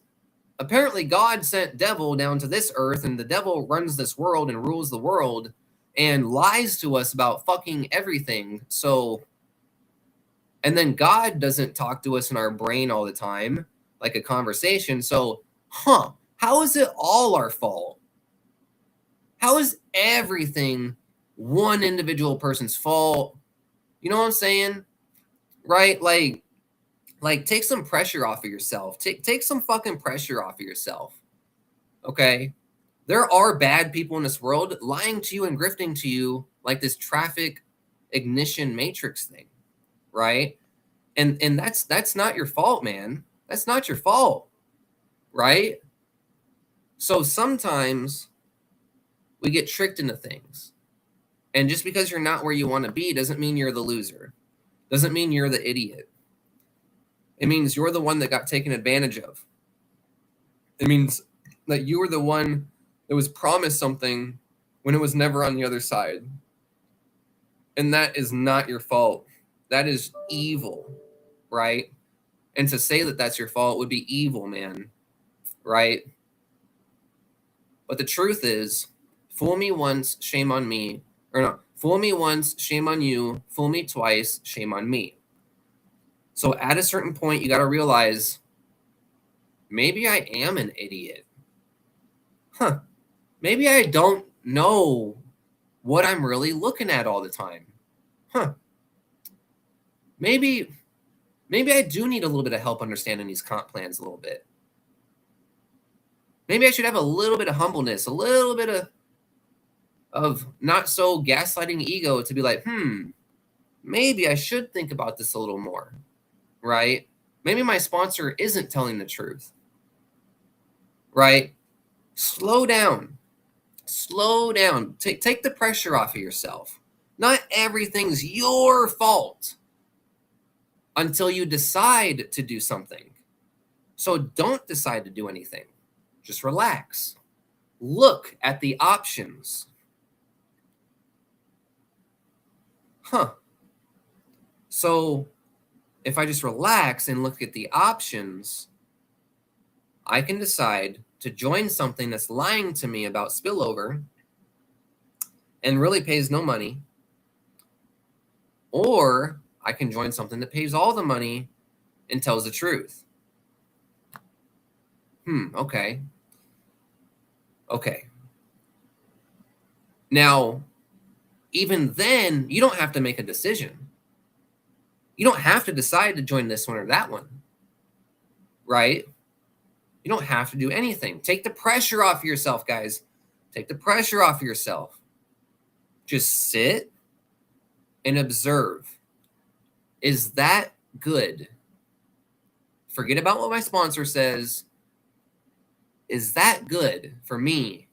apparently God sent devil down to this earth, and the devil runs this world and rules the world and lies to us about fucking everything. So, and then God doesn't talk to us in our brain all the time, like a conversation. So, how is it all our fault? How is everything one individual person's fault? You know what I'm saying? Right? Like take some pressure off of yourself. Take some fucking pressure off of yourself. Okay? There are bad people in this world lying to you and grifting to you like this traffic ignition matrix thing, right? And that's not your fault, man. That's not your fault, right? So sometimes we get tricked into things. And just because you're not where you want to be doesn't mean you're the loser. Doesn't mean you're the idiot. It means you're the one that got taken advantage of. It means that you were the one that was promised something when it was never on the other side. And that is not your fault. That is evil, right? And to say that that's your fault would be evil, man, right? But the truth is, fool me once, shame on me. Or no, fool me once, shame on you. Fool me twice, shame on me. So at a certain point, you got to realize, maybe I am an idiot. Maybe I don't know what I'm really looking at all the time. Maybe I do need a little bit of help understanding these comp plans a little bit. Maybe I should have a little bit of humbleness, a little bit of not so gaslighting ego to be like, maybe I should think about this a little more, right? Maybe my sponsor isn't telling the truth, right? Slow down. Slow down. Take the pressure off of yourself. Not everything's your fault until you decide to do something. So don't decide to do anything. Just relax. Look at the options. So if I just relax and look at the options, I can decide to join something that's lying to me about spillover and really pays no money, or I can join something that pays all the money and tells the truth. Okay. Now, even then, you don't have to make a decision. You don't have to decide to join this one or that one, right? You don't have to do anything. Take the pressure off yourself, guys. Take the pressure off yourself. Just sit and observe. Is that good? Forget about what my sponsor says. Is that good for me?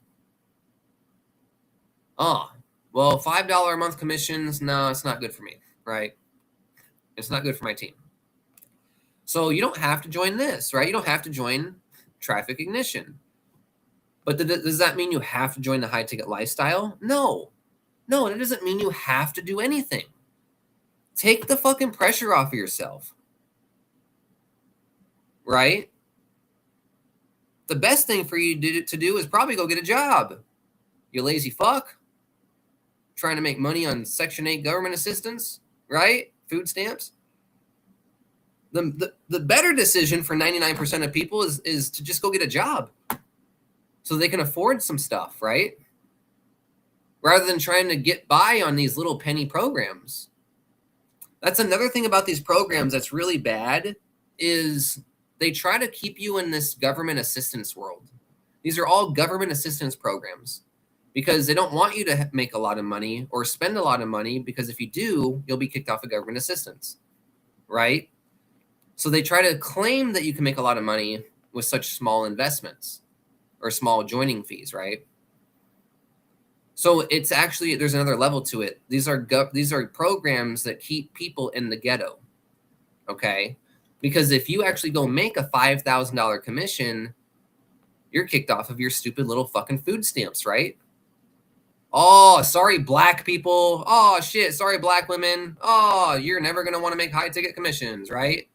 Well, $5 a month commissions, no, it's not good for me, right? It's not good for my team. So you don't have to join this, right? You don't have to join Traffic Ignition. But does that mean you have to join the high ticket lifestyle? No, that doesn't mean you have to do anything. Take the fucking pressure off of yourself, right? The best thing for you to do is probably go get a job. You lazy fuck. Trying to make money on Section 8 government assistance, right? Food stamps. The better decision for 99% of people is to just go get a job so they can afford some stuff, right? Rather than trying to get by on these little penny programs. That's another thing about these programs that's really bad is they try to keep you in this government assistance world. These are all government assistance programs because they don't want you to make a lot of money or spend a lot of money, because if you do, you'll be kicked off of government assistance, right? So they try to claim that you can make a lot of money with such small investments or small joining fees, right? So it's actually, there's another level to it. These are programs that keep people in the ghetto, okay? Because if you actually go make a $5,000 commission, you're kicked off of your stupid little fucking food stamps, right? Oh, sorry, black people. Oh, shit, sorry, black women. Oh, you're never going to want to make high-ticket commissions, right?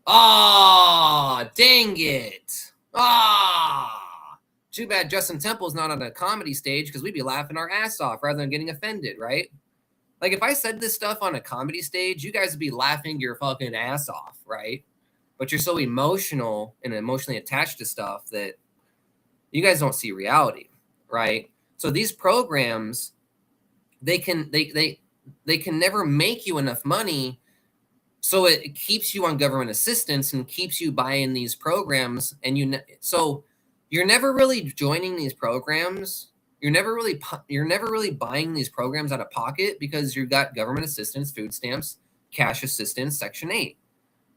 Oh, dang it. Ah, too bad Justin Temple's not on a comedy stage, because we'd be laughing our ass off rather than getting offended, right? Like, if I said this stuff on a comedy stage, you guys would be laughing your fucking ass off, right? But you're so emotional and emotionally attached to stuff that you guys don't see reality, right? So these programs, they can never make you enough money, so it keeps you on government assistance and keeps you buying these programs, and so you're never really joining these programs. You're never really buying these programs out of pocket, because you've got government assistance, food stamps, cash assistance, Section 8.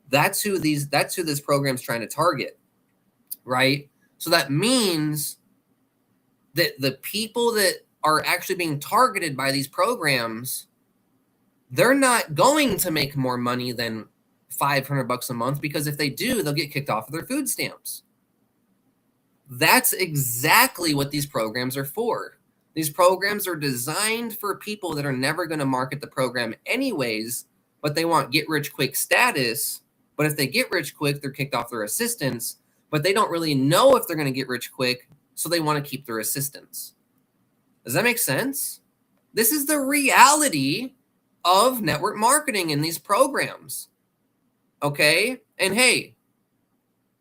That's who this program's trying to target, right? So that means that the people that are actually being targeted by these programs, they're not going to make more money than $500 a month, because if they do, they'll get kicked off of their food stamps. That's exactly what these programs are for. These programs are designed for people that are never going to market the program anyways, but they want get-rich-quick status. But if they get rich quick, they're kicked off their assistance, but they don't really know if they're going to get rich quick, so they want to keep their assistance. Does that make sense? This is the reality of network marketing in these programs, okay? And hey,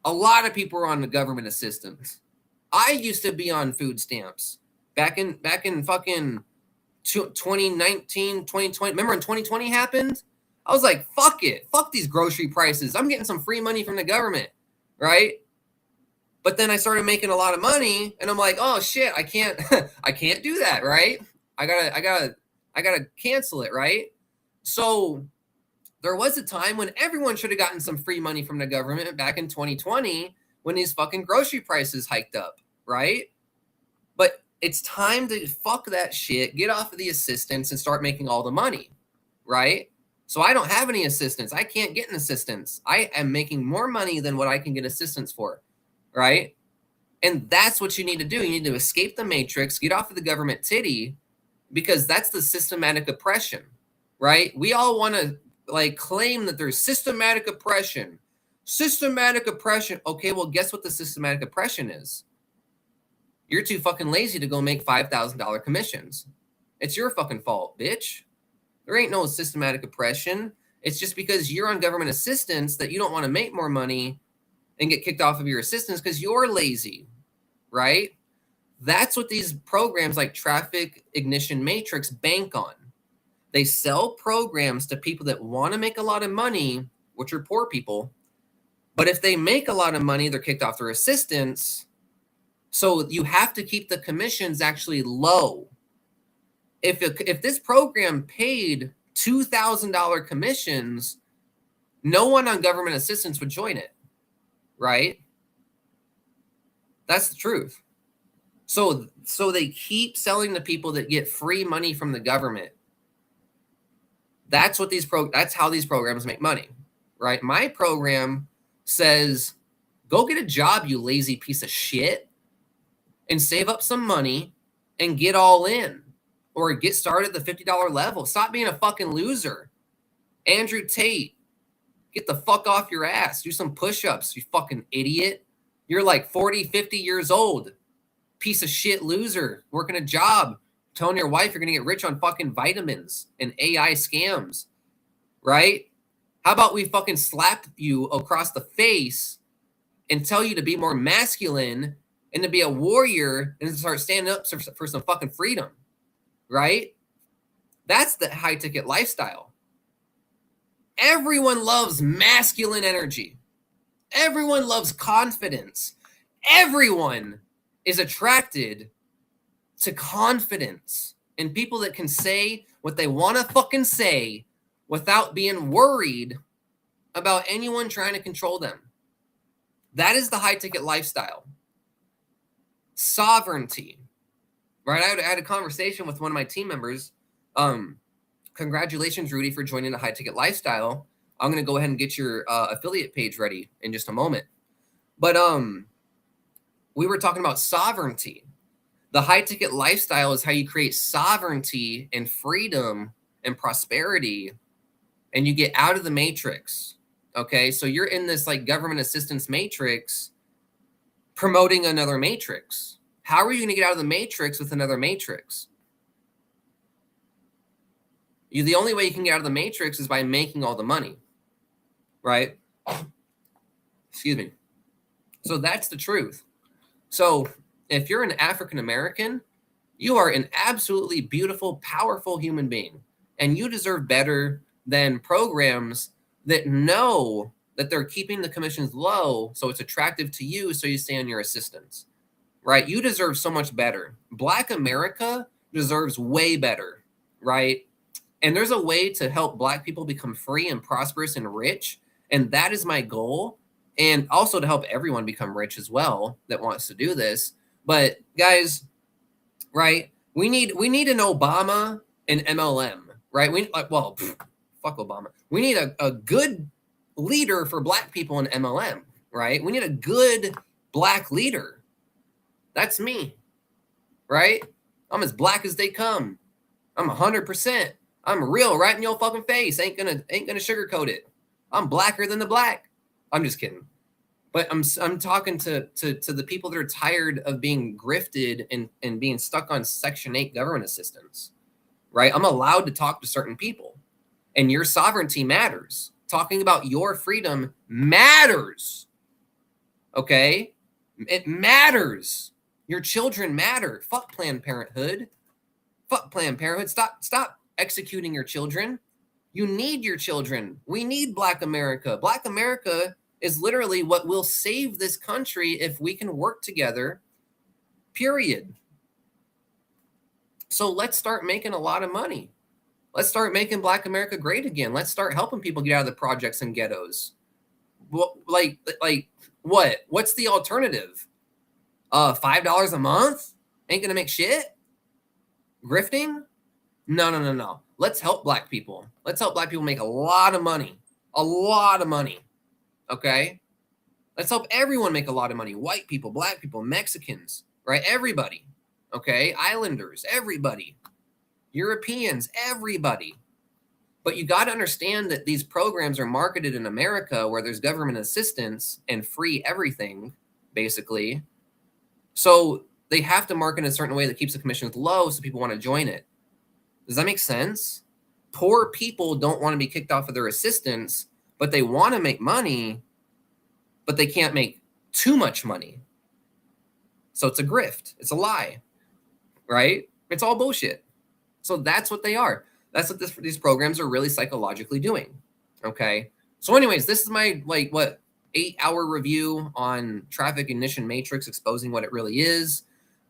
a lot of people are on the government assistance. I used to be on food stamps back in fucking 2019, 2020. Remember when 2020 happened? I was like, fuck it. Fuck these grocery prices. I'm getting some free money from the government, right? But then I started making a lot of money, and I'm like, oh shit, I can't I can't do that, right? I gotta cancel it, right? So there was a time when everyone should have gotten some free money from the government back in 2020 when these fucking grocery prices hiked up, right? But it's time to fuck that shit, get off of the assistance, and start making all the money, right? So I don't have any assistance. I can't get an assistance. I am making more money than what I can get assistance for, right? And that's what you need to do. You need to escape the matrix, get off of the government titty, because that's the systematic oppression, right? We all want to like claim that there's systematic oppression. Systematic oppression. Okay, well, guess what the systematic oppression is? You're too fucking lazy to go make $5,000 commissions. It's your fucking fault, bitch. There ain't no systematic oppression. It's just because you're on government assistance that you don't want to make more money and get kicked off of your assistance because you're lazy, right? That's what these programs like Traffic Ignition Matrix bank on. They sell programs to people that want to make a lot of money, which are poor people. But if they make a lot of money, they're kicked off their assistance. So you have to keep the commissions actually low. If this program paid $2,000 commissions, no one on government assistance would join it, right? That's the truth. So they keep selling to people that get free money from the government. That's how these programs make money, right? My program says, go get a job, you lazy piece of shit, and save up some money and get all in, or get started at the $50 level. Stop being a fucking loser. Andrew Tate, get the fuck off your ass. Do some push-ups, you fucking idiot. You're like 40, 50 years old. Piece of shit loser, working a job, telling your wife you're going to get rich on fucking vitamins and AI scams, right? How about we fucking slap you across the face and tell you to be more masculine and to be a warrior and to start standing up for some fucking freedom, right? That's the high-ticket lifestyle. Everyone loves masculine energy. Everyone loves confidence. Everyone is attracted to confidence and people that can say what they want to fucking say without being worried about anyone trying to control them. That is the high ticket lifestyle. Sovereignty, right? I had a conversation with one of my team members. Congratulations, Rudy, for joining the high ticket lifestyle. I'm going to go ahead and get your affiliate page ready in just a moment. But we were talking about sovereignty. The high ticket lifestyle is how you create sovereignty and freedom and prosperity, and you get out of the matrix. Okay, so you're in this like government assistance matrix promoting another matrix. How are you going to get out of the matrix with another matrix? The only way you can get out of the matrix is by making all the money, right? Excuse me. So that's the truth. So if you're an African American, you are an absolutely beautiful, powerful human being, and you deserve better than programs that know that they're keeping the commissions low so it's attractive to you, so you stay on your assistance, right? You deserve so much better. Black America deserves way better, right? And there's a way to help Black people become free and prosperous and rich, and that is my goal. And also to help everyone become rich as well that wants to do this. But guys, right? We need an Obama and MLM, right? Fuck Obama. We need a good leader for Black people in MLM, right? We need a good Black leader. That's me, right? I'm as Black as they come. I'm 100%. I'm real, right in your fucking face. Ain't gonna sugarcoat it. I'm blacker than the black. I'm just kidding. But I'm talking to the people that are tired of being grifted and being stuck on Section 8 government assistance, right? I'm allowed to talk to certain people, and your sovereignty matters. Talking about your freedom matters, okay? It matters. Your children matter. Fuck Planned Parenthood. Fuck Planned Parenthood. Stop executing your children. You need your children. We need Black America. Black America is literally what will save this country if we can work together, period. So let's start making a lot of money. Let's start making Black America great again. Let's start helping people get out of the projects and ghettos. Like what? What's the alternative? $5 a month? Ain't gonna make shit? Grifting? No. Let's help Black people. Let's help Black people make a lot of money. A lot of money. Okay? Let's help everyone make a lot of money. White people, Black people, Mexicans, right? Everybody. Okay? Islanders, everybody. Europeans, everybody. But you got to understand that these programs are marketed in America where there's government assistance and free everything, basically. So they have to market in a certain way that keeps the commissions low so people want to join it. Does that make sense? Poor people don't want to be kicked off of their assistance, but they want to make money, but they can't make too much money. So it's a grift. It's a lie, right? It's all bullshit. So that's what they are. That's what these programs are really psychologically doing, okay? So anyways, this is my, 8-hour review on traffic ignition matrix, exposing what it really is.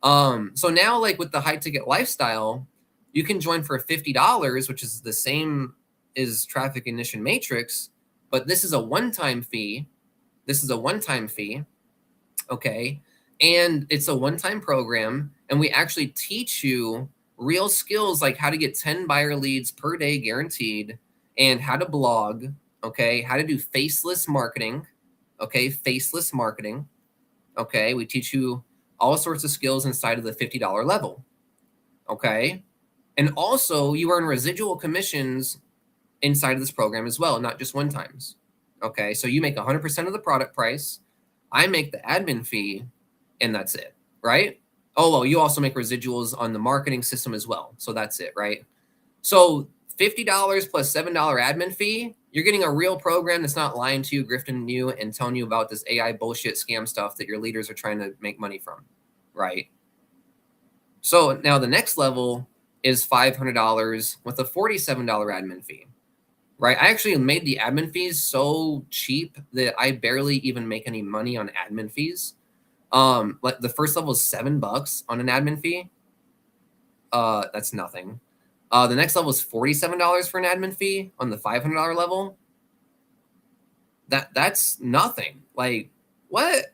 So now, with the high-ticket lifestyle, you can join for $50, which is the same as traffic ignition matrix, but this is a one-time fee. Okay? And it's a one-time program, and we actually teach you real skills like how to get 10 buyer leads per day guaranteed, and how to blog, okay? How to do faceless marketing, okay? Faceless marketing, okay? We teach you all sorts of skills inside of the $50 level, okay? And also, you earn residual commissions inside of this program as well, not just one times. Okay, so you make 100% of the product price. I make the admin fee, and that's it, right? Oh, well, you also make residuals on the marketing system as well. So that's it, right? So $50 plus $7 admin fee, you're getting a real program that's not lying to you, grifting you, and telling you about this AI bullshit scam stuff that your leaders are trying to make money from, right? So now the next level is $500 with a $47 admin fee. right? I actually made the admin fees so cheap that I barely even make any money on admin fees. Like the first level is $7 on an admin fee. That's nothing. The next level is $47 for an admin fee on the $500 level. That's nothing. Like, what?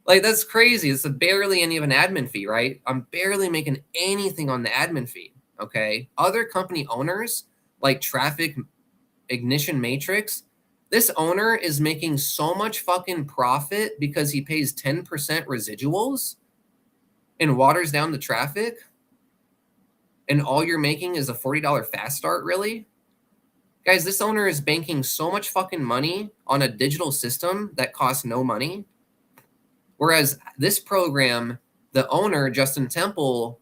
Like, that's crazy. It's barely any of an admin fee, right? I'm barely making anything on the admin fee. Okay. Other company owners like Traffic Ignition Matrix, this owner is making so much fucking profit because he pays 10% residuals and waters down the traffic. And all you're making is a $40 fast start, really? Guys, this owner is banking so much fucking money on a digital system that costs no money. Whereas this program, the owner, Justin Temple,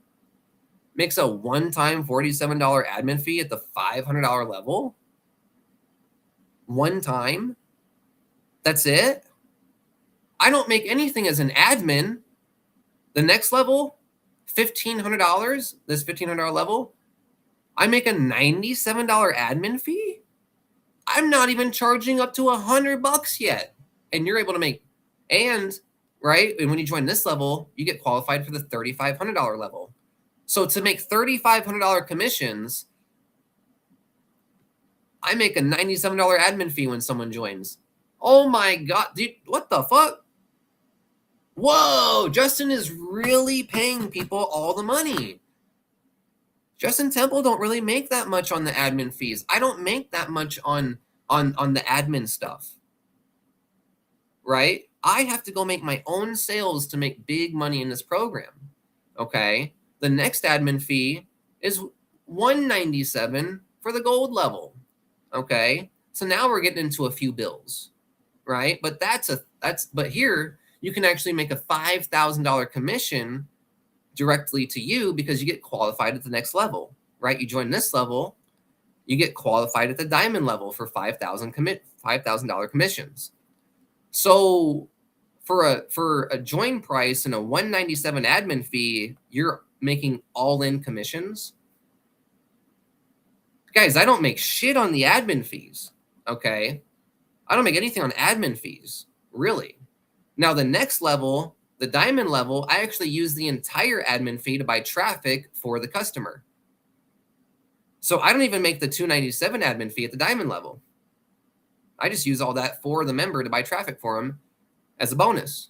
makes a one-time $47 admin fee at the $500 level. One time. That's it. I don't make anything as an admin. The next level, $1,500, this $1,500 level, I make a $97 admin fee. I'm not even charging up to $100 yet. And you're able to make, and right, and when you join this level, you get qualified for the $3,500 level. So to make $3,500 commissions, I make a $97 admin fee when someone joins. Oh my God, dude, what the fuck? Whoa, Justin is really paying people all the money. Justin Temple don't really make that much on the admin fees. I don't make that much on the admin stuff, right? I have to go make my own sales to make big money in this program, okay? The next admin fee is $197 for the gold level, okay? So now we're getting into a few bills, right? But but here you can actually make a $5,000 commission directly to you because you get qualified at the next level, right? You join this level, you get qualified at the diamond level for $5,000 commissions. So for a join price and a $197 admin fee, you're making all-in commissions. Guys, I don't make shit on the admin fees, okay? I don't make anything on admin fees, really. Now, the next level, the diamond level, I actually use the entire admin fee to buy traffic for the customer. So I don't even make the $297 admin fee at the diamond level. I just use all that for the member to buy traffic for him as a bonus.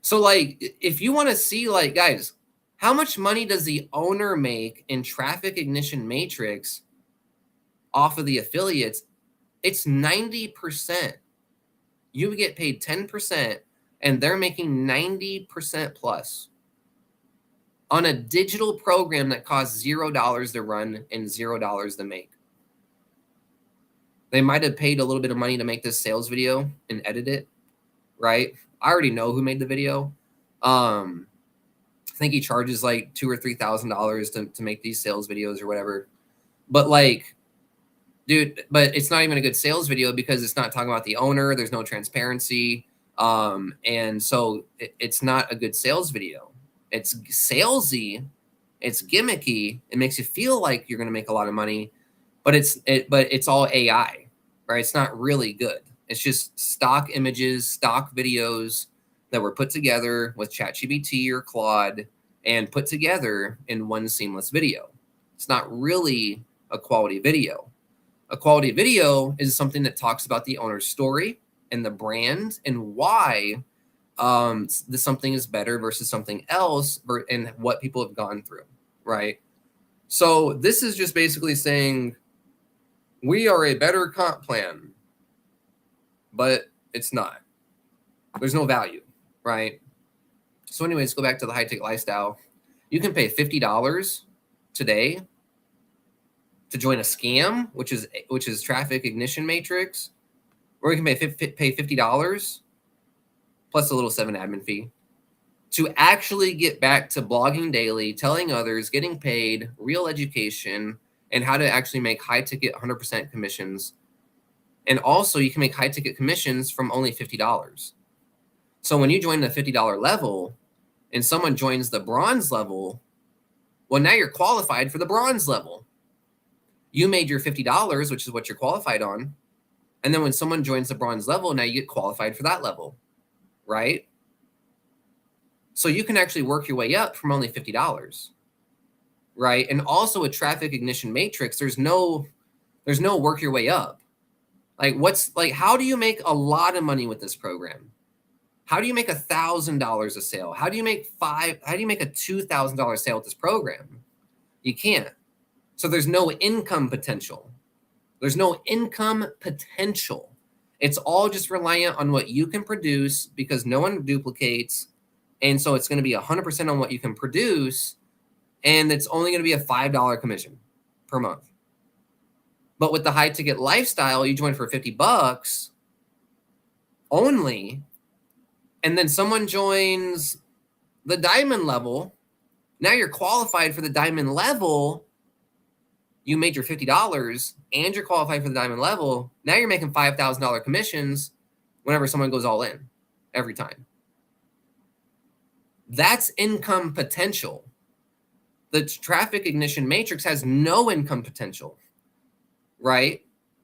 So like, if you want to see, like, guys, how much money does the owner make in Traffic Ignition Matrix off of the affiliates? It's 90%. You get paid 10%, and they're making 90% plus on a digital program that costs $0 to run and $0 to make. They might have paid a little bit of money to make this sales video and edit it, right? I already know who made the video. I think he charges like $2,000 or $3,000 to make these sales videos or whatever. But like, dude, but it's not even a good sales video because it's not talking about the owner. There's no transparency. And so it's not a good sales video. It's salesy. It's gimmicky. It makes you feel like you're going to make a lot of money, but it's all AI, right? It's not really good. It's just stock images, stock videos that were put together with ChatGPT or Claude and put together in one seamless video. It's not really a quality video. A quality video is something that talks about the owner's story and the brand and why something is better versus something else and what people have gone through, right? So this is just basically saying we are a better comp plan, but it's not. There's no value, right? So anyways, go back to the high ticket lifestyle. You can pay $50 today to join a scam, which is Traffic Ignition Matrix, or you can pay $50 plus a little 7 admin fee to actually get back to blogging daily, telling others, getting paid, real education, and how to actually make high ticket 100% commissions. And also you can make high ticket commissions from only $50. So when you join the $50 level and someone joins the bronze level, well, now you're qualified for the bronze level. You made your $50, which is what you're qualified on. And then when someone joins the bronze level, now you get qualified for that level, right? So you can actually work your way up from only $50, right? And also a traffic ignition matrix, there's no work your way up. Like, how do you make a lot of money with this program? How do you make $1,000 a sale? How do you make a $2,000 sale with this program? You can't. So there's no income potential. There's no income potential. It's all just reliant on what you can produce because no one duplicates. And so it's going to be 100% on what you can produce. And it's only going to be a $5 commission per month. But with the high ticket lifestyle, you join for $50 only. And then someone joins the diamond level. Now you're qualified for the diamond level. You made your $50 and you're qualified for the diamond level. Now you're making $5,000 commissions whenever someone goes all in every time. That's income potential. The traffic ignition matrix has no income potential, right?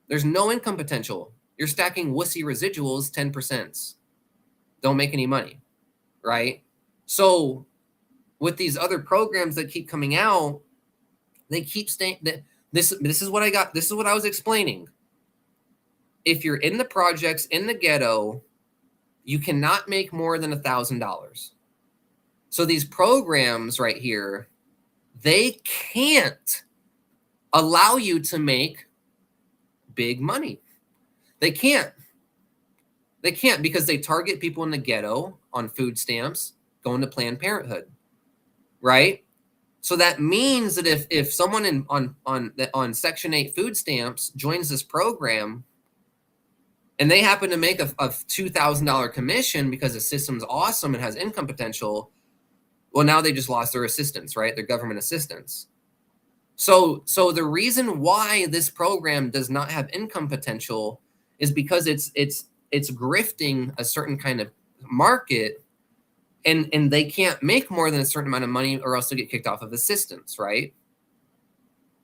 There's no income potential. You're stacking wussy residuals, 10%. Don't make any money, right? So with these other programs that keep coming out, they keep saying that this is what I got. This is what I was explaining. If you're in the projects in the ghetto, you cannot make more than $1,000. So these programs right here, they can't allow you to make big money. They can't. They can't because they target people in the ghetto on food stamps, going to Planned Parenthood, right? So that means that if someone on Section 8 food stamps joins this program and they happen to make a $2,000 commission because the system's awesome and has income potential, well, now they just lost their assistance, right? Their government assistance. So the reason why this program does not have income potential is because it's grifting a certain kind of market. And they can't make more than a certain amount of money or else they'll get kicked off of assistance, right?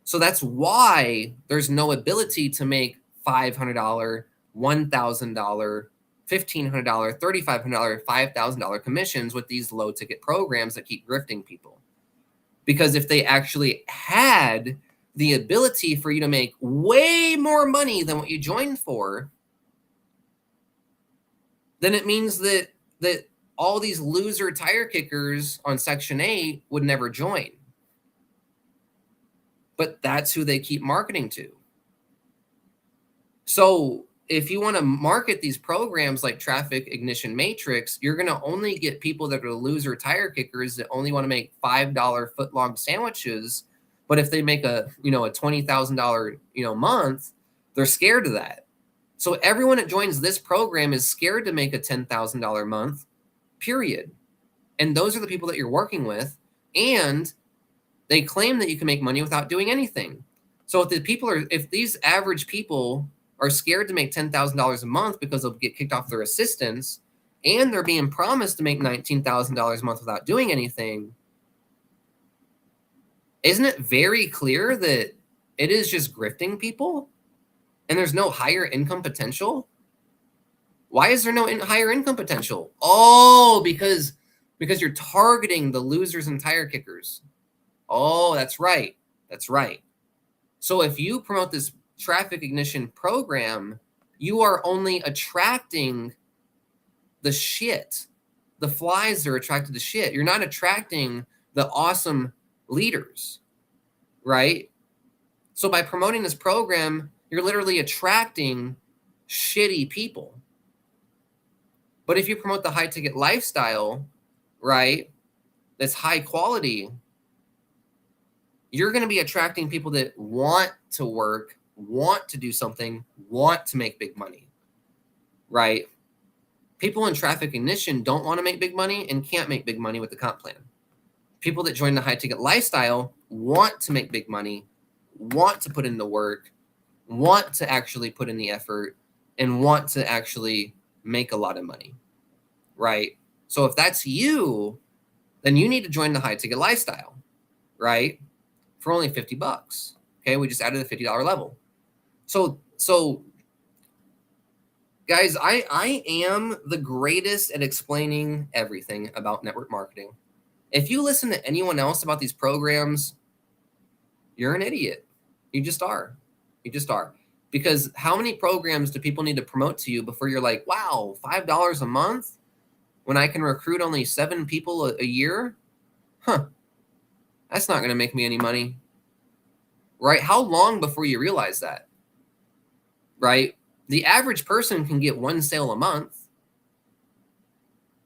So that's why there's no ability to make $500, $1,000, $1,500, $3,500, $5,000 commissions with these low ticket programs that keep grifting people. Because if they actually had the ability for you to make way more money than what you joined for, then it means that all these loser tire kickers on Section 8 would never join. But that's who they keep marketing to. So if you want to market these programs like Traffic Ignition Matrix, you're going to only get people that are loser tire kickers that only want to make $5 footlong sandwiches. But if they make a $20,000 month, they're scared of that. So everyone that joins this program is scared to make a $10,000 month. Period. And those are the people that you're working with, and they claim that you can make money without doing anything. So if these average people are scared to make $10,000 a month because they'll get kicked off their assistance, and they're being promised to make $19,000 a month without doing anything, isn't it very clear that it is just grifting people and there's no higher income potential? Why is there no higher income potential? Oh, because you're targeting the losers and tire kickers. Oh, that's right. That's right. So if you promote this traffic ignition program, you are only attracting the shit. The flies are attracted to shit. You're not attracting the awesome leaders, right? So by promoting this program, you're literally attracting shitty people. But if you promote the high ticket lifestyle, right, that's high quality, you're going to be attracting people that want to work, want to do something, want to make big money, right? People in traffic ignition don't want to make big money and can't make big money with the comp plan. People that join the high ticket lifestyle want to make big money, want to put in the work, want to actually put in the effort, and want to actually make a lot of money, right? So if that's you, then you need to join the high ticket lifestyle, right? For only $50. Okay, we just added a $50 level. So guys, I am the greatest at explaining everything about network marketing. If you listen to anyone else about these programs, you're an idiot. You just are. You just are. Because how many programs do people need to promote to you before you're like, wow, $5 a month when I can recruit only 7 people a year? Huh. That's not going to make me any money. Right? How long before you realize that? Right? The average person can get 1 sale a month.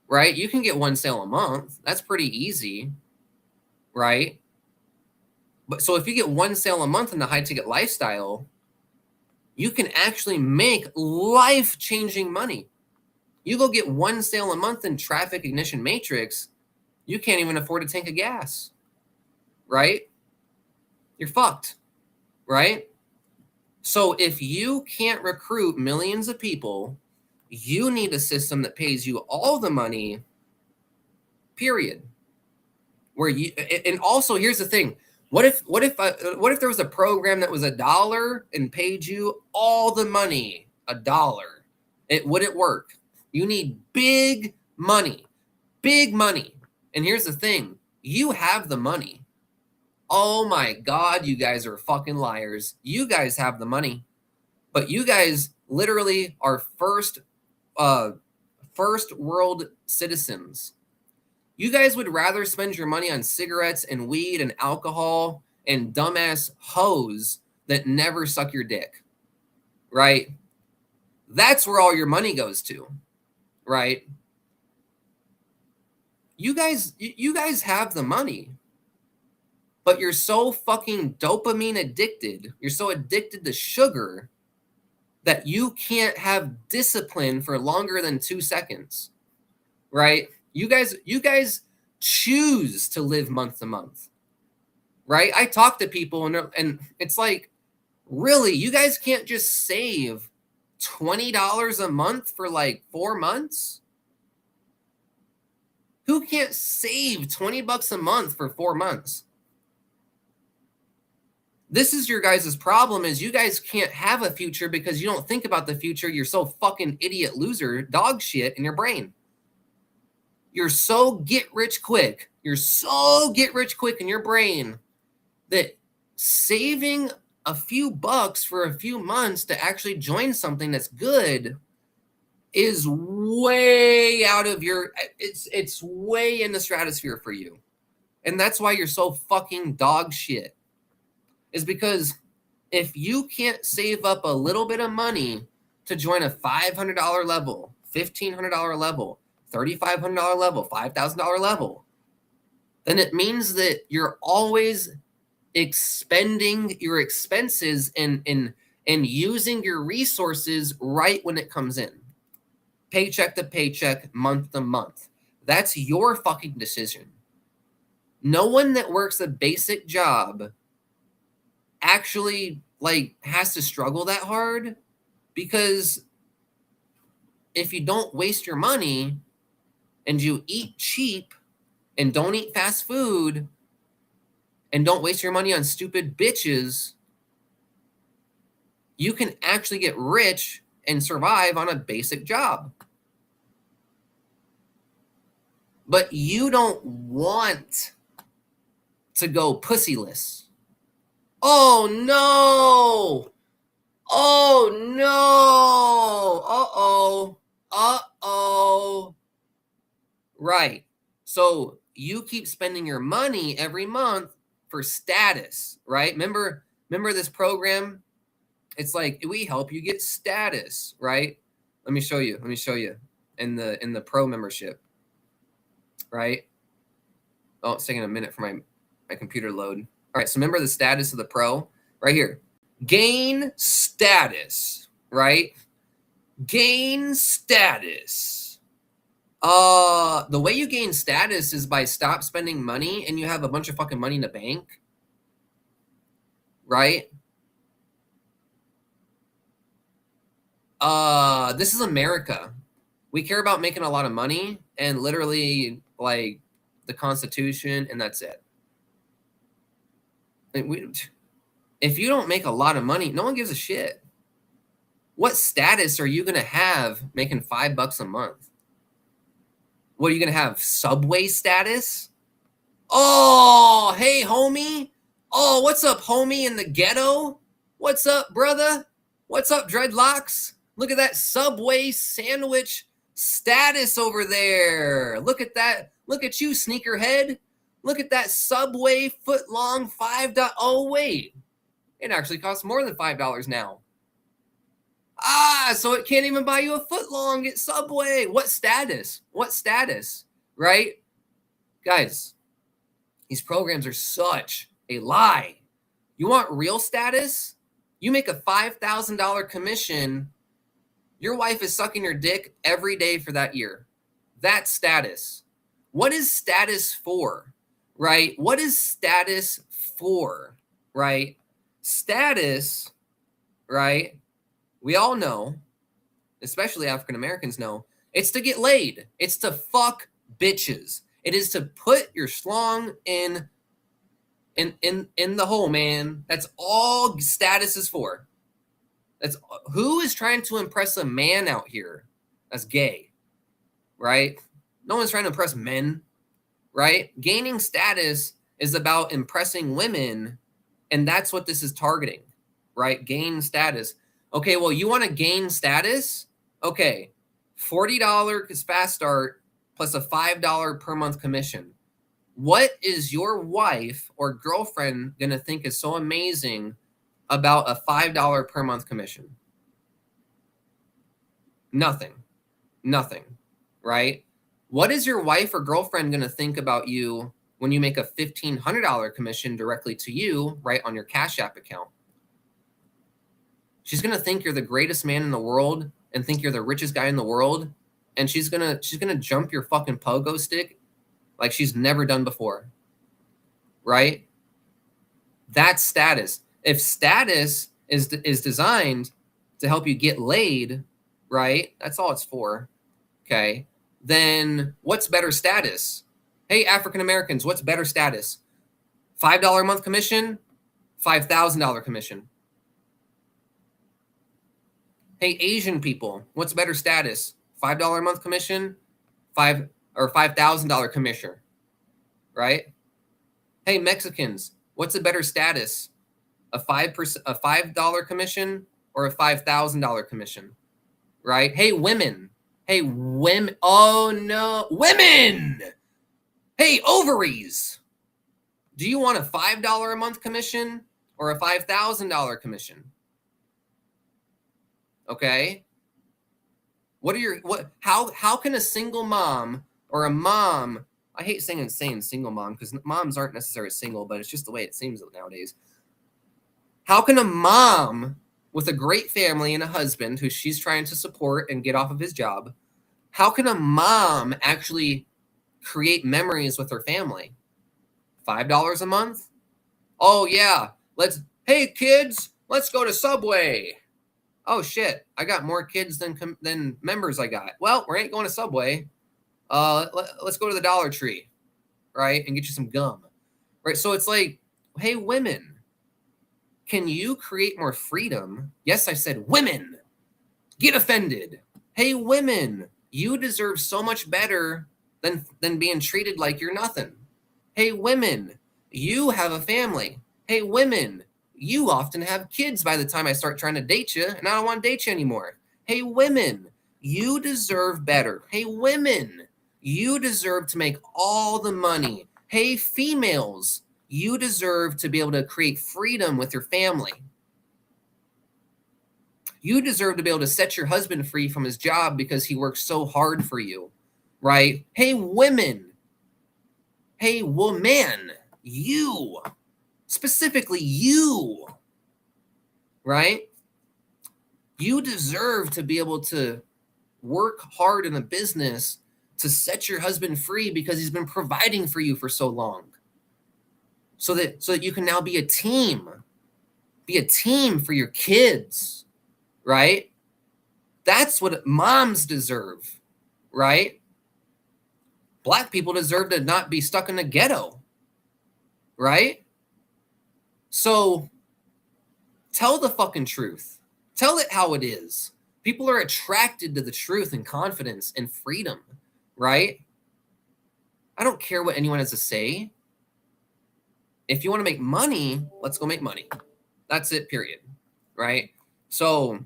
Right? You can get 1 sale a month. That's pretty easy. Right? But so if you get 1 sale a month in the high ticket lifestyle, you can actually make life-changing money. You go get 1 sale a month in traffic ignition matrix, you can't even afford a tank of gas. Right? You're fucked. Right? So if you can't recruit millions of people, you need a system that pays you all the money, period. Where you, and also here's the thing. What if there was a program that was $1 and paid you all the money, $1? Would it work? You need big money. Big money. And here's the thing. You have the money. Oh my God, you guys are fucking liars. You guys have the money. But you guys literally are first world citizens. You guys would rather spend your money on cigarettes and weed and alcohol and dumbass hoes that never suck your dick. Right? That's where all your money goes to. Right? You guys have the money. But you're so fucking dopamine addicted. You're so addicted to sugar that you can't have discipline for longer than 2 seconds. Right? You guys choose to live month to month. Right? I talk to people and it's like, really, you guys can't just save $20 a month for like 4 months? Who can't save $20 a month for 4 months? This is your guys' problem, is you guys can't have a future because you don't think about the future. You're so fucking idiot loser dog shit in your brain. You're so get rich quick. You're so get rich quick in your brain that saving a few bucks for a few months to actually join something that's good is way out of your, it's way in the stratosphere for you. And that's why you're so fucking dog shit. Is because if you can't save up a little bit of money to join a $500 level, $1,500 level, $3,500 level, $5,000 level, then it means that you're always expending your expenses and using your resources right when it comes in. Paycheck to paycheck, month to month. That's your fucking decision. No one that works a basic job actually like has to struggle that hard, because if you don't waste your money and you eat cheap and don't eat fast food and don't waste your money on stupid bitches, you can actually get rich and survive on a basic job. But you don't want to go pussyless. Oh no! Oh no! Uh-oh. Uh-oh. Right. So you keep spending your money every month for status, right? Remember this program? It's like, we help you get status, right? Let me show you in the pro membership, right? Oh, it's taking a minute for my computer load. All right, so remember the status of the pro right here. Gain status, right? Gain status. The way you gain status is by stop spending money and you have a bunch of fucking money in the bank, right? This is America. We care about making a lot of money and literally like the Constitution, and that's it. If you don't make a lot of money, no one gives a shit. What status are you going to have making $5 a month? What are you going to have? Subway status? Oh, hey, homie. Oh, what's up, homie in the ghetto? What's up, brother? What's up, dreadlocks? Look at that Subway sandwich status over there. Look at that. Look at you, sneakerhead. Look at that Subway foot-long $5. Oh, wait. It actually costs more than $5 now. So it can't even buy you a foot-long at Subway. What status? What status? Right? Guys, these programs are such a lie. You want real status? You make a $5,000 commission. Your wife is sucking your dick every day for that year. That's status. What is status for? Right? What is status for? Right? Status, right? We all know, especially African Americans know, it's to get laid. It's to fuck bitches. It is to put your schlong in the hole, man. That's all status is for. That's who is trying to impress a man out here that's gay, right? No one's trying to impress men, right? Gaining status is about impressing women, and that's what this is targeting, right? Gain status. Okay, well, you want to gain status? Okay, $40 is fast start plus a $5 per month commission. What is your wife or girlfriend going to think is so amazing about a $5 per month commission? Nothing. Nothing, right? What is your wife or girlfriend going to think about you when you make a $1,500 commission directly to you, right, on your Cash App account? She's going to think you're the greatest man in the world and think you're the richest guy in the world. And she's going to jump your fucking pogo stick like she's never done before. Right? That's status. If status is designed to help you get laid, right? That's all it's for. Okay. Then what's better status? Hey, African Americans, what's better status? $5 a month commission, $5,000 commission. Hey, Asian people, what's better status? $5 a month commission, $5,000 commission, right? Hey, Mexicans, what's a better status? A $5 commission or a $5,000 commission, right? Hey, women. Hey, women. Oh no, women. Hey, ovaries. Do you want a $5 a month commission or a $5,000 commission? Okay. How can a single mom or a mom, I hate saying single mom because moms aren't necessarily single, but it's just the way it seems nowadays. How can a mom with a great family and a husband who she's trying to support and get off of his job, how can a mom actually create memories with her family? $5 a month? Oh yeah, hey kids, let's go to Subway. Oh shit, I got more kids than members I got. Well, we ain't going to Subway. Let's go to the Dollar Tree, right, and get you some gum, right? So it's like, hey, women, can you create more freedom? Yes, I said women. Get offended. Hey, women, you deserve so much better than being treated like you're nothing. Hey, women, you have a family. Hey, women, you often have kids by the time I start trying to date you, and I don't want to date you anymore. Hey, women, you deserve better. Hey, women, you deserve to make all the money. Hey, females, you deserve to be able to create freedom with your family. You deserve to be able to set your husband free from his job because he works so hard for you, right? Hey, women. Hey, woman, you. Specifically you, right? You deserve to be able to work hard in a business to set your husband free because he's been providing for you for so long. So that you can now be a team for your kids, right? That's what moms deserve, right? Black people deserve to not be stuck in the ghetto, right? So Tell the fucking truth. Tell it how it is. People are attracted to the truth and confidence and freedom, right? I don't care what anyone has to say. If you want to make money, let's go make money. That's it, period. Right? So,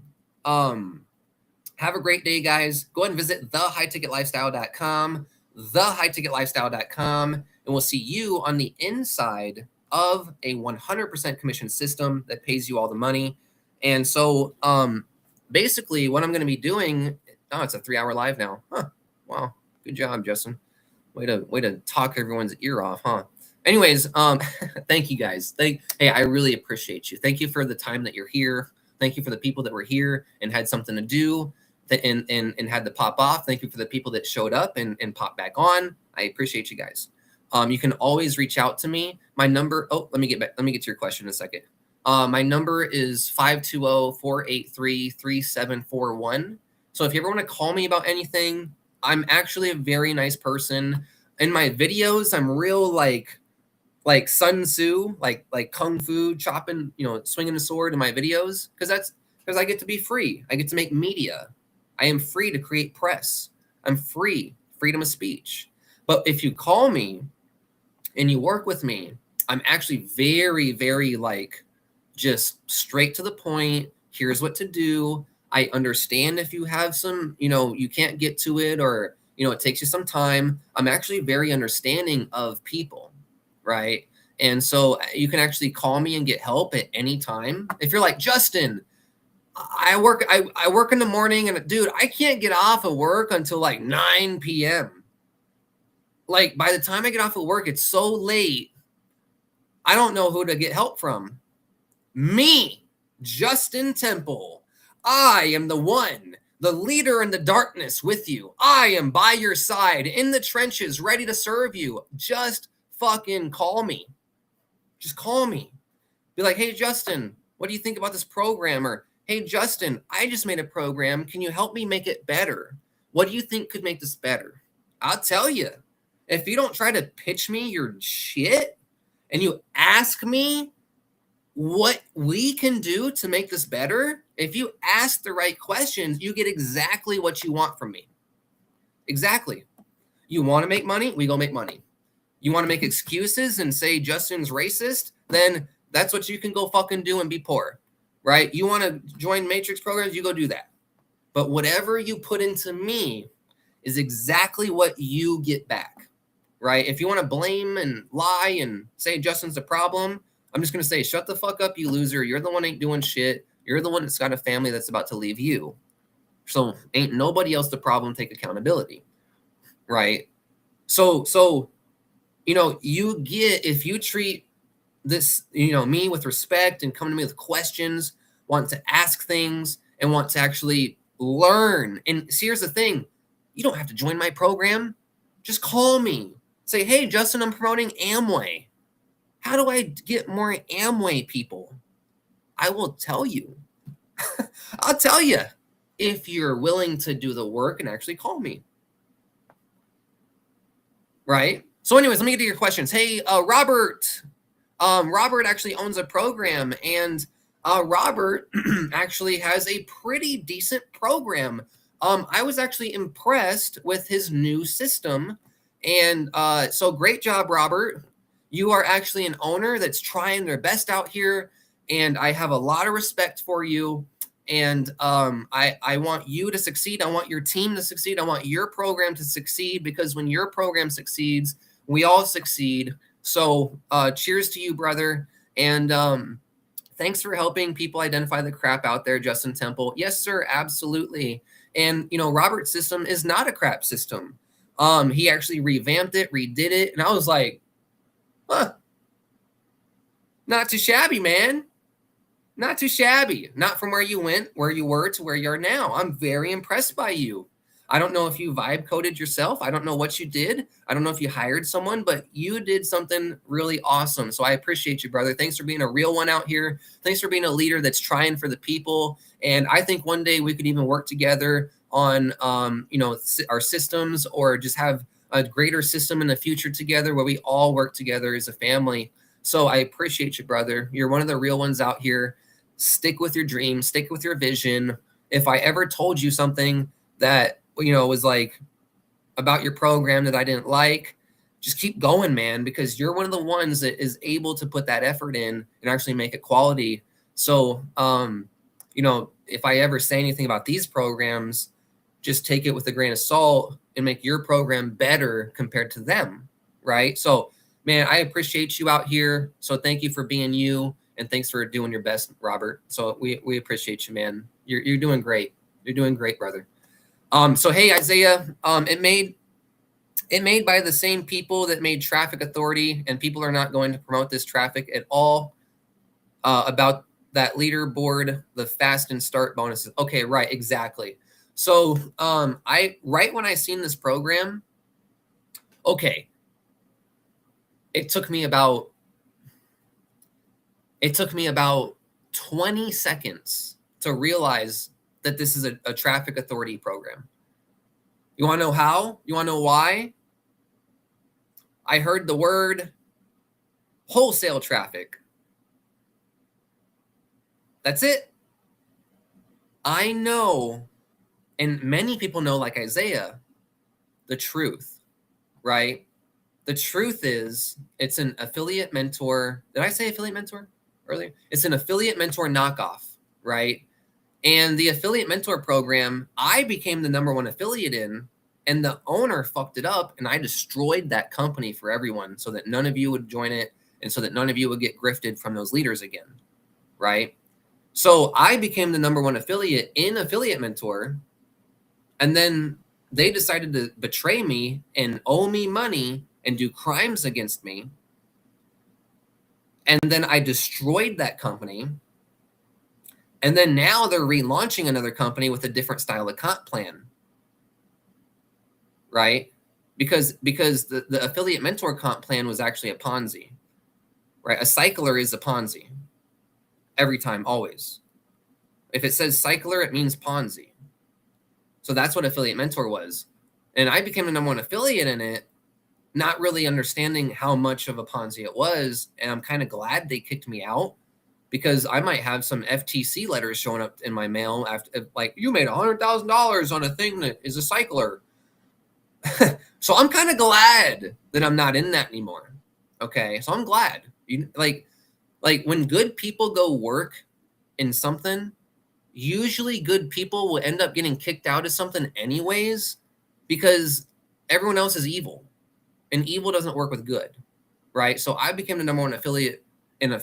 have a great day, guys. Go ahead and visit thehighticketlifestyle.com, thehighticketlifestyle.com, and we'll see you on the inside of a 100% commission system that pays you all the money. And so, basically, what I'm going to be doing, oh, it's a 3-hour live now. Huh. Wow. Good job, Justin. Way to talk everyone's ear off, huh? Anyways, thank you guys. Hey, I really appreciate you. Thank you for the time that you're here. Thank you for the people that were here and had something to do and had to pop off. Thank you for the people that showed up and popped back on. I appreciate you guys. You can always reach out to me. My number, let me get to your question in a second. My number is 520-483-3741. So if you ever want to call me about anything, I'm actually a very nice person. In my videos, I'm real like Sun Tzu, like kung fu, chopping, swinging a sword in my videos, because I get to be free. I get to make media. I am free to create press. I'm free, freedom of speech. But if you call me and you work with me, I'm actually very, very just straight to the point. Here's what to do. I understand if you have some, you can't get to it, or, it takes you some time. I'm actually very understanding of people, right? And so you can actually call me and get help at any time. If you're like, Justin, I work in the morning, and dude, I can't get off of work until 9 p.m. By the time I get off of work, it's so late. I don't know who to get help from. Me, Justin Temple. I am the one, the leader in the darkness with you. I am by your side in the trenches, ready to serve you. Just fucking call me. Just call me. Be like, hey, Justin, what do you think about this program? Or, hey, Justin, I just made a program. Can you help me make it better? What do you think could make this better? I'll tell you. If you don't try to pitch me your shit and you ask me what we can do to make this better, if you ask the right questions, you get exactly what you want from me. Exactly. You want to make money? We go make money. You want to make excuses and say Justin's racist? Then that's what you can go fucking do and be poor, right? You want to join Matrix programs? You go do that. But whatever you put into me is exactly what you get back, right? If you want to blame and lie and say Justin's the problem, I'm just going to say, shut the fuck up, you loser. You're the one ain't doing shit. You're the one that's got a family that's about to leave you. So ain't nobody else the problem. Take accountability, right? So you get, if you treat this, me with respect and come to me with questions, want to ask things and want to actually learn. And see, here's the thing. You don't have to join my program. Just call me. Say, hey, Justin, I'm promoting Amway. How do I get more Amway people? I will tell you. I'll tell you if you're willing to do the work and actually call me. Right? So anyways, let me get to your questions. Hey, Robert. Robert actually owns a program, and Robert actually has a pretty decent program. I was actually impressed with his new system. And so great job, Robert. You are actually an owner that's trying their best out here, and I have a lot of respect for you. And I want you to succeed. I want your team to succeed. I want your program to succeed, because when your program succeeds, we all succeed. So cheers to you, brother. And thanks for helping people identify the crap out there, Justin Temple. Yes, sir, absolutely. And, Robert's system is not a crap system. He actually revamped it, redid it. And I was like, huh, not too shabby, man. Not too shabby. Not from where you went, where you were, to where you are now. I'm very impressed by you. I don't know if you vibe coded yourself. I don't know what you did. I don't know if you hired someone, but you did something really awesome. So I appreciate you, brother. Thanks for being a real one out here. Thanks for being a leader that's trying for the people. And I think one day we could even work together on, our systems, or just have a greater system in the future together where we all work together as a family. So I appreciate you, brother. You're one of the real ones out here. stick with your dream, stick with your vision. If I ever told you something that, was like about your program that I didn't like, just keep going, man, because you're one of the ones that is able to put that effort in and actually make it quality. So, if I ever say anything about these programs, just take it with a grain of salt and make your program better compared to them, right? So, man, I appreciate you out here. So thank you for being you, and thanks for doing your best, Robert. So we appreciate you, man. You're doing great. You're doing great, brother. So hey, Isaiah, it made by the same people that made Traffic Authority, and people are not going to promote this traffic at all. About that leaderboard, the fast and start bonuses. Okay, right, exactly. So right when I seen this program, okay, it took me about 20 seconds to realize that this is a Traffic Authority program. You want to know how? You want to know why? I heard the word wholesale traffic. That's it. I know, and many people know, like Isaiah, the truth, right? The truth is it's an affiliate mentor. Did I say affiliate mentor earlier? It's an affiliate mentor knockoff, right? And the affiliate mentor program, I became the #1 affiliate in, and the owner fucked it up, and I destroyed that company for everyone so that none of you would join it and so that none of you would get grifted from those leaders again, right? So I became the #1 affiliate in Affiliate Mentor, and then they decided to betray me and owe me money and do crimes against me. And then I destroyed that company. And then now they're relaunching another company with a different style of comp plan, right? Because the affiliate mentor comp plan was actually a Ponzi, right? A cycler is a Ponzi every time, always. If it says cycler, it means Ponzi. So that's what affiliate mentor was. And I became the #1 affiliate in it, not really understanding how much of a Ponzi it was. And I'm kind of glad they kicked me out, because I might have some FTC letters showing up in my mail after, like, you made $100,000 on a thing that is a cycler. So I'm kind of glad that I'm not in that anymore. Okay, so I'm glad. Like when good people go work in something, usually good people will end up getting kicked out of something anyways, because everyone else is evil, and evil doesn't work with good, right? So I became the #1 affiliate in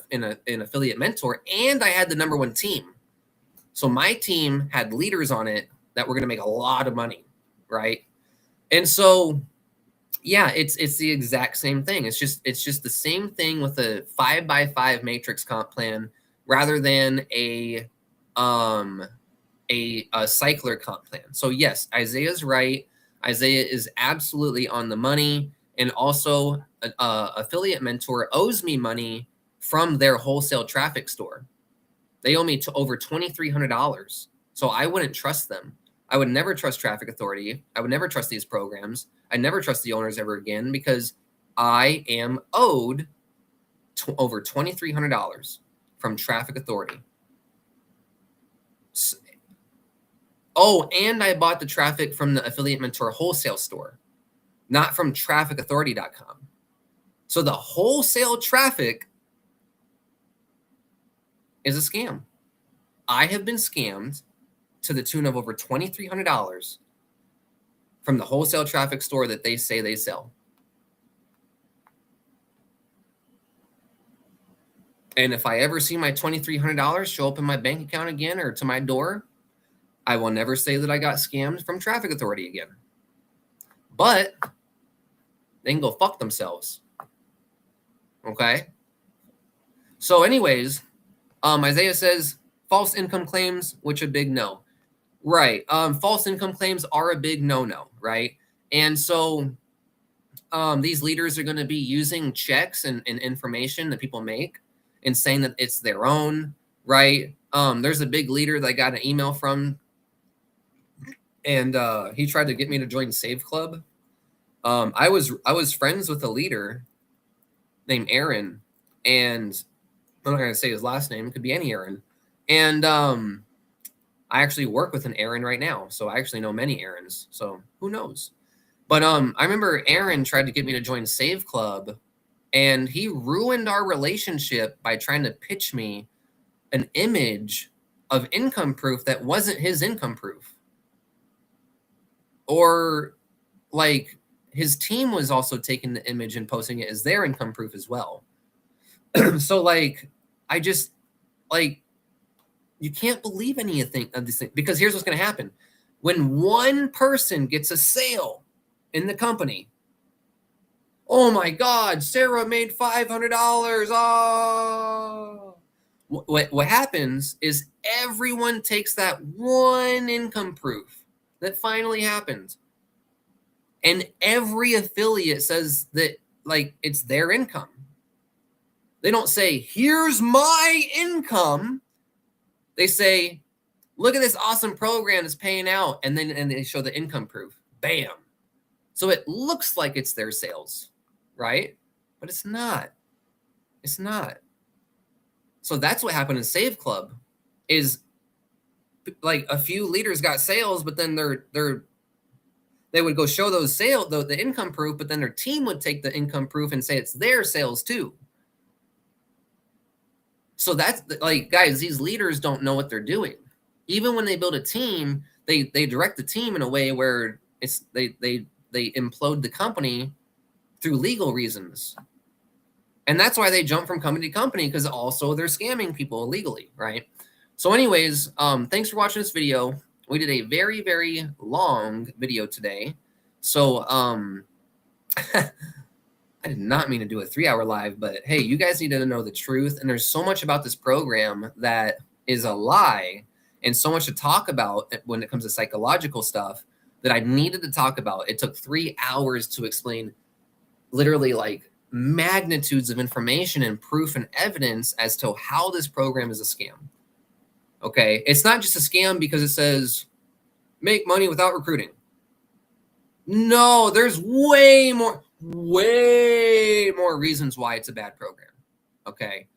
affiliate mentor, and I had the #1 team. So my team had leaders on it that were going to make a lot of money, right? And so, yeah, it's the exact same thing. It's just the same thing with a 5x5 matrix comp plan rather than a cycler comp plan. So yes, Isaiah's right. Isaiah is absolutely on the money. And also, affiliate mentor owes me money from their wholesale traffic store. They owe me over $2,300. So I wouldn't trust them. I would never trust Traffic Authority. I would never trust these programs. I never trust the owners ever again, because I am owed over $2,300 from Traffic Authority. Oh, and I bought the traffic from the Affiliate Mentor wholesale store, not from trafficauthority.com. So the wholesale traffic is a scam. I have been scammed to the tune of over $2,300 from the wholesale traffic store that they say they sell. And if I ever see my $2,300 show up in my bank account again or to my door, I will never say that I got scammed from Traffic Authority again. But they can go fuck themselves. Okay? So anyways, Isaiah says false income claims, which a big no. Right. False income claims are a big no-no, right? And so these leaders are going to be using checks and information that people make and saying that it's their own, right? There's a big leader that I got an email from, and he tried to get me to join Save Club. I was friends with a leader named Aaron, and I'm not going to say his last name. It could be any Aaron. And I actually work with an Aaron right now, so I actually know many Aarons. So who knows? But I remember Aaron tried to get me to join Save Club, and he ruined our relationship by trying to pitch me an image of income proof that wasn't his income proof. Or like his team was also taking the image and posting it as their income proof as well. So like I just like you can't believe anything of these things, because here's what's going to happen. When one person gets a sale in the company, oh my God, Sarah made $500. Oh, what happens is everyone takes that one income proof that finally happens, and every affiliate says that like it's their income. They don't say, here's my income. They say, look at this awesome program that's paying out. And then they show the income proof. Bam. So it looks like it's their sales, right? But it's not. It's not. So that's what happened in Save Club, is like a few leaders got sales, but then they would go show those sales, the income proof, but then their team would take the income proof and say it's their sales too. So that's like, guys, these leaders don't know what they're doing. Even when they build a team, they direct the team in a way where it's they implode the company through legal reasons. And that's why they jump from company to company, because also they're scamming people illegally, right? So anyways, thanks for watching this video. We did a very, very long video today. So I did not mean to do a 3-hour live, but hey, you guys need to know the truth. And there's so much about this program that is a lie, and so much to talk about when it comes to psychological stuff that I needed to talk about. It took 3 hours to explain literally like magnitudes of information and proof and evidence as to how this program is a scam. Okay. It's not just a scam because it says make money without recruiting. No, there's way more reasons why it's a bad program. Okay.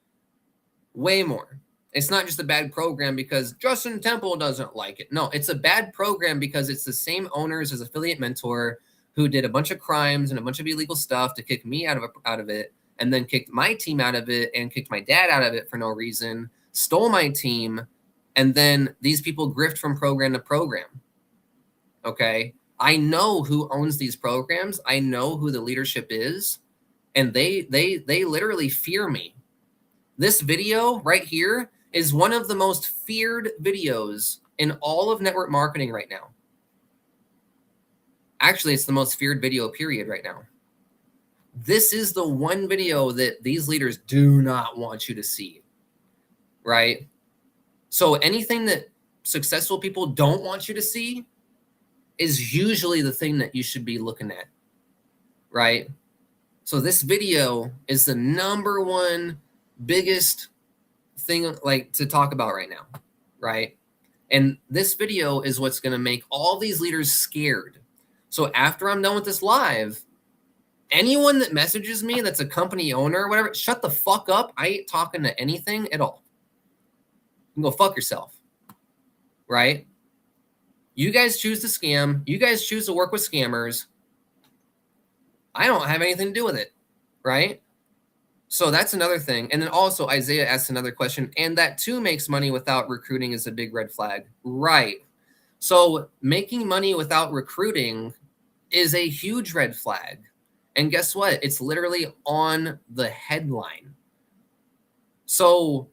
Way more. It's not just a bad program because Justin Temple doesn't like it. No, it's a bad program because it's the same owners as Affiliate Mentor, who did a bunch of crimes and a bunch of illegal stuff to kick me out of it, and then kicked my team out of it and kicked my dad out of it for no reason, stole my team, and then these people grift from program to program. Okay? I know who owns these programs. I know who the leadership is, and they literally fear me. This video right here is one of the most feared videos in all of network marketing right now. Actually, it's the most feared video period right now. This is the one video that these leaders do not want you to see, right? So anything that successful people don't want you to see is usually the thing that you should be looking at, right? So this video is the #1 biggest thing like to talk about right now, right? And this video is what's going to make all these leaders scared. So after I'm done with this live, anyone that messages me that's a company owner or whatever, shut the fuck up. I ain't talking to anything at all. You can go fuck yourself, right? You guys choose to scam. You guys choose to work with scammers. I don't have anything to do with it, right? So that's another thing. And then also Isaiah asked another question, and that too makes money without recruiting is a big red flag. Right. So making money without recruiting is a huge red flag. And guess what? It's literally on the headline. So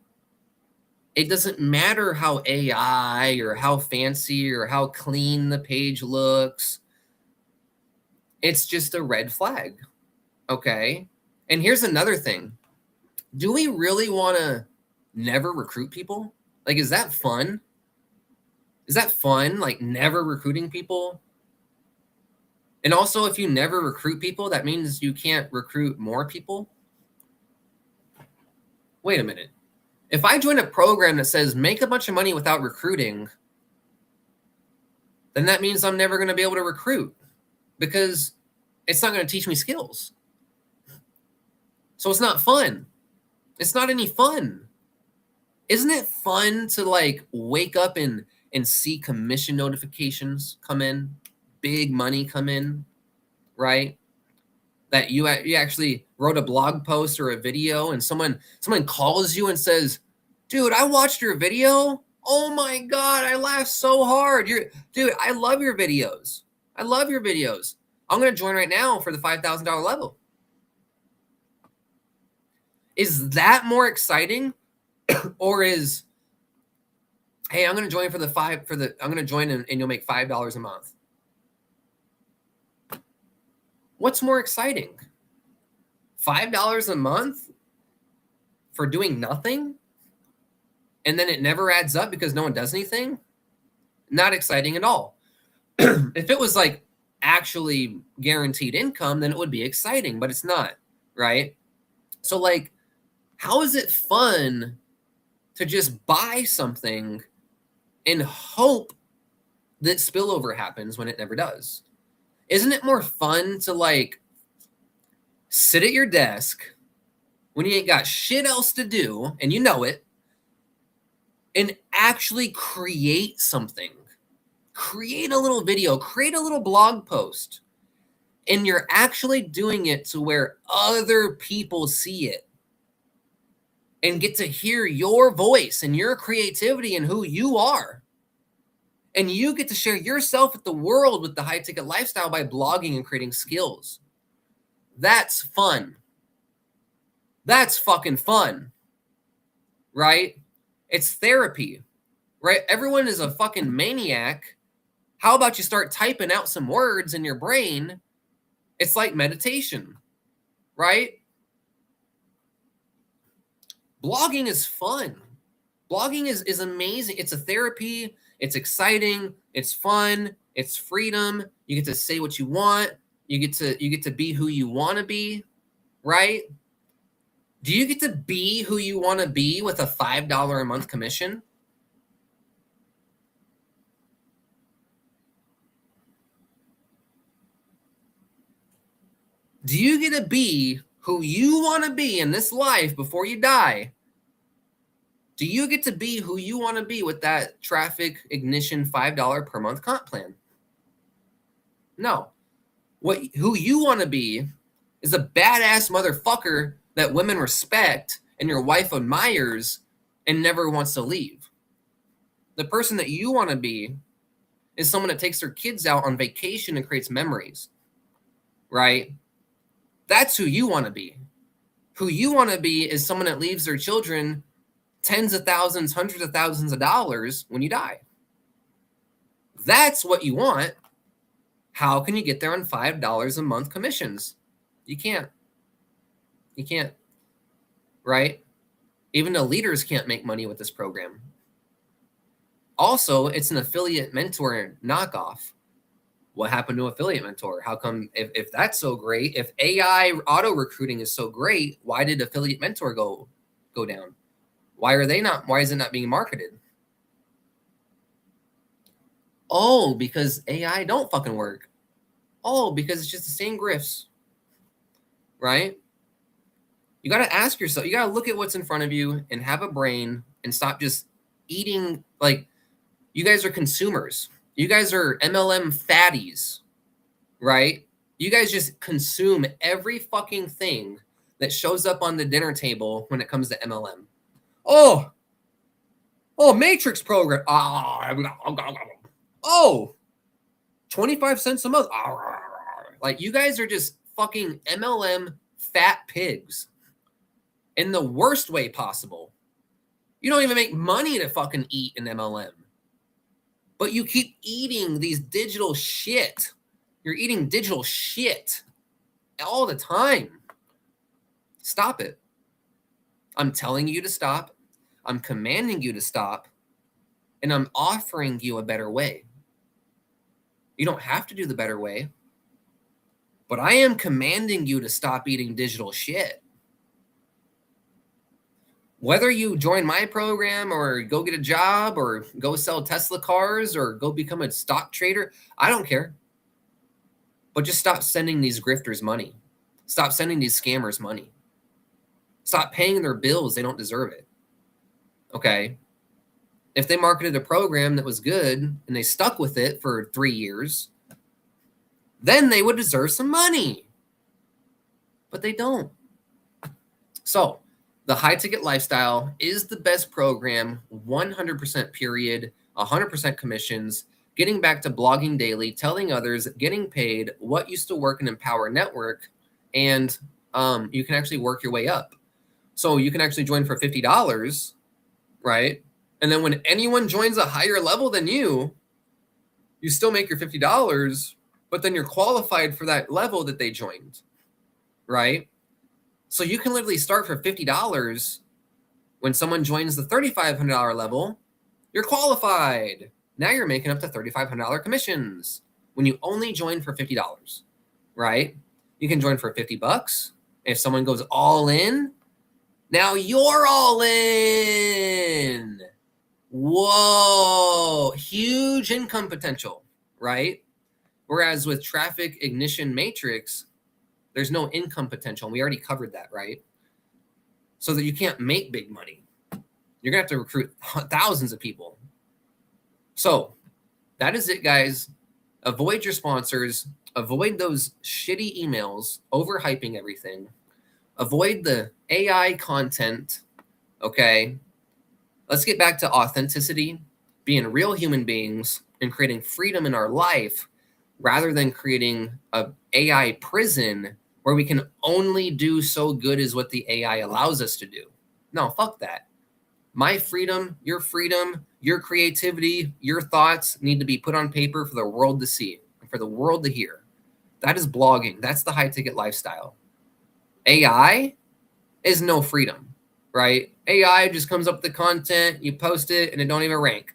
it doesn't matter how AI or how fancy or how clean the page looks. It's just a red flag. Okay. And here's another thing. Do we really want to never recruit people? Like, is that fun? Is that fun? Like never recruiting people? And also, if you never recruit people, that means you can't recruit more people. Wait a minute. If I join a program that says make a bunch of money without recruiting, then that means I'm never going to be able to recruit because it's not going to teach me skills. So it's not fun. It's not any fun. Isn't it fun to like wake up and see commission notifications come in, big money come in, right? That you actually wrote a blog post or a video, and someone calls you and says, "Dude, I watched your video. Oh my god, I laughed so hard. Dude, I love your videos. I love your videos. I'm gonna join right now for the $5,000 level." Is that more exciting, or is, hey, I'm gonna join for I'm gonna join and you'll make $5 a month? What's more exciting? $5 a month for doing nothing? And then it never adds up because no one does anything? Not exciting at all. If it was like actually guaranteed income, then it would be exciting, but it's not, right? So like, how is it fun to just buy something and hope that spillover happens when it never does? Isn't it more fun to like sit at your desk when you ain't got shit else to do, and you know it, and actually create something? Create a little video, create a little blog post, and you're actually doing it to where other people see it and get to hear your voice and your creativity and who you are. And you get to share yourself with the world with the high ticket lifestyle by blogging and creating skills. That's fun. That's fucking fun, right? It's therapy, right? Everyone is a fucking maniac. How about you start typing out some words in your brain? It's like meditation, right? Blogging is fun. Blogging is amazing. It's a therapy. It's exciting. It's fun. It's freedom. You get to say what you want. You get to be who you want to be, right? Do you get to be who you want to be with a $5 a month commission? Do you get to be who you want to be in this life before you die? Do you get to be who you want to be with that traffic ignition $5 per month comp plan? No. Who you want to be is a badass motherfucker that women respect and your wife admires and never wants to leave. The person that you want to be is someone that takes their kids out on vacation and creates memories, right? That's who you want to be. Who you want to be is someone that leaves their children tens of thousands, hundreds of thousands of dollars when you die. That's what you want. How can you get there on $5 a month commissions? You can't. You can't, right? Even the leaders can't make money with this program. Also, it's an affiliate mentor knockoff. What happened to affiliate mentor? How come, if that's so great, if AI auto recruiting is so great, why did affiliate mentor go down? Why is it not being marketed? Oh, because AI don't fucking work. Oh, because it's just the same grifts, right? You got to ask yourself, you got to look at what's in front of you and have a brain and stop just eating. Like, you guys are consumers. You guys are MLM fatties, right? You guys just consume every fucking thing that shows up on the dinner table when it comes to MLM. Oh, Matrix program. Oh, 25 cents a month. Like, you guys are just fucking MLM fat pigs in the worst way possible. You don't even make money to fucking eat an MLM. But you keep eating these digital shit. You're eating digital shit all the time. Stop it. I'm telling you to stop. I'm commanding you to stop. And I'm offering you a better way. You don't have to do the better way. But I am commanding you to stop eating digital shit. Whether you join my program or go get a job or go sell Tesla cars or go become a stock trader, I don't care. But just stop sending these grifters money. Stop sending these scammers money. Stop paying their bills. They don't deserve it. Okay. If they marketed a program that was good and they stuck with it for 3 years, then they would deserve some money. But they don't. So the high ticket lifestyle is the best program, 100% period, 100% commissions, getting back to blogging daily, telling others, getting paid, what used to work in Empower Network, and you can actually work your way up. So you can actually join for $50, right? And then when anyone joins a higher level than you still make your $50, but then you're qualified for that level that they joined, right? So you can literally start for $50. When someone joins the $3,500 level, you're qualified. Now you're making up to $3,500 commissions when you only join for $50, right? You can join for $50. If someone goes all in, now you're all in. Whoa, huge income potential, right? Whereas with Traffic Ignition Matrix, there's no income potential. We already covered that, right? So that you can't make big money. You're going to have to recruit thousands of people. So that is it, guys. Avoid your sponsors. Avoid those shitty emails, overhyping everything. Avoid the AI content, okay? Let's get back to authenticity, being real human beings, and creating freedom in our life rather than creating an AI prison where we can only do so good as what the AI allows us to do. No, fuck that. My freedom, your creativity, your thoughts need to be put on paper for the world to see, for the world to hear. That is blogging. That's the high ticket lifestyle. AI is no freedom, right? AI just comes up with the content, you post it, and it don't even rank.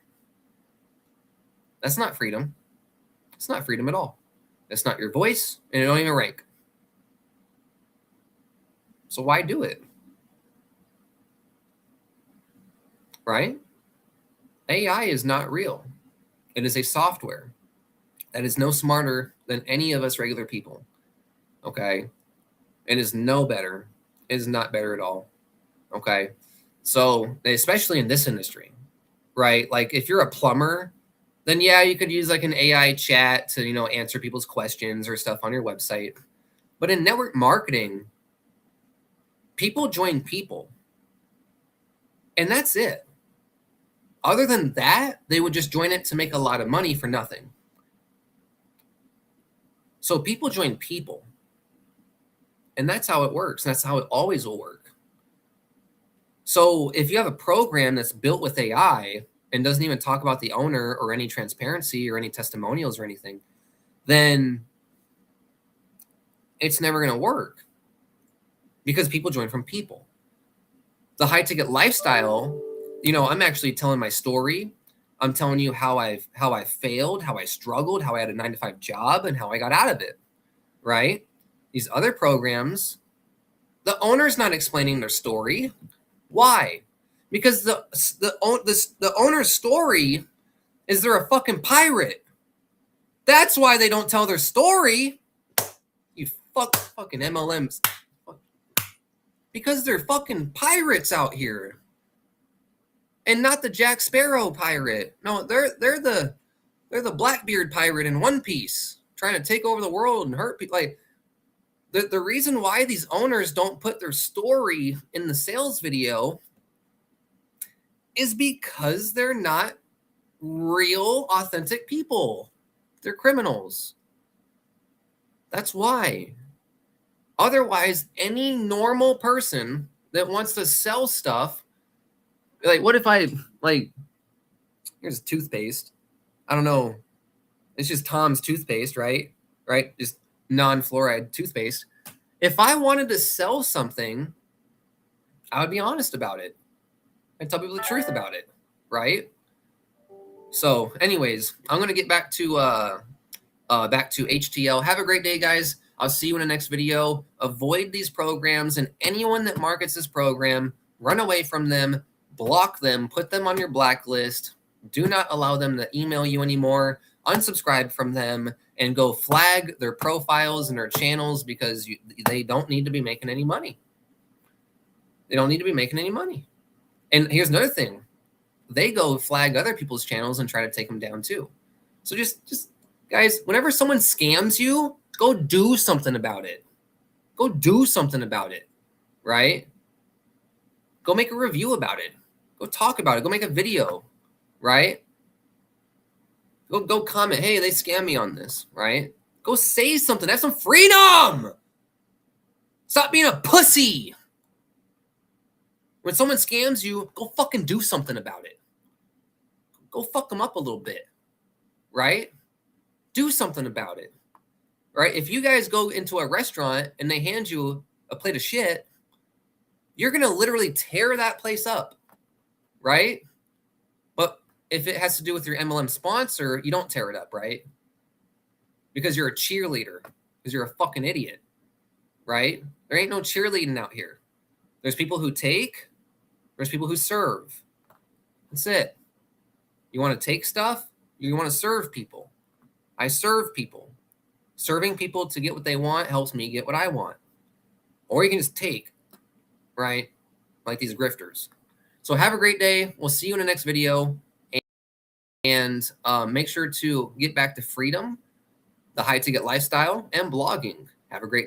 That's not freedom. It's not freedom at all. It's not your voice, and it don't even rank. So why do it? Right? AI is not real. It is a software that is no smarter than any of us regular people. Okay? It is no better. It is not better at all. Okay? So, especially in this industry, right? Like if you're a plumber, then yeah, you could use like an AI chat to, answer people's questions or stuff on your website. But in network marketing, people join people. And that's it. Other than that, they would just join it to make a lot of money for nothing. So people join people. And that's how it works. And that's how it always will work. So if you have a program that's built with AI and doesn't even talk about the owner or any transparency or any testimonials or anything, then it's never going to work because people join from people. The high ticket lifestyle, I'm actually telling my story. I'm telling you how I failed, how I struggled, how I had a 9-to-5 job, and how I got out of it, right? These other programs, the owner's not explaining their story. Why? Because the owner's story is they're a fucking pirate. That's why they don't tell their story. You fucking MLMs. Because they're fucking pirates out here. And not the Jack Sparrow pirate. No, they're the Blackbeard pirate in One Piece, trying to take over the world and hurt people. Like the reason why these owners don't put their story in the sales video is because they're not real, authentic people. They're criminals. That's why. Otherwise, any normal person that wants to sell stuff, like, what if here's toothpaste. I don't know. It's just Tom's toothpaste, right? Right? Just non-fluoride toothpaste. If I wanted to sell something, I would be honest about it and tell people the truth about it, right? So, anyways, I'm going to get back to HTL. Have a great day, guys. I'll see you in the next video. Avoid these programs, and anyone that markets this program, run away from them, block them, put them on your blacklist. Do not allow them to email you anymore. Unsubscribe from them and go flag their profiles and their channels because they don't need to be making any money. They don't need to be making any money. And here's another thing. they go flag other people's channels and try to take them down too. So just guys, whenever someone scams you, go do something about it. Go do something about it, right? Go make a review about it. Go talk about it. Go make a video, right? Go comment, hey, they scammed me on this, right? Go say something. Have some freedom. Stop being a pussy. When someone scams you, go fucking do something about it. Go fuck them up a little bit, right? Do something about it, right? If you guys go into a restaurant and they hand you a plate of shit, you're going to literally tear that place up, right? But if it has to do with your MLM sponsor, you don't tear it up, right? Because you're a cheerleader, because you're a fucking idiot, right? There ain't no cheerleading out here. There's people who take, there's people who serve. That's it. You want to take stuff, you want to serve people. I serve people. Serving people to get what they want helps me get what I want. Or you can just take, right? Like these grifters. So have a great day. We'll see you in the next video. And make sure to get back to freedom, the high ticket lifestyle, and blogging. Have a great